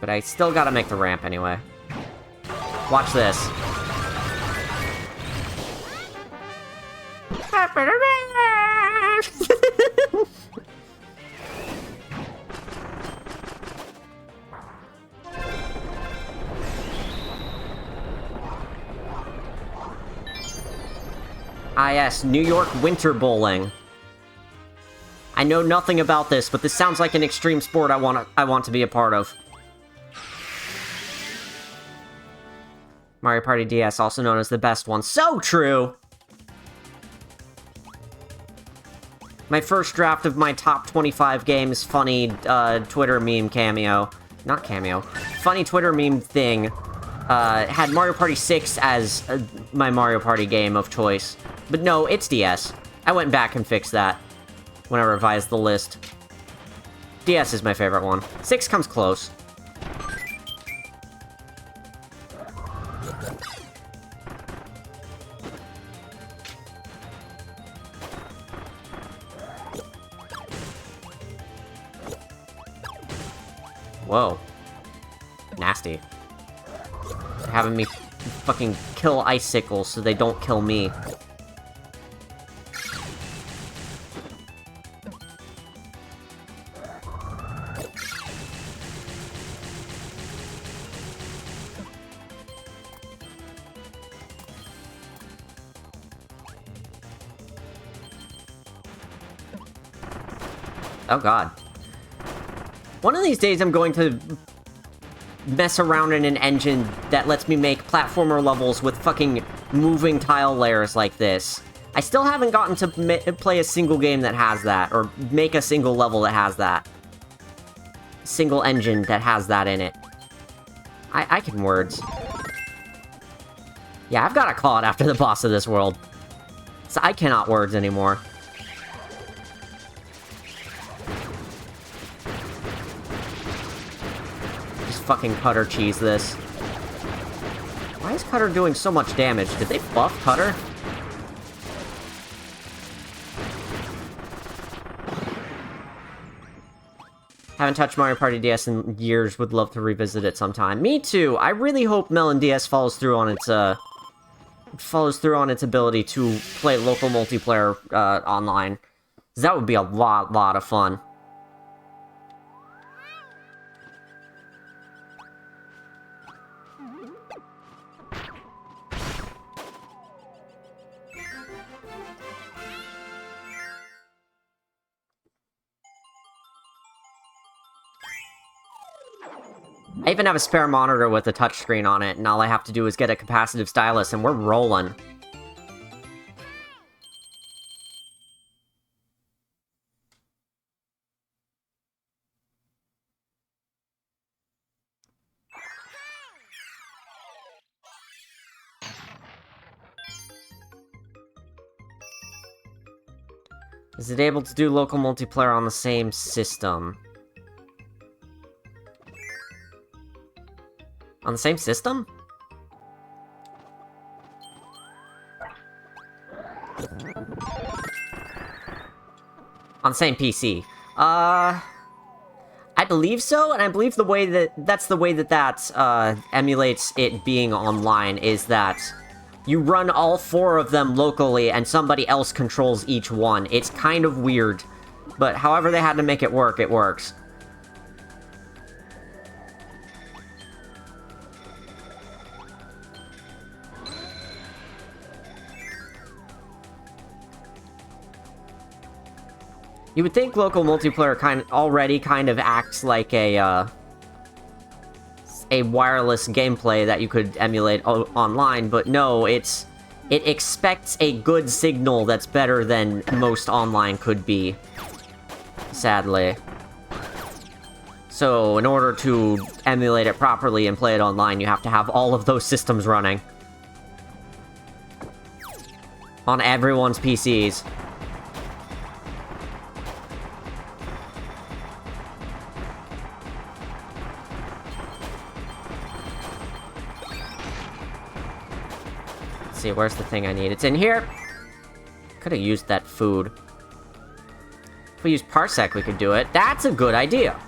But I still gotta make the ramp anyway. Watch this. Ah yes, New York winter bowling. I know nothing about this, but this sounds like an extreme sport I want to be a part of. Mario Party DS, also known as the best one. So true! My first draft of my top 25 games funny Twitter meme cameo. Not cameo. Funny Twitter meme thing. Had Mario Party 6 as my Mario Party game of choice. But no, it's DS. I went back and fixed that when I revised the list. DS is my favorite one. 6 comes close. Whoa. Nasty. They're having me fucking kill icicles so they don't kill me. Oh god. One of these days I'm going to mess around in an engine that lets me make platformer levels with fucking moving tile layers like this. I still haven't gotten to play a single game that has that, or make a single level that has that. Single engine that has that in it. I can words. Yeah, I've got to call it after the boss of this world. So I cannot words anymore. Fucking Cutter cheese this. Why is Cutter doing so much damage? Did they buff Cutter? Haven't touched Mario Party DS in years, would love to revisit it sometime. Me too! I really hope Melon DS follows through on its ability to play local multiplayer online. That would be a lot of fun. I even have a spare monitor with a touchscreen on it, and all I have to do is get a capacitive stylus, and we're rolling. Is it able to do local multiplayer on the same system? On the same system? On the same PC. I believe so, and I believe the way that's the way that emulates it being online, is that you run all 4 of them locally, and somebody else controls each one. It's kind of weird, but however they had to make it work, it works. You would think local multiplayer already kind of acts like a wireless gameplay that you could emulate online, but no, it expects a good signal that's better than most online could be, sadly. So, in order to emulate it properly and play it online, you have to have all of those systems running. On everyone's PCs. See, where's the thing I need? It's in here! Could have used that food. If we use Parsec, we could do it. That's a good idea!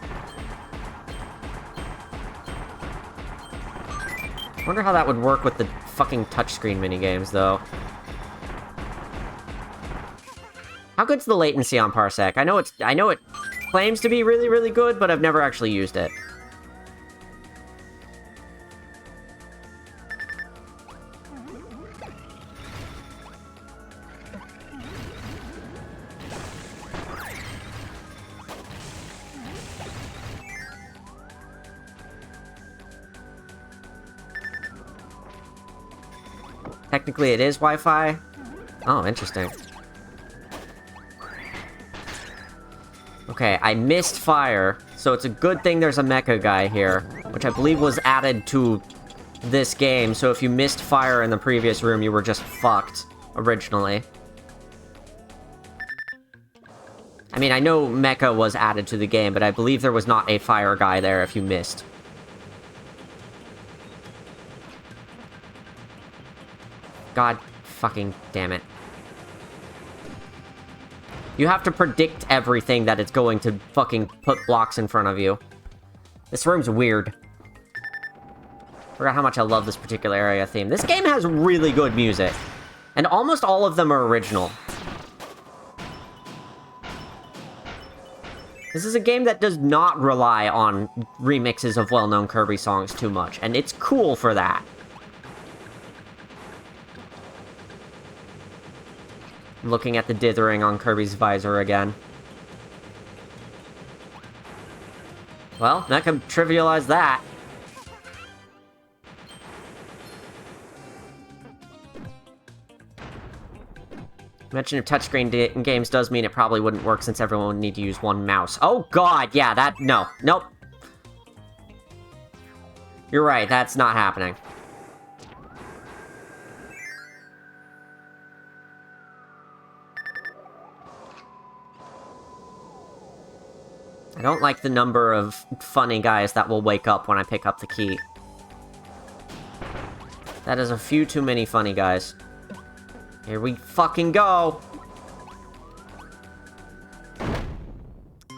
Wonder how that would work with the fucking touchscreen minigames, though. How good's the latency on Parsec? I know it claims to be really, really good, but I've never actually used it. Technically, it is Wi-Fi. Oh, interesting. Okay, I missed fire, so it's a good thing there's a mecha guy here, which I believe was added to this game, so if you missed fire in the previous room, you were just fucked, originally. I mean, I know mecha was added to the game, but I believe there was not a fire guy there if you missed. God fucking damn it. You have to predict everything that it's going to fucking put blocks in front of you. This room's weird. Forgot how much I love this particular area theme. This game has really good music. And almost all of them are original. This is a game that does not rely on remixes of well-known Kirby songs too much, and it's cool for that. Looking at the dithering on Kirby's visor again. Well, that can trivialize that. Mention of touchscreen games does mean it probably wouldn't work since everyone would need to use one mouse. Oh god, yeah, that... no. Nope. You're right, that's not happening. I don't like the number of funny guys that will wake up when I pick up the key. That is a few too many funny guys. Here we fucking go!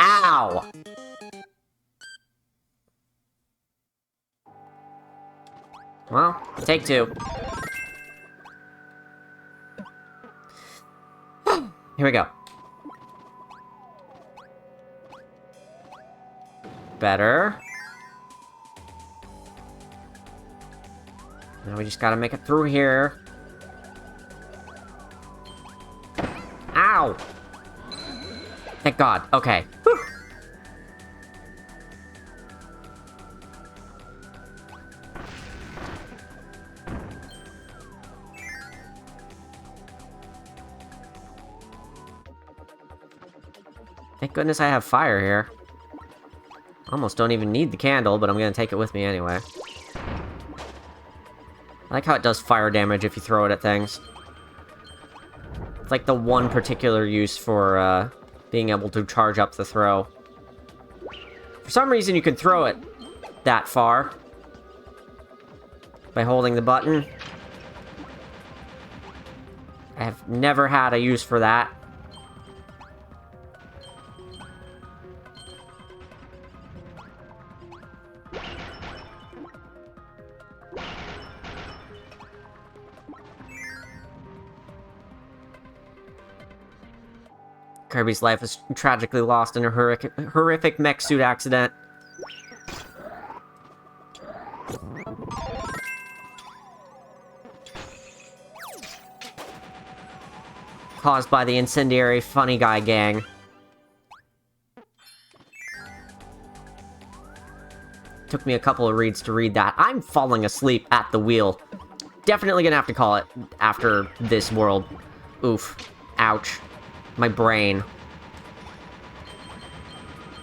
Ow! Well, take two. Here we go. Better. Now we just gotta make it through here. Ow! Thank God. Okay. Whew. Thank goodness I have fire here. Almost don't even need the candle, but I'm gonna take it with me anyway. I like how it does fire damage if you throw it at things. It's like the one particular use for, being able to charge up the throw. For some reason, you can throw it that far by holding the button. I have never had a use for that. Kirby's life is tragically lost in a horrific mech suit accident. Caused by the incendiary funny guy gang. Took me a couple of reads to read that. I'm falling asleep at the wheel. Definitely gonna have to call it after this world. Oof. Ouch. My brain.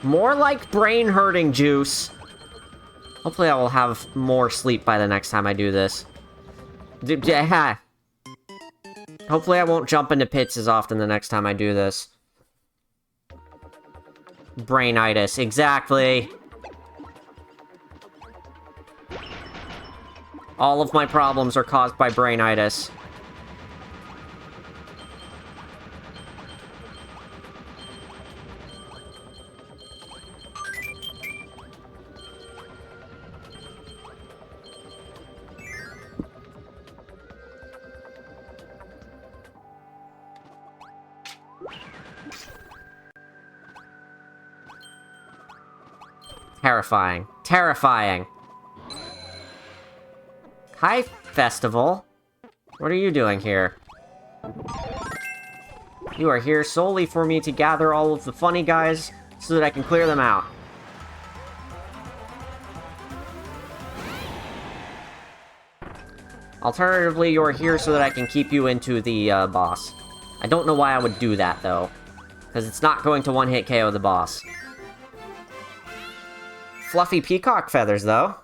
More like brain-hurting juice. Hopefully I will have more sleep by the next time I do this. Hopefully I won't jump into pits as often the next time I do this. Brainitis, exactly. All of my problems are caused by brainitis. Terrifying. Terrifying. Hi, Festival. What are you doing here? You are here solely for me to gather all of the funny guys so that I can clear them out. Alternatively, you're here so that I can keep you into the, boss. I don't know why I would do that, though. Because it's not going to one-hit KO the boss. Fluffy peacock feathers, though.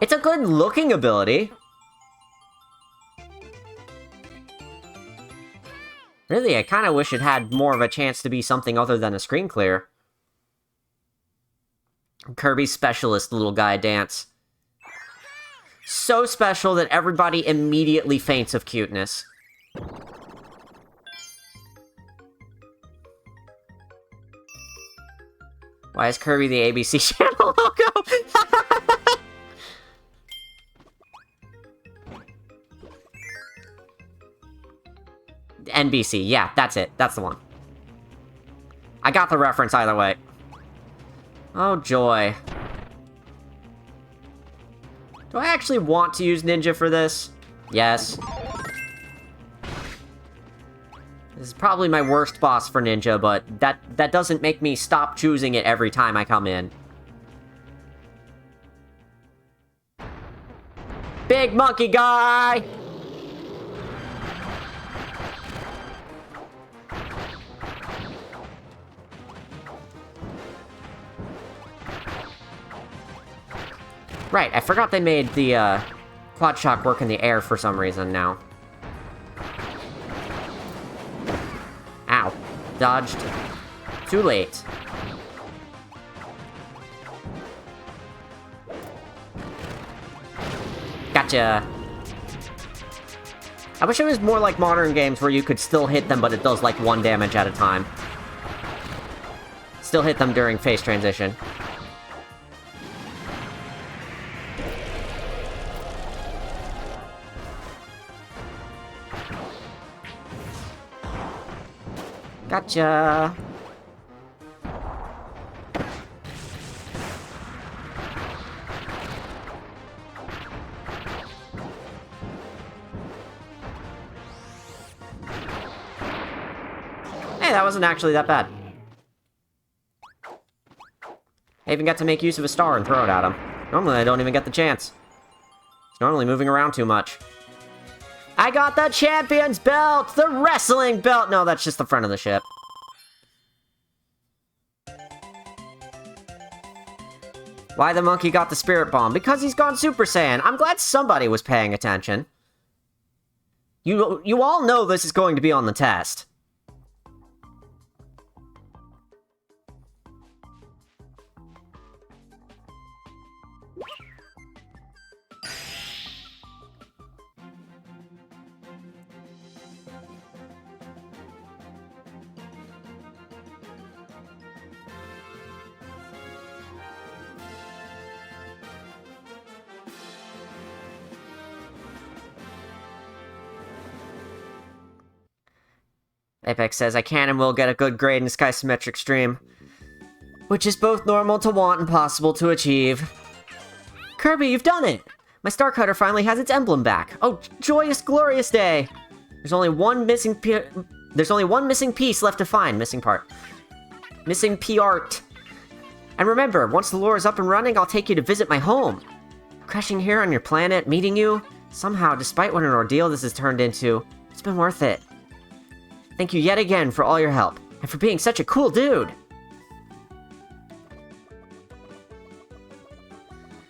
It's a good-looking ability. Really, I kind of wish it had more of a chance to be something other than a screen clear. Kirby's specialist little guy dance. So special that everybody immediately faints of cuteness. Why is Kirby the ABC channel logo? NBC, yeah, that's it. That's the one. I got the reference either way. Oh, joy. Do I actually want to use Ninja for this? Yes. This is probably my worst boss for Ninja, but that doesn't make me stop choosing it every time I come in. Big monkey guy! Right, I forgot they made the, quad shock work in the air for some reason now. Ow. Dodged. Too late. Gotcha. I wish it was more like modern games where you could still hit them, but it does, like, 1 damage at a time. Still hit them during phase transition. Gotcha! Hey, that wasn't actually that bad. I even got to make use of a star and throw it at him. Normally I don't even get the chance. He's normally moving around too much. I got the champion's belt! The wrestling belt! No, that's just the front of the ship. Why the monkey got the spirit bomb? Because he's gone Super Saiyan. I'm glad somebody was paying attention. You all know this is going to be on the test. Apex says, I can and will get a good grade in Skysometric stream. Which is both normal to want and possible to achieve. Kirby, you've done it! My Star Cutter finally has its emblem back. Oh, joyous, glorious day! There's only one missing piece left to find. Missing part. Missing P-art. And remember, once the lore is up and running, I'll take you to visit my home. Crashing here on your planet, meeting you, somehow, despite what an ordeal this has turned into, it's been worth it. Thank you yet again for all your help, and for being such a cool dude!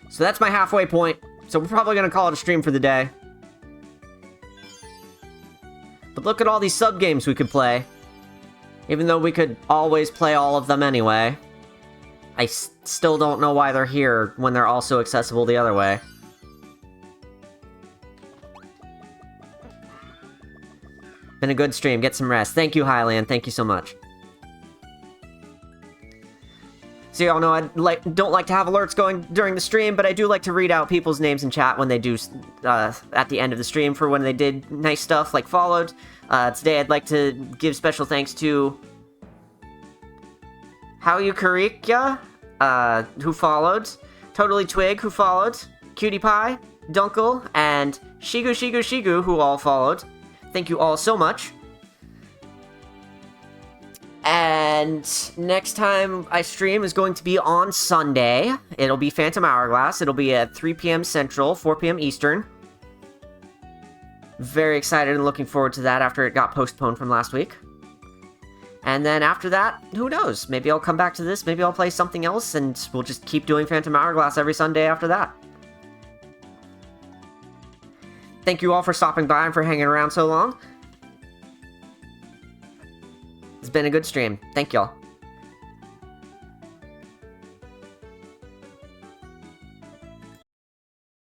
So that's my halfway point, so we're probably gonna call it a stream for the day. But look at all these sub-games we could play. Even though we could always play all of them anyway. I still don't know why they're here when they're also accessible the other way. Been a good stream. Get some rest. Thank you, Highland. Thank you so much. So y'all know I don't like to have alerts going during the stream, but I do like to read out people's names in chat when they do at the end of the stream for when they did nice stuff like followed. Today I'd like to give special thanks to Hauyukarika, who followed, Totally Twig, who followed, Cutie Pie, Dunkle, and Shigu, who all followed. Thank you all so much. And And next time I stream is going to be on Sunday. It'll be Phantom Hourglass. It'll be at 3 p.m. Central, 4 p.m. Eastern. Very excited and looking forward to that after it got postponed from last week. And then after that, who knows? Maybe I'll come back to this, maybe I'll play something else, and we'll just keep doing Phantom Hourglass every Sunday after that. Thank you all for stopping by and for hanging around so long. It's been a good stream. Thank y'all.